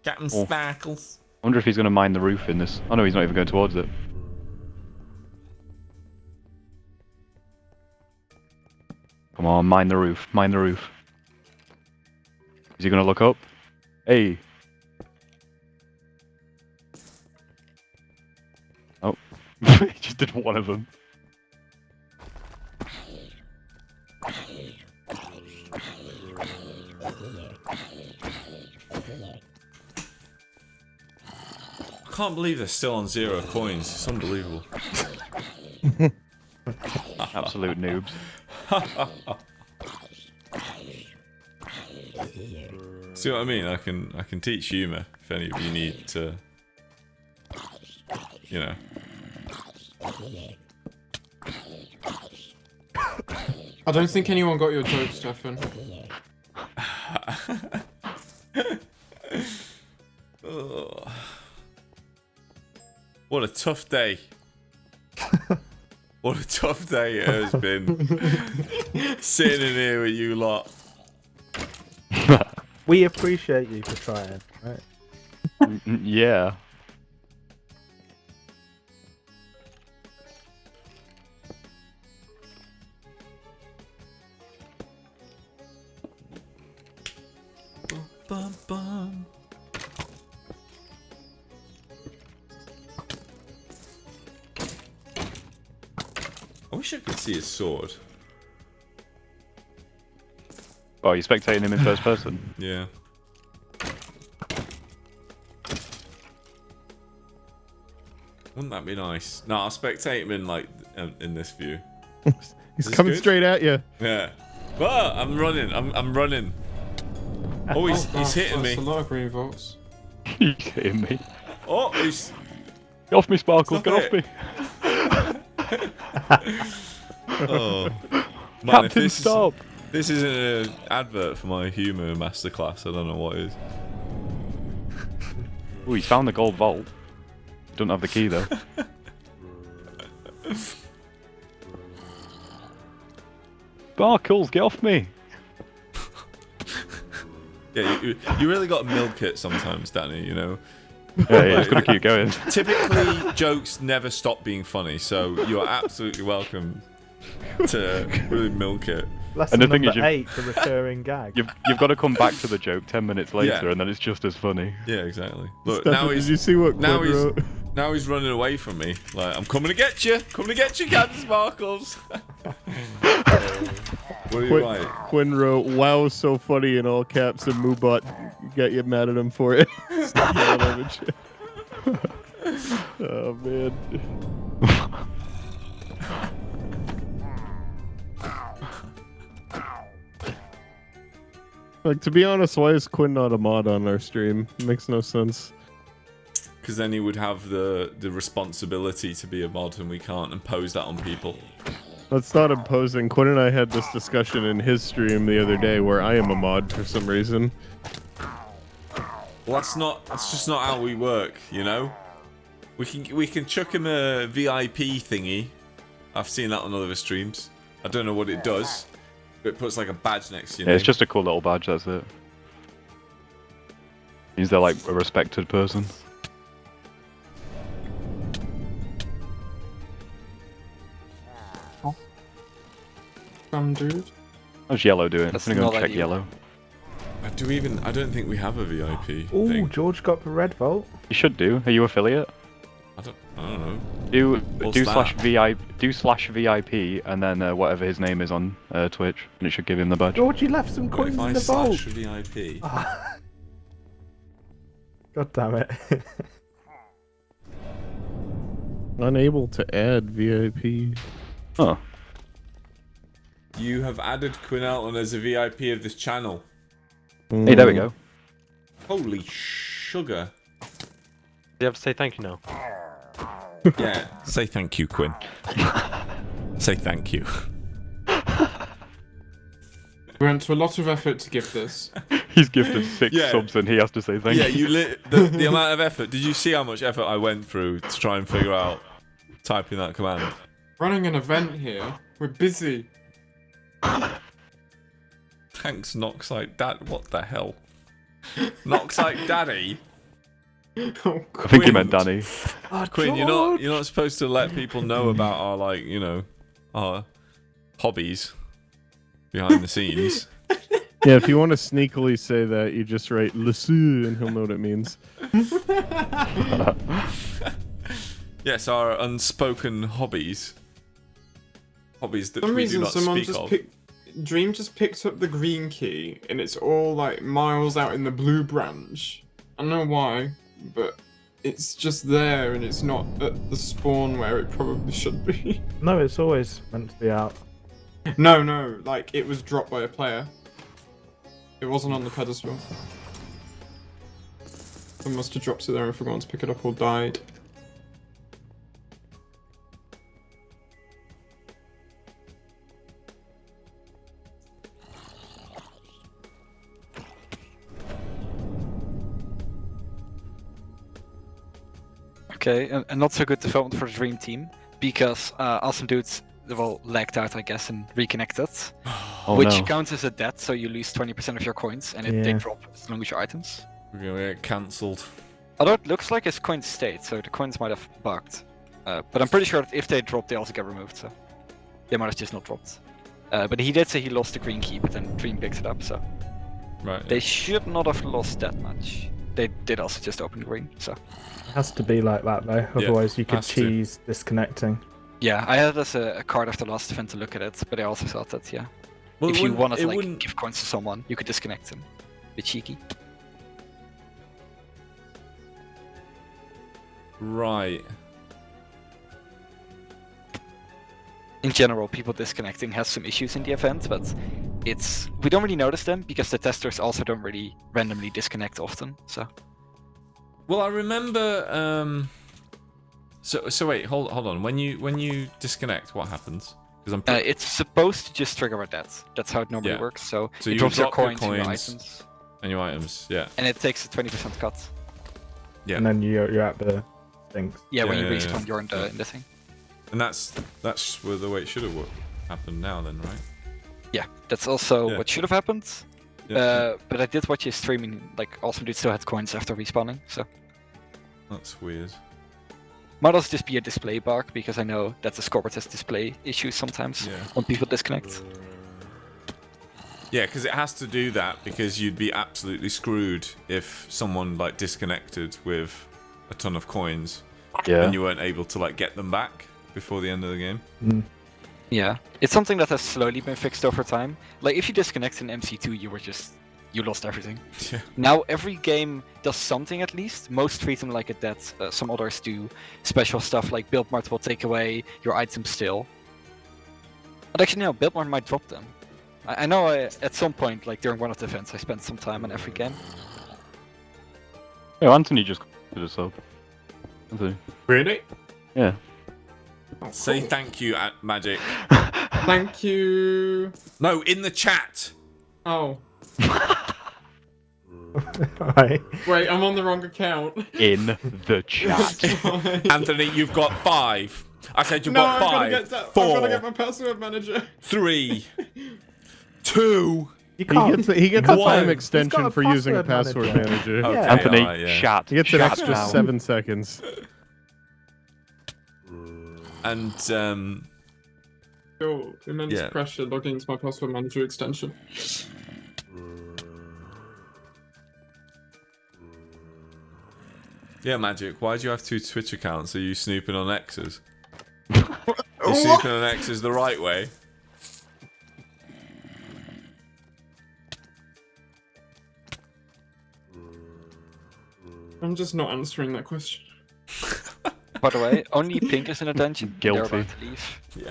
Captain Oh. Sparkles. I wonder if he's going to mine the roof in this. Oh no, he's not even going towards it. Come on, mine the roof. Mine the roof. Is he going to look up? Hey. Oh. He just did one of them. I can't believe they're still on 0 coins. It's unbelievable. Absolute noobs. See what I mean? I can teach humour if any of you need to, you know. I don't think anyone got your joke, Stefan. Ugh. What a tough day. What a tough day it has been. Sitting in here with you lot. We appreciate you for trying, right? Yeah. Bum, bum. I wish I could see his sword. Oh, you're spectating him in first person? Yeah. Wouldn't that be nice? No, I'll spectate him in like in this view. He's Is coming good? straight at you. Yeah. But I'm running. I'm running. Oh, he's hitting me. That's a lot of green votes. He's hitting me. Oh, he's. Get off me, Sparkles! Stop Get it. off me! Oh. Man, if Captain, this stop! This isn't an advert for my humour masterclass. I don't know what is. Oh, he's found the gold vault. Don't have the key though. Sparkles, get off me! Yeah, you really got to milk it sometimes, Danny. You know. Yeah, you just gotta keep going. Typically, jokes never stop being funny, so you are absolutely welcome to really milk it. Lesson And the thing number is, 8, the recurring gag. You've got to come back to the joke 10 minutes later, Yeah. and then it's just as funny. Yeah, exactly. Look, Stefan, now did he's you see what now Quinn he's wrote? now he's running away from me. Like, I'm coming to get you. Coming to get you, Captain Sparkles. What do you write? Quinn wrote, "Wow, so funny" in all caps, and Moobot got you mad at him for it. Stop yelling at him and shit. Oh man. Like, to be honest, why is Quinn not a mod on our stream? Makes no sense. Because then he would have the responsibility to be a mod, and we can't impose that on people. That's not imposing. Quinn and I had this discussion in his stream the other day where I am a mod for some reason. Well, that's just not how we work, you know. We can chuck him a VIP thingy. I've seen that on other streams. I don't know what it does, but it puts like a badge next to your Yeah, name. it's just a cool little badge, that's it. Means they're like a respected person. Some dude. How's yellow doing? That's I'm gonna go not check ideal. yellow. I don't think we have a VIP Oh, thing. George got the red vault. You should do. Are you affiliate? I don't know. Do What's do that? slash VIP and then whatever his name is on Twitch, and it should give him the badge. George, you left some What coins if I in the vault. slash VIP? Ah. God damn it. Unable to add VIP. Oh. You have added Quinn Elton as a VIP of this channel. Hey, there we go. Holy sugar. You have to say thank you now. Yeah, say thank you, Quinn. Say thank you. We went to a lot of effort to give this. He's gifted 6 Yeah. subs and he has to say thank Yeah, you. the amount of effort. Did you see how much effort I went through to try and figure out typing that command? Running an event here. We're busy. Thanks, Noxite Dad. What the hell? Noxite Daddy? Oh, I think he meant Danny. Quinn, you're not supposed to let people know about our, like, you know, our hobbies behind the scenes. Yeah, if you want to sneakily say that, you just write "Lesu" and he'll know what it means. Yes, our unspoken hobbies. Hobbies that For some we do reason, not someone speak just of. Dream just picked up the green key, and it's all like miles out in the blue branch. I don't know why, but it's just there, and it's not at the spawn where it probably should be. No, it's always meant to be out. No, like it was dropped by a player. It wasn't on the pedestal. Someone must have dropped it there and forgotten to pick it up or died. Okay, and not so good development for the Dream Team because Awesome Dudes well lagged out, I guess, and reconnected, which no. counts as a death, so you lose 20% of your coins, and they Yeah. drop as long as your items. We're gonna get cancelled. Although it looks like his coins stayed, so the coins might have bugged. But I'm pretty sure that if they drop, they also get removed, so they might have just not dropped. But he did say he lost the green key, but then Dream picked it up, so Right. they should not have lost that much. They did also just open the green, so. It has to be like that though, otherwise you could has to. cheese disconnecting. Yeah, I had as a card after last event to look at it, but I also thought that, yeah. Well, if it you wouldn't- wanted it to like wouldn't- give coins to someone, you could disconnect them. Bit cheeky. Right. In general, people disconnecting has some issues in the event, but we don't really notice them because the testers also don't really randomly disconnect often. So Well, I remember. So wait, hold on. When you disconnect, what happens? Because it's supposed to just trigger a death. That's how it normally Yeah. works. So, So it you drops your drop your coins and your coins. items, and your items, yeah. and it takes a 20% cut. Yeah. And then you're at the things. Yeah, when you Yeah, respawn, yeah. you're in the thing. And that's where the way it should have happened now, then, right? Yeah, that's also Yeah. what should have happened. Yeah. But I did watch his streaming. Like, Awesome Dude still had coins after respawning, so. That's weird. Might also just be a display bug because I know that the scoreboard has display issues sometimes Yeah. when people disconnect. Yeah, because it has to do that because you'd be absolutely screwed if someone like disconnected with a ton of coins Yeah. and you weren't able to like get them back before the end of the game. Yeah, it's something that has slowly been fixed over time. Like if you disconnect in MC2, you lost everything. Yeah. Now every game does something at least. Most treat them like a death. Some others do special stuff like Buildmart will take away your items still. But actually no, Buildmart might drop them. I know at some point, like during one of the events, I spent some time on every game. Oh, Anthony just did a sub. Anthony. Really? Yeah. Oh, Say cool. thank you, at Magic. Thank you. No, in the chat. Oh. Right. Wait, I'm on the wrong account. In the chat. Anthony, you've got 5. I said you've No, got I'm 5. gonna get that. 4. I'm gonna get my password manager. 3. 2. You He gets a One. time He's extension got a for using a password password manager. manager. Okay, Anthony, alright, yeah. chat. He gets an chat extra now. 7 seconds. And feel immense Yeah. pressure logging into my password manager extension. Yeah, Magic, why do you have 2 Twitch accounts? Are you snooping on X's? You snooping on X's the right way? I'm just not answering that question. By the way, only Pink is in a dungeon. They're Guilty. about to leave. Yeah.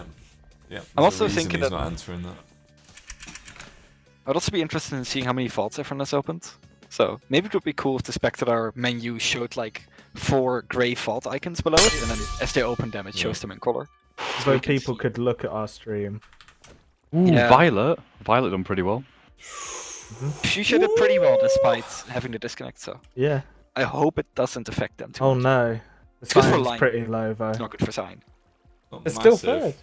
Yeah. I'm there's a also reason thinking he's that- not answering that. I'd also be interested in seeing how many vaults everyone has opened. So maybe it would be cool if the spectator menu showed like 4 grey vault icons below it, and then as they open them, it shows them in color. So we can people see. could look at our stream. Ooh, Yeah. Violet. Violet done pretty well. Fuchsia did pretty well despite having the disconnect, so Yeah. I hope it doesn't affect them too Oh much. no. The good for sign's line. pretty low though. It's not good for sign. Not It's still massive.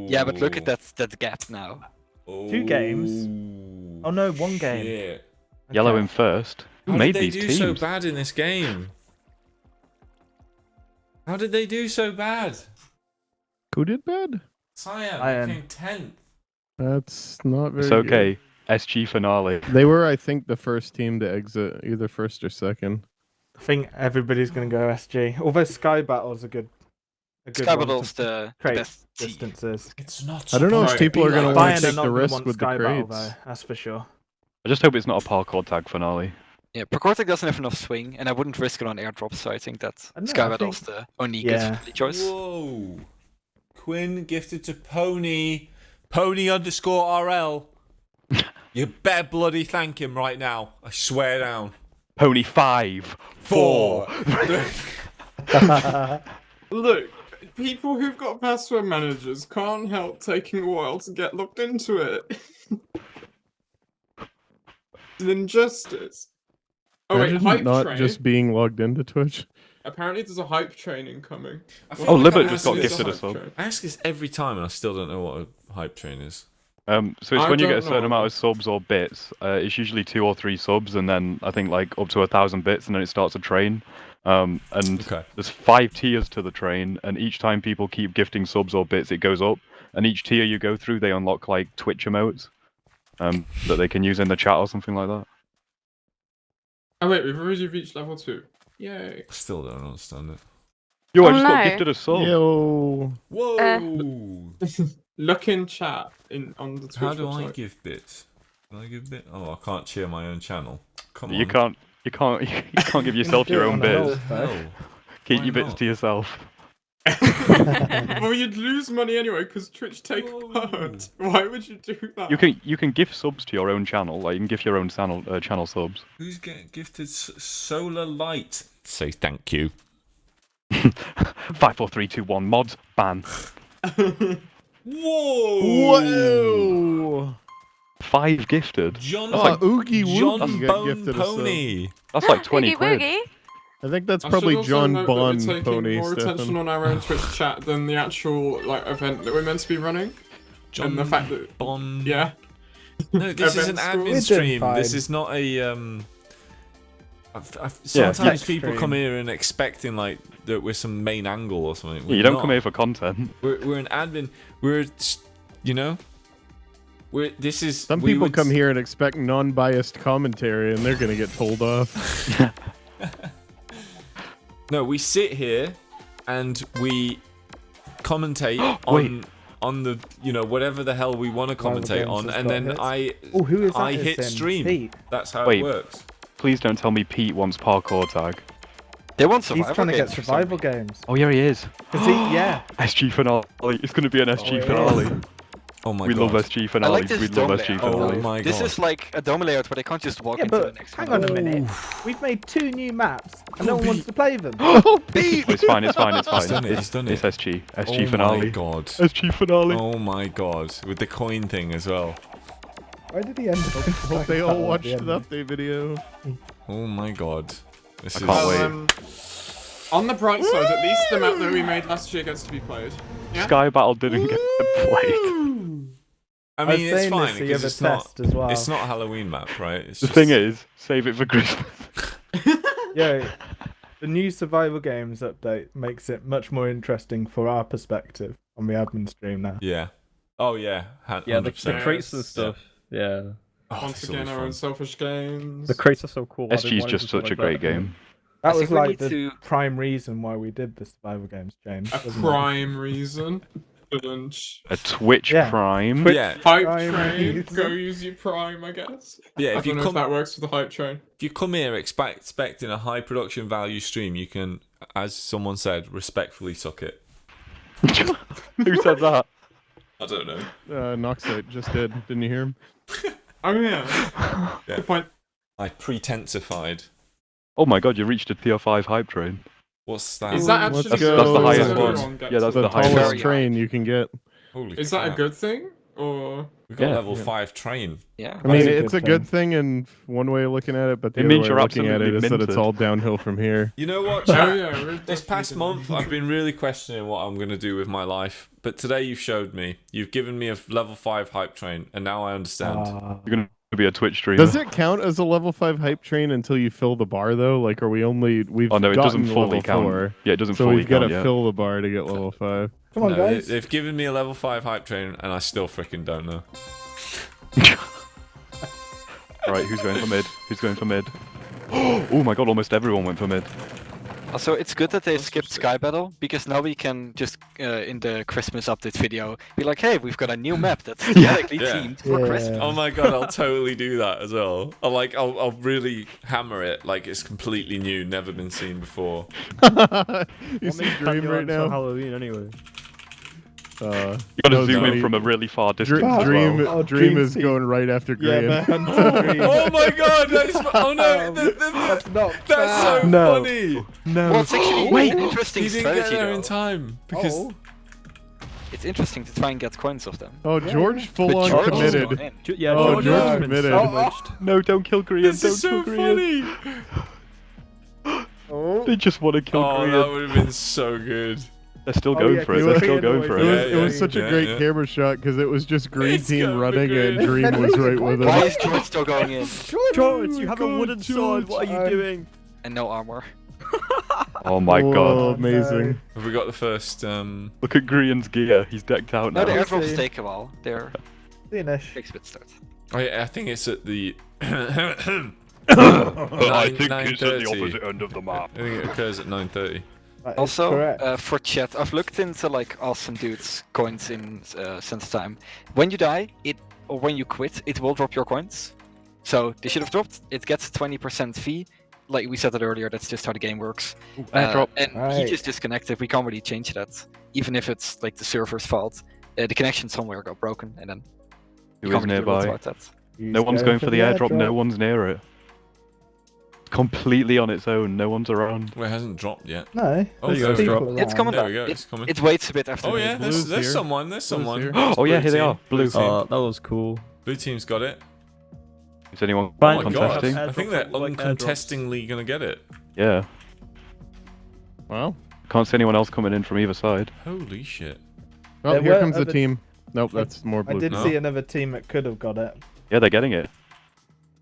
Yeah, but look at Ooh. that gap now. 2 games? Ooh, Oh no, 1 game. shit. Yellow Okay. in first. Who How made did they these do teams? so bad in this game? How did they do so bad? Who did bad? Cyan Cyan. became 10th. That's not very It's good. okay. SG finale. They were, I think, the first team to exit, either first or second. I think everybody's gonna go SG. Although Sky Battle's a good Sky one to Battle's the create best team. distances. It's not. I don't know if supposed to people be are gonna like wanna this. Bayern are take not the gonna risk want with the Sky Battle crates. though, that's for sure. I just hope it's not a parkour tag finale. Yeah, Procortic doesn't have enough swing, and I wouldn't risk it on airdrops, so I think that I know, Sky I Battle's think- the only Yeah. good choice. Whoa. Quinn gifted to Pony. Pony_RL. You better bloody thank him right now. I swear down. Pony 5, 4. Look, people who've got password managers can't help taking a while to get logged into it. An injustice. Oh wait, Imagine hype not train. just being logged into Twitch. Apparently there's a hype train incoming. I feel Oh, like Libert I just ask got this- gifted a hype sub. train. I ask this every time and I still don't know what a hype train is. So it's I when you get a don't certain know. amount of subs or bits. It's usually 2 or 3 subs, and then I think like up to 1,000 bits, and then it starts a train. And Okay. there's 5 tiers to the train, and each time people keep gifting subs or bits, it goes up. And each tier you go through, they unlock like Twitch emotes that they can use in the chat or something like that. Oh wait, we've already reached level 2. Yay. I still don't understand it. Yo, Oh, I just got no. gifted a sub. Yo. Whoa! Look in chat on the Twitch How do website. I give bits? Can I give bits? Oh, I can't cheer my own channel. Come on. You can't give yourself your own bits. No. Keep Why your bits not? to yourself. Well, you'd lose money anyway because Twitch take part. Why would you do that? You can gift subs to your own channel. Like you can gift your own channel subs. Who's getting gifted solar light? Say thank you. 5, 4, 3, 2, 1. Mods ban. Whoa! Whoa. 5 gifted. John, Oh, Oogie John Woogie got Bone gifted a sub. Pony. That's like 20 Oogie quid. Woogie. I think that's I probably should also John note that we're Bond taking Pony, more attention Stefan. on our own Twitch chat than the actual like event that we're meant to be running. John And the fact that Bond. yeah. No, this is an Event school. admin We're doing stream. This fine. is not a sometimes tech people stream. come here and expecting like that we're some main angle or something. You don't come here for content. We're an admin. We're, you know, we're. This is. Some we people would- come here and expect non-biased commentary, and they're gonna get told off. No, we sit here and we commentate Wait. on the whatever the hell we want to Rival commentate Games on, has and got then hits. I Oh, who is that? I is hit then? stream. Pete. That's how Wait. it works. Please don't tell me Pete wants parkour tag. They want He's survival trying to get games for some survival reason. games. Oh yeah, he is. Is he? Yeah. SG finale. It's going to be an SG yeah. finale. Oh my We god. love SG I finales. like this We dome love SG layout. Oh finales. my This god. is like a dome layout where they can't just walk Yeah, into the but next hang one. on a minute. We've made 2 new maps, and no Oh, one wants Pete. to play them. It's fine. It's fine. It's fine. He's done it, he's done It's it. SG. Oh SG my finale. god. SG finale. Oh my god. With the coin thing as well. Why did he end up in Hope they Sky all Battle at watched the the end? update video. Oh my god. This I is. can't wait. On the bright side, at least the map that we made last year gets to be played. Yeah? Sky Battle didn't get played. I I was mean, it's saying fine this the because other it's not. test as well. It's not a Halloween map, right? It's The just- thing is, save it for Christmas. Yeah, the new survival games update makes it much more interesting for our perspective on the admin stream now. Yeah. Oh yeah, Yeah, the 100%. crates and stuff. Yeah. Oh, Once this'll be again, our fun. own selfish games. The crates are so cool. I've been SG's wanting just something such a like great that. game. That I was think we like need the to- prime reason why we did the survival games, James. A wasn't it? prime reason. Lunch. A Twitch Yeah. Prime. Twitch Yeah, Hype Prime train. reason. Go use your prime, I guess. yeah. I If you don't know if come, that works for the hype train. if you come here expecting a high production value stream, you can, as someone said, respectfully suck it. Who said that? I don't know. Noxite just did. Didn't you hear him? Oh yeah. Yeah. Good point. I pretensified. Oh my god, you reached a tier 5 hype train. What's that? Is that Let's actually go. That's the Oh, highest does one. everyone get Yeah, that's to the The highest tallest one. train you can get. Holy Is that a crap. good thing? Or We got Yeah. level 5 train. Yeah. I mean, That's a it's a good good thing in one way of looking at it, but the It other means way you're of looking at it absolutely is that it's minted. all downhill from here. You know what, oh chat? yeah, we're This past definitely month, I've been really questioning what I'm going to do with my life. But today you've showed me. You've given me a level 5 hype train, and now I understand. You're gonna be a Twitch streamer. Does it count as a level 5 hype train until you fill the bar though? Like, are we only we've Oh no, it gotten doesn't fully level count. 4, Yeah, it doesn't so fully we've got to count yet. fill the bar to get level 5. Come on, No, guys. they've given me a level 5 hype train, and I still freaking don't know. Right, who's going for mid? Who's going for mid? Oh my god, almost everyone went for mid. Also, it's good that they skipped Sky Battle, because now we can just, in the Christmas update video, be like, hey, we've got a new map that's thematically Yeah. themed for Yeah. Christmas. Oh my god, I'll totally do that as well. I'll really hammer it like it's completely new, never been seen before. You What see makes Dream right Candyland for now? Halloween anyway? You gotta no, zoom no, in from a really far distance Dream, as well. Oh, Dream Dream is team. going right after Yeah, Graham. man. Dream. Oh my god, that's oh no, That's not that's so No. funny. No. Well, it's actually Wait, an interesting He didn't get strategy, there in though. time because Oh. It's interesting to try and get coins off them. Oh, George full on George is committed. going in. Yeah, Oh, George George has is been committed. sandwiched. No, don't kill Grian. this Don't is so kill Grian. funny. Oh. They just want to kill Oh, Grian. that would have been so good. They're still Oh, going yeah, for it. it They're was- still going for It was, it. it was such a yeah, great yeah. camera shot because it was just green It's team gonna be running good. and Dream was right with Why him. is George still going in? George, you have a wooden sword. What are you doing? And no armor. Oh my Whoa, god. amazing. Have we got the first Look at Grian's gear. He's decked out No, now. the Let's airdrops see. take a while. They're Finish. takes a bit start. Oh, yeah, I think it's at the I think it's at the 9:30. opposite end of the map. I think it occurs at 9:30. That is Also, correct. for chat, I've looked into like awesome dudes coins in since time. When you die, or when you quit, it will drop your coins. So they should have dropped. It gets a 20% fee. Like we said it earlier, that's just how the game works. Airdrop. And he Right. just disconnected. We can't really change that, even if it's like the server's fault. The connection somewhere got broken, and then you Who can't is really do a lot nearby? about that. No one's going for the airdrop. No one's near it. Completely on its own. No one's around. Well, it hasn't dropped yet. No. Oh, There you there's go, people drop. around. It's coming There back. we go, it's coming. It waits a bit after. Oh me. yeah, Blue's there's here. someone. There's someone. here. It's Oh yeah, blue here they team. are. Blue. team. Oh, that was cool. Blue team's got it. Is anyone Fine. Oh my god, contesting? Airdrops I think they're look like airdrops. uncontestingly gonna get it. Yeah. Well, Can't see anyone else coming in from either side. Holy shit. oh, There here were comes the other- team. Nope, that's more I blue. did No. see another team that could have got it. Yeah, they're getting it.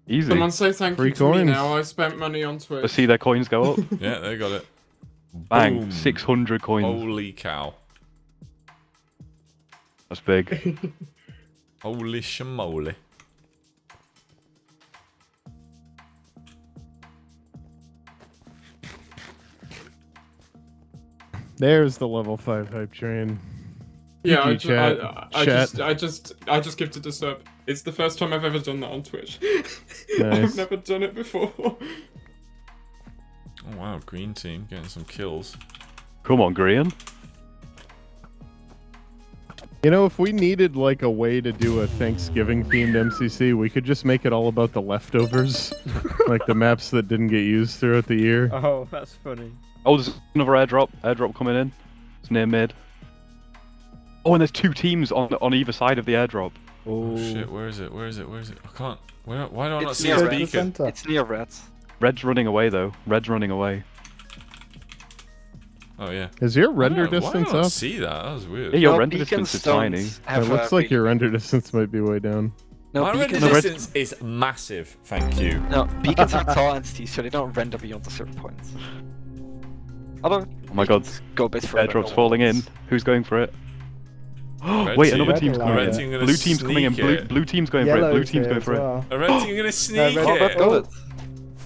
Easy. Someone say thank Free you to me coins. now. I spent money on Twitch. Let's see their coins go up. Yeah, they got it. Bang. Boom. 600 coins. Holy cow. That's big. Holy shamoly. There's the level 5 hype train. Yeah, GG chat. I just gifted a sub. It's the first time I've ever done that on Twitch. Nice. I've never done it before. Oh wow, green team getting some kills. Come on, Grian. You know, if we needed like a way to do a Thanksgiving themed MCC, we could just make it all about the leftovers, like the maps that didn't get used throughout the year. Oh, that's funny. Oh, there's another airdrop. Airdrop coming in. It's near mid. Oh, and there's two teams on either side of the airdrop. Oh shit, where is it? Where is it? Where is it? I can't. Why do I not It's see near a red. beacon? Center. It's near red. Red's running away though. Red's running away. Oh yeah. Is your render Why do I distance not up? see that? That was weird. Yeah, your No, render beacons distance is don't tiny. It have, looks like your render distance might be way down. No, My render beacons, distance is massive, thank you. no, beacons are tall entities, so they don't render beyond a certain point. Although, Oh my god. beacons go a bit further. Airdrop's than falling in. ones. Who's going for it? Wait, team. another team's Red coming line. in. Red team gonna Blue team's coming in. sneak it. Blue team's going for it. Blue Yellow's team's here going for as it. well. A red team gonna sneak red it. Got it.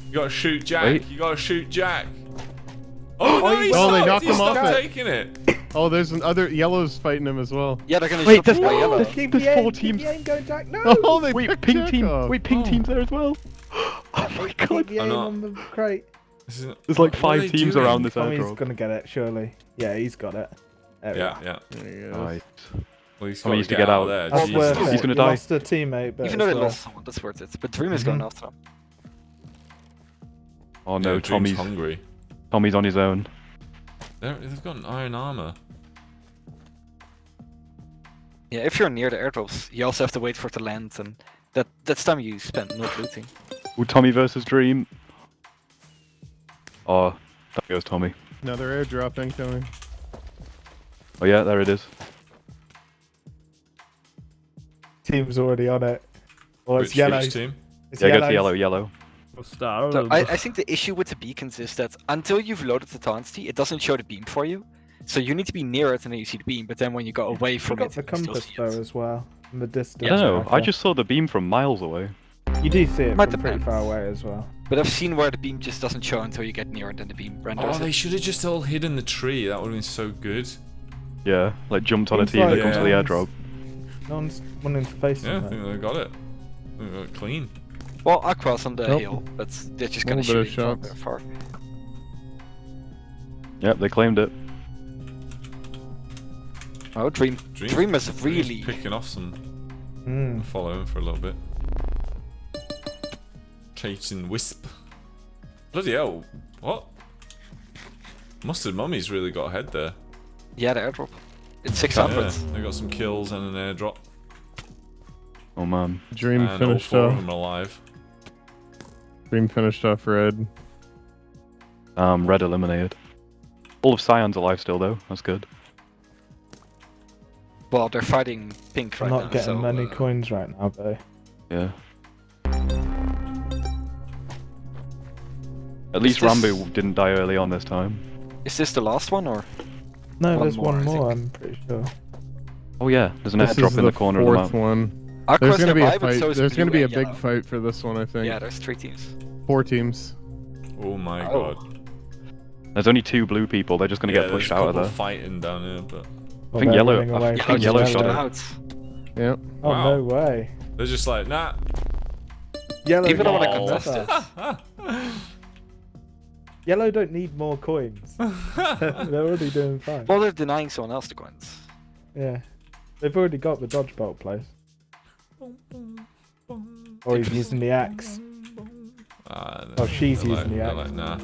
You gotta shoot Jack. Wait. You gotta shoot Jack. Oh no, he Oh, stopped. they knocked He him off stopped it. taking it. Oh, there's another yellow's fighting him as well. Yeah, they're gonna Wait, shove by there's- yellow. There's 4 teams. Going Jack. No. Oh, they Wait, picked pink Jack team. off. Wait, pink Oh. team's there as well. Oh my god. Keep your I'm aim not- on the crate. There's like What are 5 they teams doing? around this Tommy's airdrop. gonna get it, surely. Yeah, he's got it. There we Yeah, go. yeah. There he goes. Right. Well, he's Tommy got needs to to get out. there. That's Jesus. worth He's it. gonna You die. lost a teammate, but Even though it's they worth- lost someone, that's worth it. But Dream is going after them. Oh no, Yeah, Dream's Tommy's hungry. on his own. They've got an iron armor. Yeah, if you're near the airdrops, you also have to wait for it to land, and that's time you spend not looting. Ooh, Tommy versus Dream. Oh, there goes Tommy. Another airdrop incoming. Oh yeah, there it is. Team's already on it. Well, it's Which yellow. team? It's Yeah, go to yellows. yellow. So I think the issue with the beacons is that until you've loaded the Tansti, it doesn't show the beam for you. So you need to be near it and then you see the beam, but then when you go away from Got it, the you still compass see though it. as well. In the distance. I don't know. I tracker. just saw the beam from miles away. You do see it Might from pretty depend. far away as well. But I've seen where the beam just doesn't show until you get near and then the beam renders Oh, they it. should have just all hid in the tree. That would have been so good. Yeah, like jumped on a Seems team that like, comes to the airdrop. No one's wanting to face Yeah, I them. think they got it. I think they got it clean. Well, Aqua's on the Nope. hill, but they're just gonna Little bit shoot of it from shots. far. Yep, they claimed it. Oh, Dream is Dream's really... picking off some. Mm. Follow him for a little bit. Chasing Wisp. Bloody hell! What? Mustard Mummy's really got ahead there. Yeah, the airdrop. It's 600. Yeah, they got some kills and an airdrop. Oh man. Dream And all finished 4 of off. them alive. Dream finished off red. Red eliminated. All of Cyan's alive still though. That's good. Well, they're fighting pink I'm right not now, getting so... many coins right now, though. Yeah. At least this- Rambo didn't die early on this time. Is this the last one, or...? No, One there's more, one I more, think. I'm pretty sure. Oh yeah, there's an This airdrop is in the corner of the fourth map. one. Aqua's There's gonna be nearby, a but fight. so is There's gonna blue be a and big yellow. fight for this one, I think. Yeah, there's 3 teams. 4 teams. Oh my Oh. god. There's only 2 blue people. They're just gonna Yeah, get pushed there's a out of couple there. fighting down here, but I think they're yellow. running away I from think the yellow yellow. Pushed them shot. out. Yep. Oh, Wow. no way. they're just like, nah. Yellow Even though I don't contest need it. that. Yellow don't need more coins. They're already doing fine. Well, they're denying someone else the coins. Yeah. They've already got the Dodgebolt place. Or he's using the axe. Oh, she's they're using the they're axe. like, nah.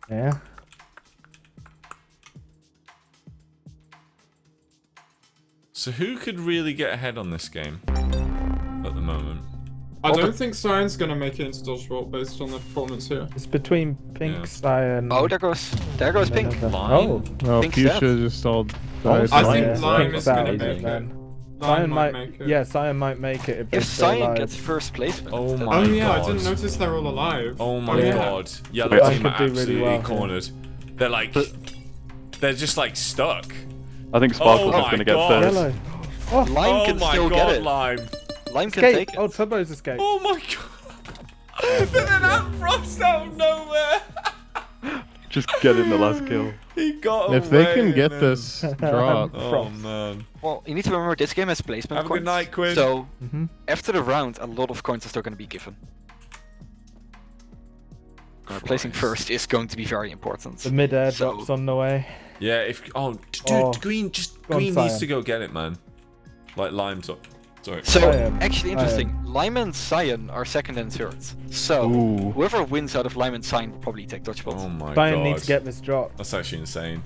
Yeah. So who could really get ahead on this game at the moment? I don't think Cyan's gonna make it into Dodgebolt based on their performance here. It's between Pink, Yeah. Cyan... Oh, there goes Pink. Lime? Oh, Pink's Fuchsia dead. just all Oh, died. I Cyan. think Lime Pink's is gonna out, make it. then. Lime Cyan might might... make it. Yeah, Cyan might make it if they If stay Cyan alive. gets first placement. Oh then- my Oh yeah, I God. didn't notice they're all alive. Oh my yeah. god. Yellow Wait, team could are do really absolutely well here. cornered. They're like... They're just like stuck. I think Sparkle's Oh just gonna my get God. first. Yellow. Oh, Lime Oh can my still god, get it. Lime. Lime can escape! take it. Oh, Turbo's escaped. Oh my god. But then Amfrost out of nowhere. Just get in the last kill. He got If they away can and get then- this drop, Oh Frost. man. Well, you need to remember this game has placement Have a coins. good night, Quinn. So, Mhm. after the round, a lot of coins are still going to be given. Placing Christ. first is going to be very important. The mid-air So- drops on the way. Yeah, if dude, Oh. Green Go on, Green needs Cyan. to go get it, man. Like Lime's up. Sorry. So, Cyan. actually interesting, Lime and Cyan are second and third. So, Ooh. whoever wins out of Lime and Cyan will probably take Dodgebolt. Oh my Cyan god. needs to get this drop. That's actually insane.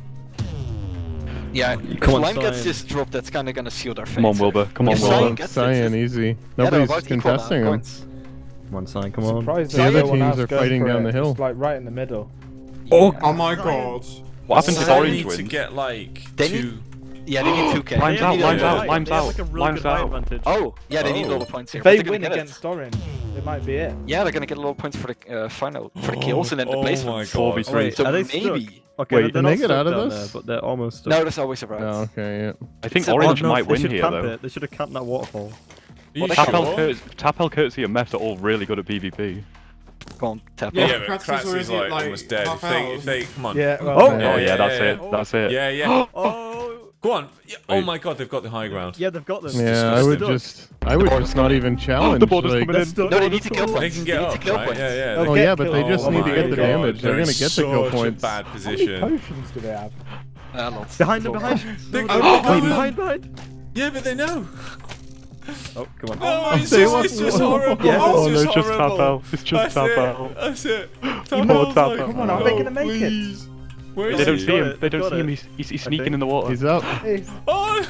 Yeah, if Come on, Lime gets Cyan. this drop, that's kind of going to seal their fate. Come on, Wilbur. Come on, If Come Cyan Wilbur. on, gets it, Cyan, it's- easy. Yeah, they're Nobody's about equal now, contesting him. points. Come on, Cyan, come on. Surprised The there's other no one teams else are going fighting for down it. the hill. It's like right in the middle. Oh my god. What happens if Cyan Orange need to wins? get like They two. Yeah, they need 2k. Lime's They out, need lime's a- out, lime's out, Like a really lime's good height out. advantage. Oh, yeah, they need a Oh. lot of points here. If but they they're gonna win get against it. Orange, it might be it. Yeah, they're gonna get a lot of points for the final, for the kills and then the Oh placement. my Four v god. three. Wait, So are they maybe. Okay, Wait, they're can not they get stuck out of down this? there, but they're almost stuck. No, there's always a red. Oh, okay, yeah. I think a- Orange Oh, no, might they win should here camp though. it. They should have camped that waterfall. You Tapel, sure? Courtesy, and Meth are all really good at PvP. Go on, tap Yeah, it. Yeah, but Kratz was Kratzy's already, like almost dead. half If they come on. Yeah. Well, Oh! Oh yeah, that's yeah. it. That's it. Yeah, yeah. Oh! Go on. Yeah. Oh Wait. my god, they've got the high ground. Yeah, they've got this. Yeah, I would just not even challenge. The border's like- coming in. No, they need to kill They points. can They get need to up, kill right? points. Yeah, yeah. Oh, Oh get yeah, but they killed. just Oh need to my get the God, damage. They're they're gonna in get the kill such a points. bad How many position. potions do they have? Lots. Behind them, Go behind. They- No, oh, no, oh, wait, oh. behind. Yeah, but they know. Oh, come on. Oh, it's Say just, what? it's just horrible. Yeah. Oh, Oh no, it's it's just horrible. Tapel. It's just That's Tapel. it. That's it. Poor Tapel's Tapel. like, Come on, are they gonna make it? please. Where is They don't he? see him. it, They don't got see him. it. He's sneaking think. in the water. He's up. Oh,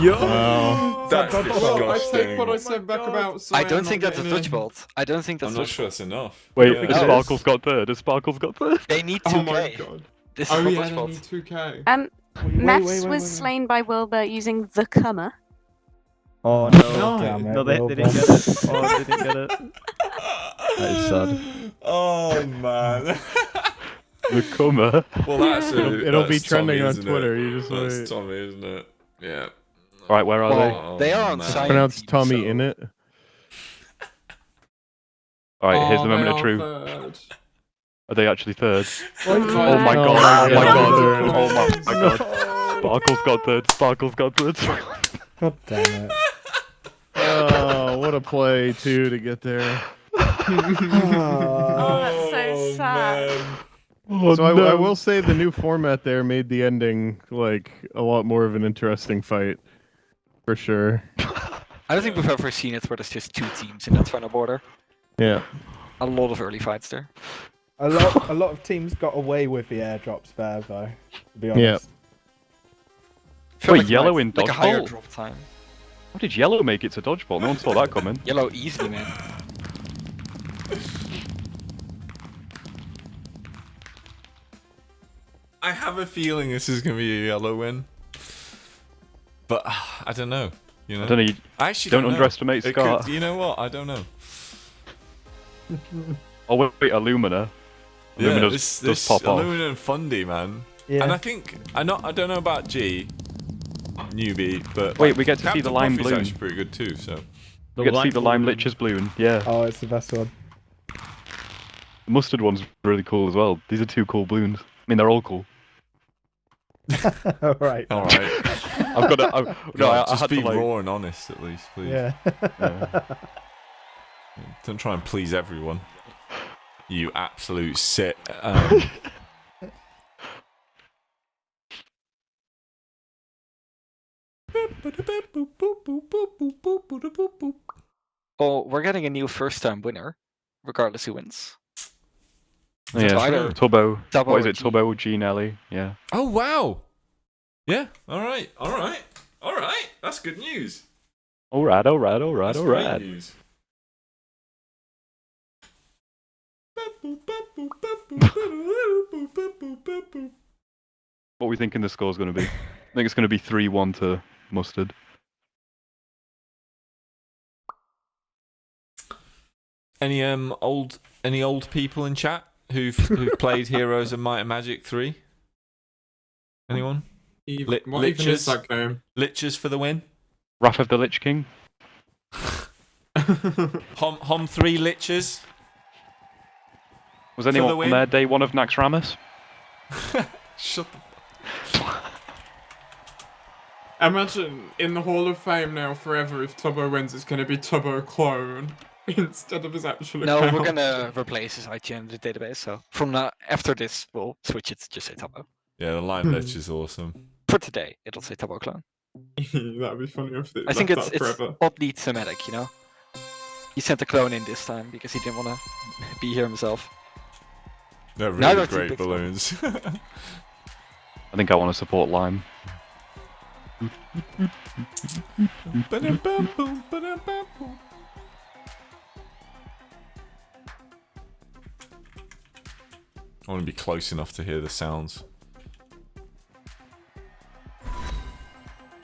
Yo! Wow. that's Well, Well, I disgusting. take what I said back about. I Cyan don't think not that's a getting in. Dodgebolt. I don't think that's I'm not Dodgebolt. sure that's enough. Wait, Yeah. has Sparkle's got third? Has Sparkle's got third? They need Oh 2k. my god. This is Oh not yeah, they Dodgebolt. need 2k. Mess was slain by Wilbur using the Cummer. Oh no. No. Damn it, No, they well didn't done. get it. Oh, they didn't get it. That is sad. Oh man. The comer. Well, that's It'll be that's trending Tommy, on isn't it? Twitter. You just That's wait. Tommy, isn't it? Yeah. Right, where are they? Oh, They are on man. site. Pronounced Tommy so- in it. All right, here's Oh, the moment they of are truth. third. Are they actually third? Oh Oh my Oh god! Oh my my God. god! Oh my god! Sparkle's got third. Sparkle's got third. God damn it. Oh, what a play too to get there. Oh, that's so sad. man. Oh, So I no. will say the new format there made the ending like a lot more of an interesting fight, for sure. I don't think we've ever seen it where there's just 2 teams in that final border. Yeah. A lot of early fights there. A lot of teams got away with the airdrops there, though. To be honest. Yeah. Feel Wait, like it yellow might- in like a higher Dodgebolt? drop time. How did Yellow make it to Dodgebolt? No one saw that coming. Yellow easily, man. I have a feeling this is gonna be a yellow win, but I don't know. You know, I don't know. You I actually don't know. underestimate It Scar. could- you know what? I don't know. Oh wait, Illumina. Yeah, Illumina this does pop off. Illumina and Fundy, man. Yeah. And I think I don't know about G, newbie, but Wait, like, we get to see Captain the lime Puffy's bloom. actually pretty good too. So We get to see the lime liches bloom. Yeah, Oh, it's the best one. the mustard one's really cool as well. These are 2 cool balloons. I mean, they're all cool. All right. all right. I've got to. No, I just had be to like. raw and honest at least, please. Yeah. Don't try and please everyone. You absolute sit. Oh, we're getting a new first-time winner, regardless who wins. Yeah, So either Tubbo. Tubbo What is or it? G. Tubbo, G, Nelly. Yeah. Oh wow! Yeah. All right. All right. All right. That's good news. All right. All right. All right. That's All great right. news. What are we thinking the score's going to be? I think it's going to be 3-1 to Mustard. Any old people in chat who've played Heroes of Might and Magic 3? Anyone? What even is Liches? that game? Liches for the win. Wrath of the Lich King. Hom 3 Liches. Was the anyone win. there day 1 of Naxxramas? Shut the. Imagine in the Hall of Fame now forever if Tubbo wins, it's going to be Tubbo clone instead of his actual No, account. we're gonna replace his IGN in the database. So from now, after this, we'll switch it to just say Tubbo. Yeah, the Lime Lich is awesome. For today, it'll say Tubbo clone. That'd be funny if it I think left it's that forever. oddly thematic, you know. He sent a clone in this time because he didn't want to be here himself. They're Now really they're two great big balloons. I think I want to support Lime. I want to be close enough to hear the sounds.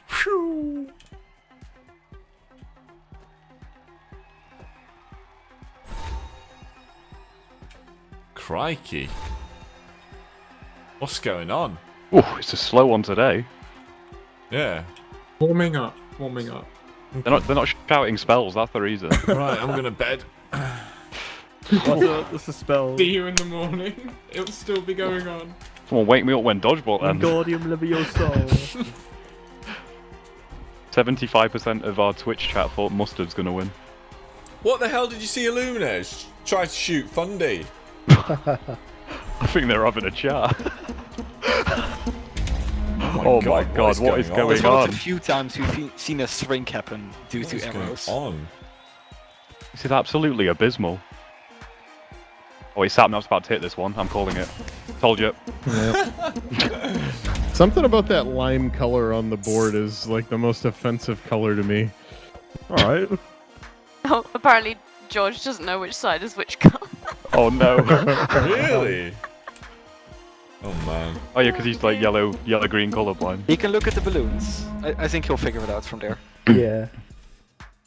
Phew. Crikey. What's going on? Oh, it's a slow one today. Yeah. Warming up. Warming up. They're not shouting spells. That's the reason. Right, I'm gonna bed. What's the spell? See you in the morning. It'll still be going on. Someone wake me up when Dodgebolt ends. Wingardium Leviosa. 75% of our Twitch chat thought Mustard's gonna win. What the hell did you see Illuminate try to shoot Fundy? I think they're having a chat. Oh my god, what is going It's one on? of the few times we've seen a shrink happen due to arrows. This is absolutely abysmal. Oh wait, Sapnap's about to hit this one. I'm calling it. Told you. Something about that lime color on the board is like the most offensive color to me. Alright. Oh, apparently George doesn't know which side is which colour. Oh no. Really? Oh man. Oh yeah, because he's like yellow-green colorblind. He can look at the balloons. I think he'll figure it out from there. Yeah.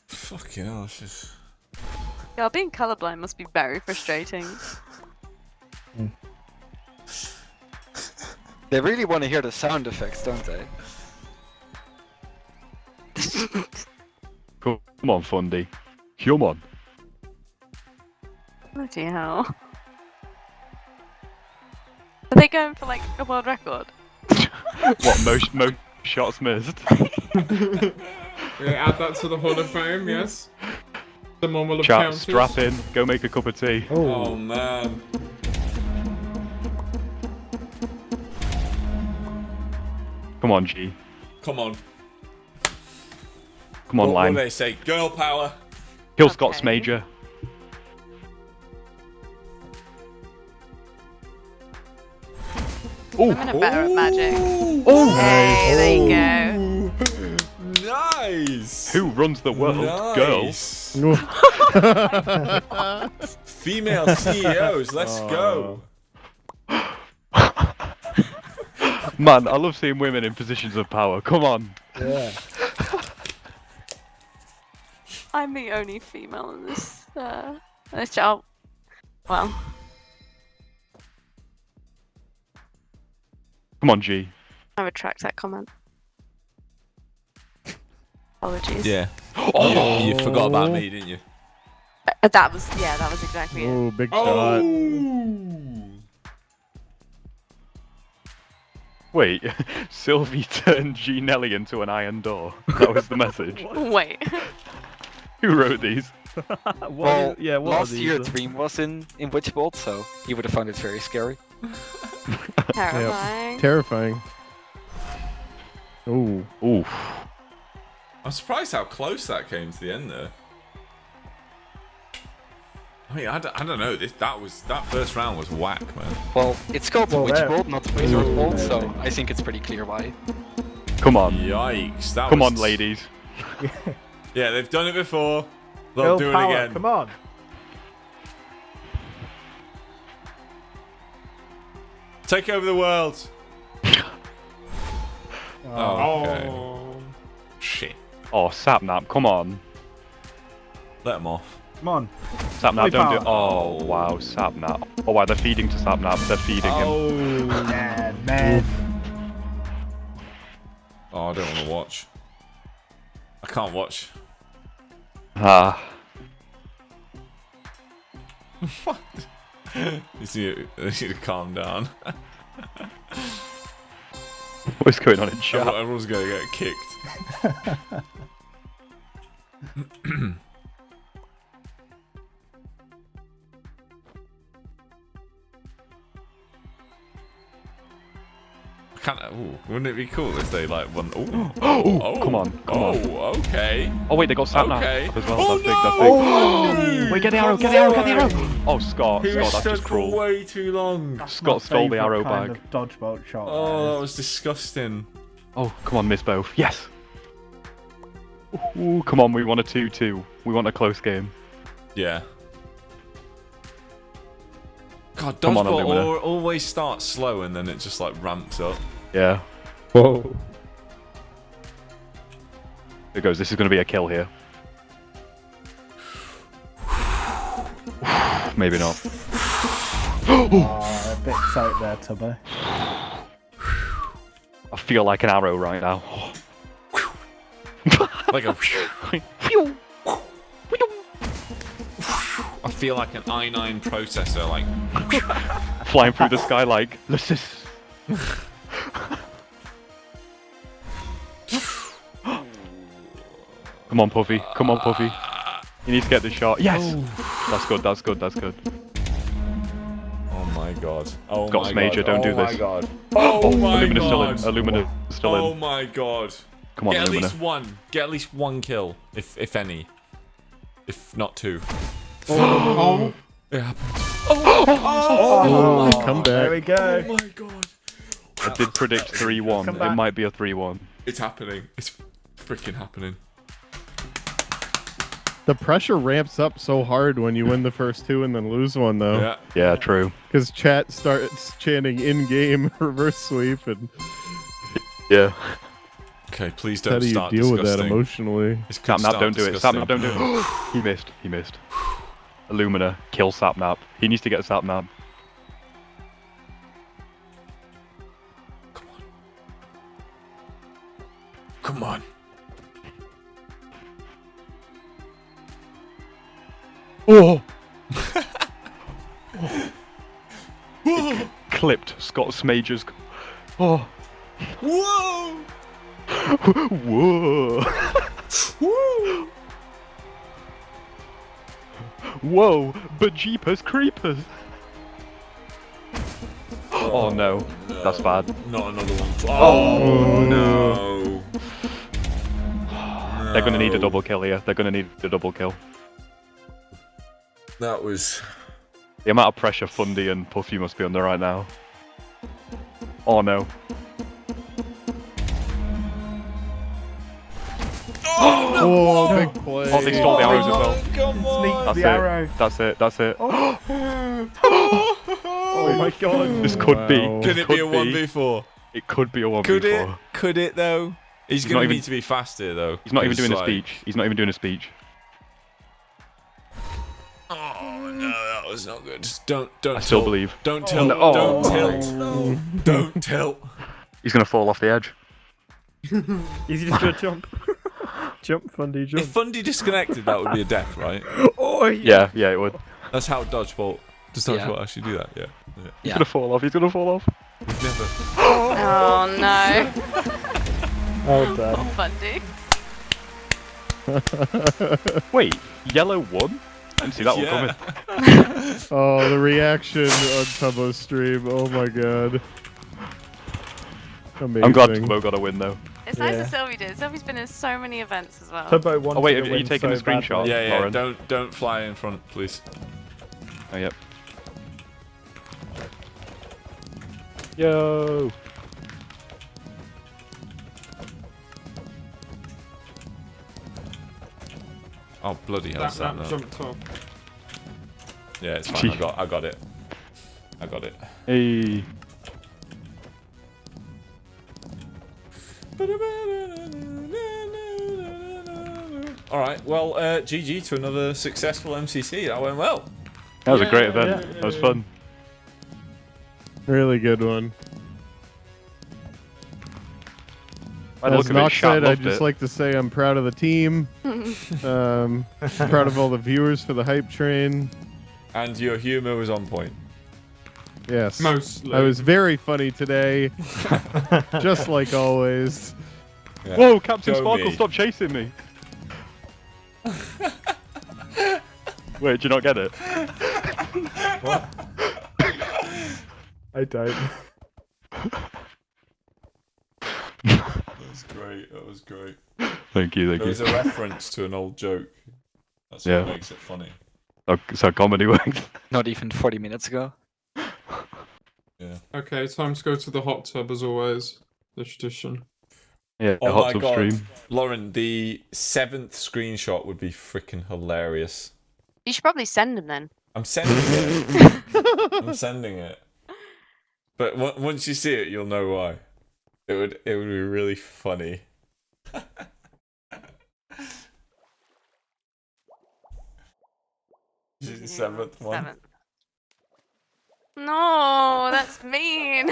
Fucking hell, it's just... Yeah, being colourblind must be very frustrating. They really want to hear the sound effects, don't they? Come on, Fundy. Come on. Bloody hell. Are they going for like a world record? What, most shots missed? Yeah, add that to the Hall of Fame, yes. Someone will have Chat, counted. strap in, go make a cup of tea. Oh man. Come on, G. Come on. Come on, What Lime. do they say? Girl power. Kill Scott's Major. Women are better at magic. Oh, Hey, there you go. Nice. Who runs the world? Nice. Girl. Female CEOs, let's go. Man, I love seeing women in positions of power. Come on. Yeah. I'm the only female in this chat. Well, Come on, G. I retract that comment. Apologies. Yeah. Oh, you forgot about me, didn't you? That was exactly it. Oh, big shot. Wait, Sylvie turned G Nelly into an iron door. That was the message. Wait. Who wrote these? Well, what are last these, year then? Dream was in Dodgebolt, so he would have found it very scary. Terrifying. Terrifying. Ooh. Ooh. I'm surprised how close that came to the end there. I mean, I don't know. That first round was whack, man. Well, it's called Well, there. Witchbolt, not Wizard Bolt, so I think it's pretty clear why. Come on. Yikes! That Come was... on, ladies. Yeah, they've done it before. They'll Girl do it power, again. come on. Take over the world. Oh. Okay. Oh. Shit. Oh, Sapnap, come on. Let them off. Come on. Sapnap, don't do it. power. Oh, wow, Sapnap. Oh, wow, they're feeding to Sapnap. They're feeding him. Oh. Man. Oh, I don't want to watch. I can't watch. Ah. What? You need to calm down. What's going on in chat? Everyone's gonna get kicked. Wouldn't it be cool if they like won? Oh, come on, come on. Oh, okay. Oh wait, they got Sapnap Okay. as well. Oh, That's big, that's big. no! Wait, get the arrow, get the arrow, get the arrow! Oh, Scott, He was that's stood just for cruel. way too long. Scott stole the arrow kind bag. of dodgebolt shot. Oh, that was disgusting. Oh, come on, miss both. Yes! Ooh, come on, we want a 2-2. We want a close game. Yeah. God, Come on, I'll be winner. dodgeball always starts slow and then it just like ramps up. Yeah. Whoa. Here goes, this is going to be a kill here. Maybe not. Oh, a bit tight there, Tubbo. I feel like an arrow right now. Like a. I feel like an i9 processor, like. Flying through the sky like, this. Come on, Puffy. Come on, Puffy. You need to get the shot. Yes! That's good, that's good, that's good. Oh my god. Oh Got my Major, god. don't do Oh my this. god. Oh my Illumina's still in. god. Illumina's still in. Oh my god. Come on, Get at Illumina. least one. Get at least one kill, if any. If not two. Oh. It happened. Oh, come There we back. go. Oh my god. I did predict 3-1. It might be a 3-1. It's happening. It's freaking happening. The pressure ramps up so hard when you win the first two and then lose one, though. Yeah. Yeah, true. Because chat starts chanting in-game reverse sweep, and Yeah. Okay, please how don't do you start deal with that disgusting. emotionally? This could Sapnap, start don't do it. disgusting. Sapnap, don't do it. He missed. He missed. Illumina, kill Sapnap. He needs to get Sapnap. Come on. Oh! Clipped Scott's Major's. Oh! Whoa! Whoa! Woo! Whoa! But Jeepers Creepers! Oh no, that's bad. Not another one. Oh, no. They're gonna need a double kill here. They're gonna need a double kill. That was. The amount of pressure Fundy and Puffy must be under right now. Oh no. Oh, big play. Oh, they stole the arrows as well. Come on. That's the it. arrow. That's it. That's it. Oh my god. This could be. Wow. This Could it be a 1v4? It could be a 1v4. Could it? Could it though? He's He's gonna not even- need to be faster though. He's not even 'cause, doing a like- speech. He's not even doing a speech. Oh no, that was not good. Don't. I still tilt. believe. Don't tilt. no. Don't Oh. tilt. Don't tilt. He's gonna fall off the edge. He's just gonna jump. Jump, Fundy, jump. If Fundy disconnected, that would be a death, right? Oh, Yeah, yeah, it would. That's how Dodgebolt. Does Dodgebolt Yeah. actually do that? Yeah. He's gonna fall off. He's gonna fall off. We've never. Oh no. Oh damn. Oh, Fundy. Wait, yellow won? I didn't see that one Yeah. coming. Oh, the reaction on Tubbo's stream. Oh my god. Amazing. I'm glad Tubbo got a win though. It's nice Yeah. that Sylvie did. Sylvie's been in so many events as well. Tubbo wanted Oh wait, to are you win taking so the screenshot? badly. Yeah, yeah. Lauren. Don't fly in front, please. Oh, yep. Yo! Oh bloody hell! That Sam, map no. jumped off. Yeah, it's fine. I got it. I got it. Hey! All right. Well, GG to another successful MCC. That went well. That was a great event. yeah, That was fun. Really good one. By the As look of it, Nox Shat said, I'd loved just it. like to say I'm proud of the team. Proud of all the viewers for the hype train. And your humor was on point. Yes. Mostly. I was very funny today. Just like always. Yeah. Whoa, Captain Go Sparkle, me. stop chasing me! Wait, do you not get it? What? I don't. That was great. That was great. Thank you, thank There was you. a reference to an old joke. That's Yeah. what makes it funny. Oh, so comedy works. Not even 40 minutes ago. Yeah. Okay, time to go to the hot tub as always. The tradition. Yeah, Oh hot my tub god, stream. Lauren, the 7th screenshot would be freaking hilarious. You should probably send him then. I'm sending it. I'm sending it. But once you see it, you'll know why. It would be really funny. This is the 7th one. 7th. No, that's mean.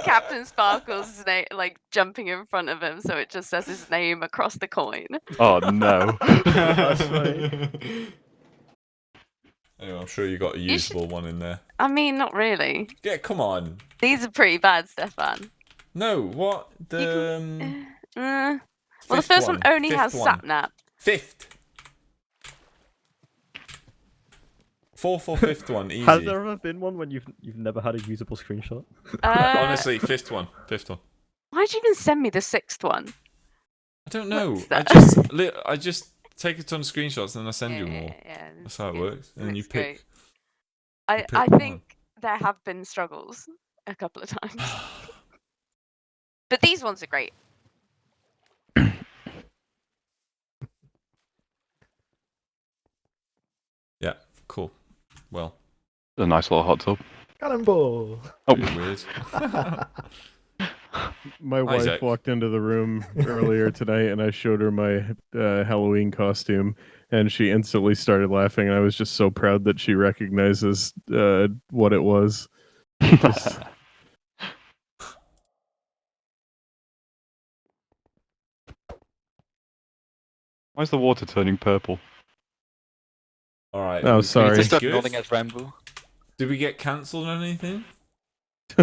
Captain Sparkle's name, like jumping in front of him, so it just says his name across the coin. Oh no. That's funny. Anyway, I'm sure you got a usable one in there. I mean, not really. Yeah, come on. These are pretty bad, Stefan. No, what? The Well, the fifth first one only Fifth has one. Sapnap. Fifth. Fourth or fifth one, easy. Has there ever been one when you've never had a usable screenshot? Honestly, fifth one. Why'd you even send me the sixth one? I don't know. What's I that? just take a ton of screenshots and I send you more. Yeah, That's how it works. And then you pick. I pick think there have been struggles a couple of times. But these ones are great. Yeah, cool. Well, a nice little hot tub. Cannonball. Oh, weird. My wife Isaac. walked into the room earlier tonight, and I showed her my Halloween costume, and she instantly started laughing. And I was just so proud that she recognizes what it was. Just- Why is the water turning purple? All right. Oh, we sorry. Just start good? nodding at Rambo. Did we get cancelled or anything?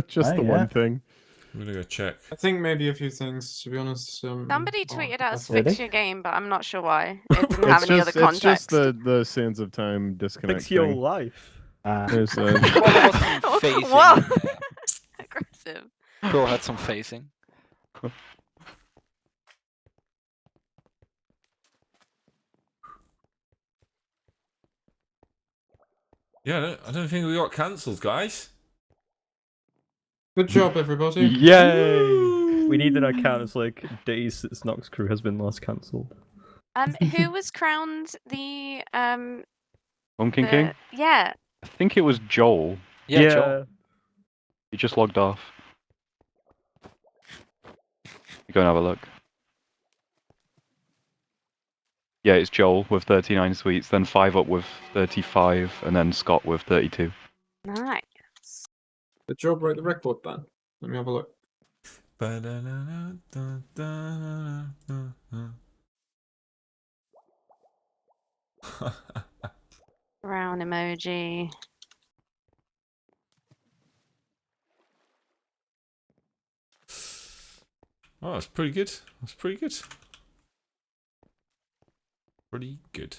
just the one yeah. thing. I'm gonna go check. I think maybe a few things, to be honest. Somebody tweeted us Really? fix your game, but I'm not sure why. It didn't have any other It's context. just the Sands of Time disconnect Fix your thing. life. There's Well, there was some phasing. Whoa! Aggressive. Girl had some phasing. Yeah, I don't think we got cancelled, guys. Good job, everybody. Yay! We need an account. It's like days since Nox Crew has been last cancelled. Who was crowned the Pumpkin King? Yeah. I think it was Joel. Yeah, Joel. He just logged off. You go and have a look. Yeah, it's Joel with 39 sweets, then 5 up with 35, and then Scott with 32. Nice. Good job, wrote the record then. Let me have a look. Round emoji. Oh, that's pretty good. That's pretty good. Pretty good.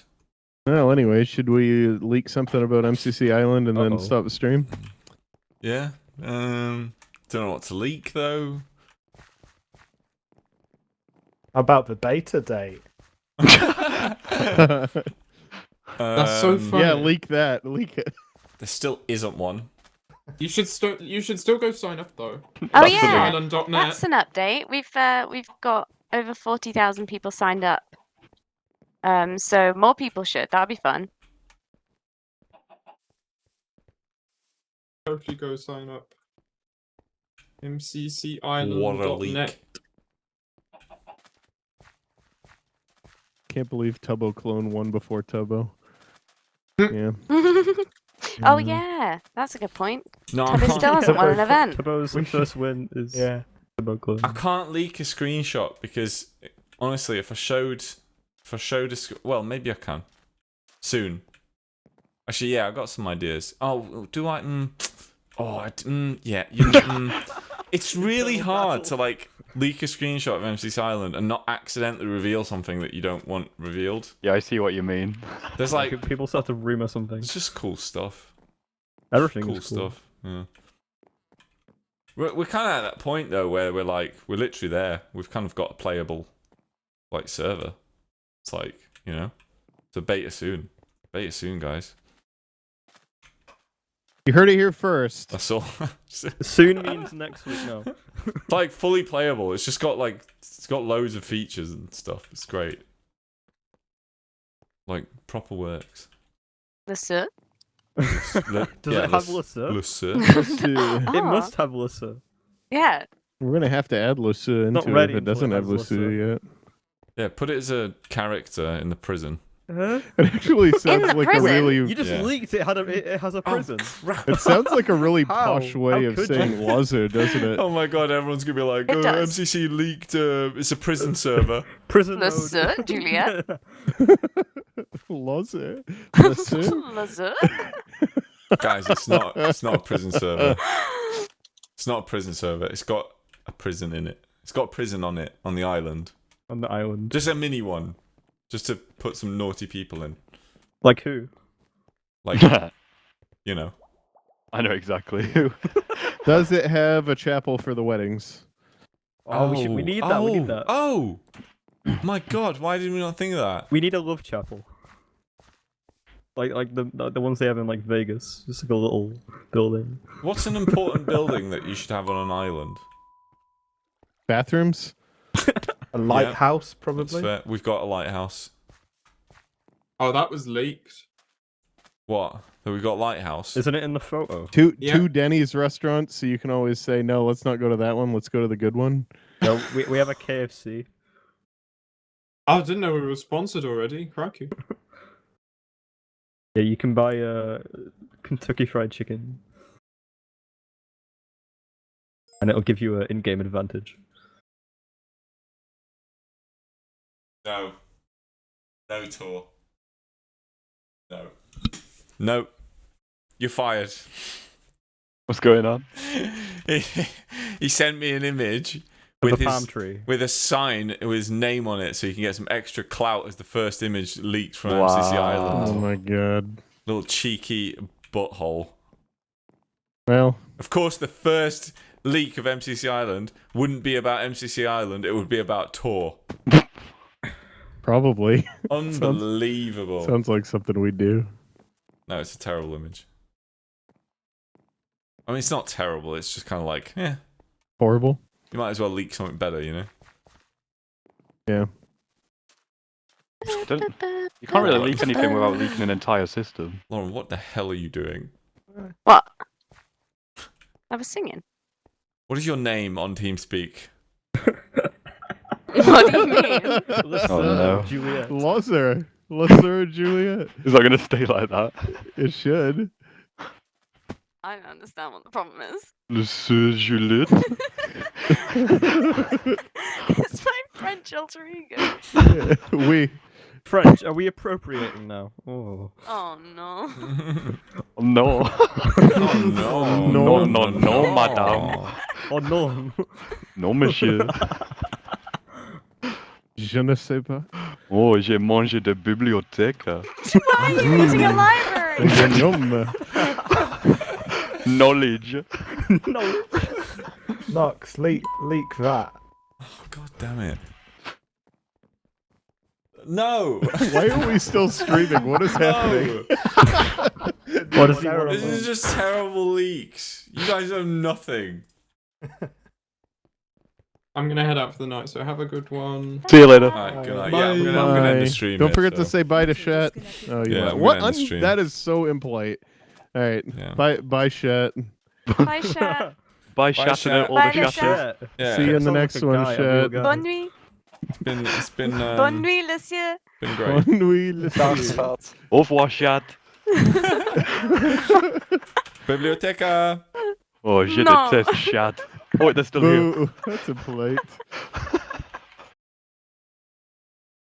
Well, anyway, should we leak something about MCC Island and then stop the stream? Yeah. Don't know what to leak though. About the beta date. That's so funny. Yeah, leak that. Leak it. There still isn't one. You should still go sign up though. Oh yeah, Island.net. that's an update. We've got over 40,000 people signed up. So more people should. That'll be fun. Totally go sign up. What a MCCisland.net. leak. Can't believe Tubbo Clone won before Tubbo. Yeah. Oh yeah, that's a good point. No, I Tubbo can't. still hasn't won an event. Tubbo's first win is Tubbo Clone. I can't leak a screenshot because honestly, if I showed well, maybe I can soon. Actually, yeah, I've got some ideas. Oh, do I? Yeah. It's really hard to like leak a screenshot of MC Island and not accidentally reveal something that you don't want revealed. Yeah, I see what you mean. There's like people start to rumor something. it's just cool stuff. Everything Cool is cool. stuff. Yeah. We're kind of at that point though where we're literally there. We've kind of got a playable like server. It's like, you know, it's a beta soon. Beta soon, guys. You heard it here first. That's all. Soon means next week now. It's like fully playable. It's just got loads of features and stuff. It's great. Like proper works. Listen. Does it have Lussa? Lussa. It must have Lussa. Yeah. We're gonna have to add Lussa Not into it ready if it doesn't until it have has Lussa Lussa. yet. Yeah, put it as a character in the prison. It actually sounds the like prison? a really. You just Yeah. leaked it. It has a prison. It sounds like a really How? posh way How of could saying you? Lazar, doesn't it? Oh my god, everyone's gonna be like, It oh, does. MCC leaked, it's a prison server. Prison Le mode. Sir, Juliet. Lazar. Lazar? Le Sir. Guys, it's not a prison server. It's not a prison server. It's got a prison in it. It's got a prison on it, on the island. On the island. Just a mini one. Just to put some naughty people in. Like who? Like, you know. I know exactly who. Does it have a chapel for the weddings? Oh, we need that. We need that. Oh! My god, why did we not think of that? We need a love chapel. Like the ones they have in like Vegas. Just like a little building. What's an important building that you should have on an island? Bathrooms? A lighthouse, That's probably. fair. We've got a lighthouse. Oh, that was leaked. What? That we've got a lighthouse? Isn't it in the photo? Two Yeah. Denny's restaurants, so you can always say, no, let's not go to that one, let's go to the good one. No, we have a KFC. Oh, I didn't know we were sponsored already. Crikey. Yeah, you can buy Kentucky Fried Chicken. And it'll give you an in-game advantage. No. No tour. No. No. You're fired. What's going on? He sent me an image With with a palm his tree. with a sign with his name on it, so you can get some extra clout as the first image leaked from Wow. MCC Oh Island. my god. Little cheeky butthole. Well, Of course, the first leak of MCC Island wouldn't be about MCC Island; it would be about Tor. probably. Unbelievable. Sounds like something we do. No, it's a terrible image. I mean, it's not terrible. It's just kind of like, Horrible. you might as well leak something better, you know? Yeah. You can't really leak anything without leaking an entire system. Lauren, what the hell are you doing? What? I was singing. What is your name on TeamSpeak? What do you mean? Oh no. Juliet. Lazar. Lazar Juliet. Is that going to stay like that? It should. I don't understand what the problem is. Le Sir Juliette? It's my French alter ego. We. French, are we appropriating now? Oh. Oh no. No. Oh no. No, no, no, madame. Oh no. No, monsieur. Je ne sais pas. Oh, j'ai mangé de bibliothèque. Why are you using a library? Yum. Knowledge. No. Nox, leak that. Oh, God damn it. No! Why are we still streaming? What is happening? What does he want? Terrible. This is just terrible leaks. You guys know nothing. I'm gonna head out for the night, so have a good one. See you later. Alright, good night. Yeah, I'm gonna end Bye. the stream. Don't here, forget so. to say bye to Shet. Oh, you Yeah, might. I'm What? gonna end the stream. That is so impolite. All right. Yeah. Bye, Shet. Bye, chat. Bye, Shat. Shat. All Bye, the Shat. shatters. Yeah. See you in the Sound like next a one, guy, a real Shet. guy. Bonne nuit. It's been Bonne nuit, monsieur. been great. Bonne nuit, le Thanks, ciel. Fat. Au revoir, Chat. Biblioteca. Oh, je No. déteste Chat. Oh, wait, they're still here. Boo. That's impolite.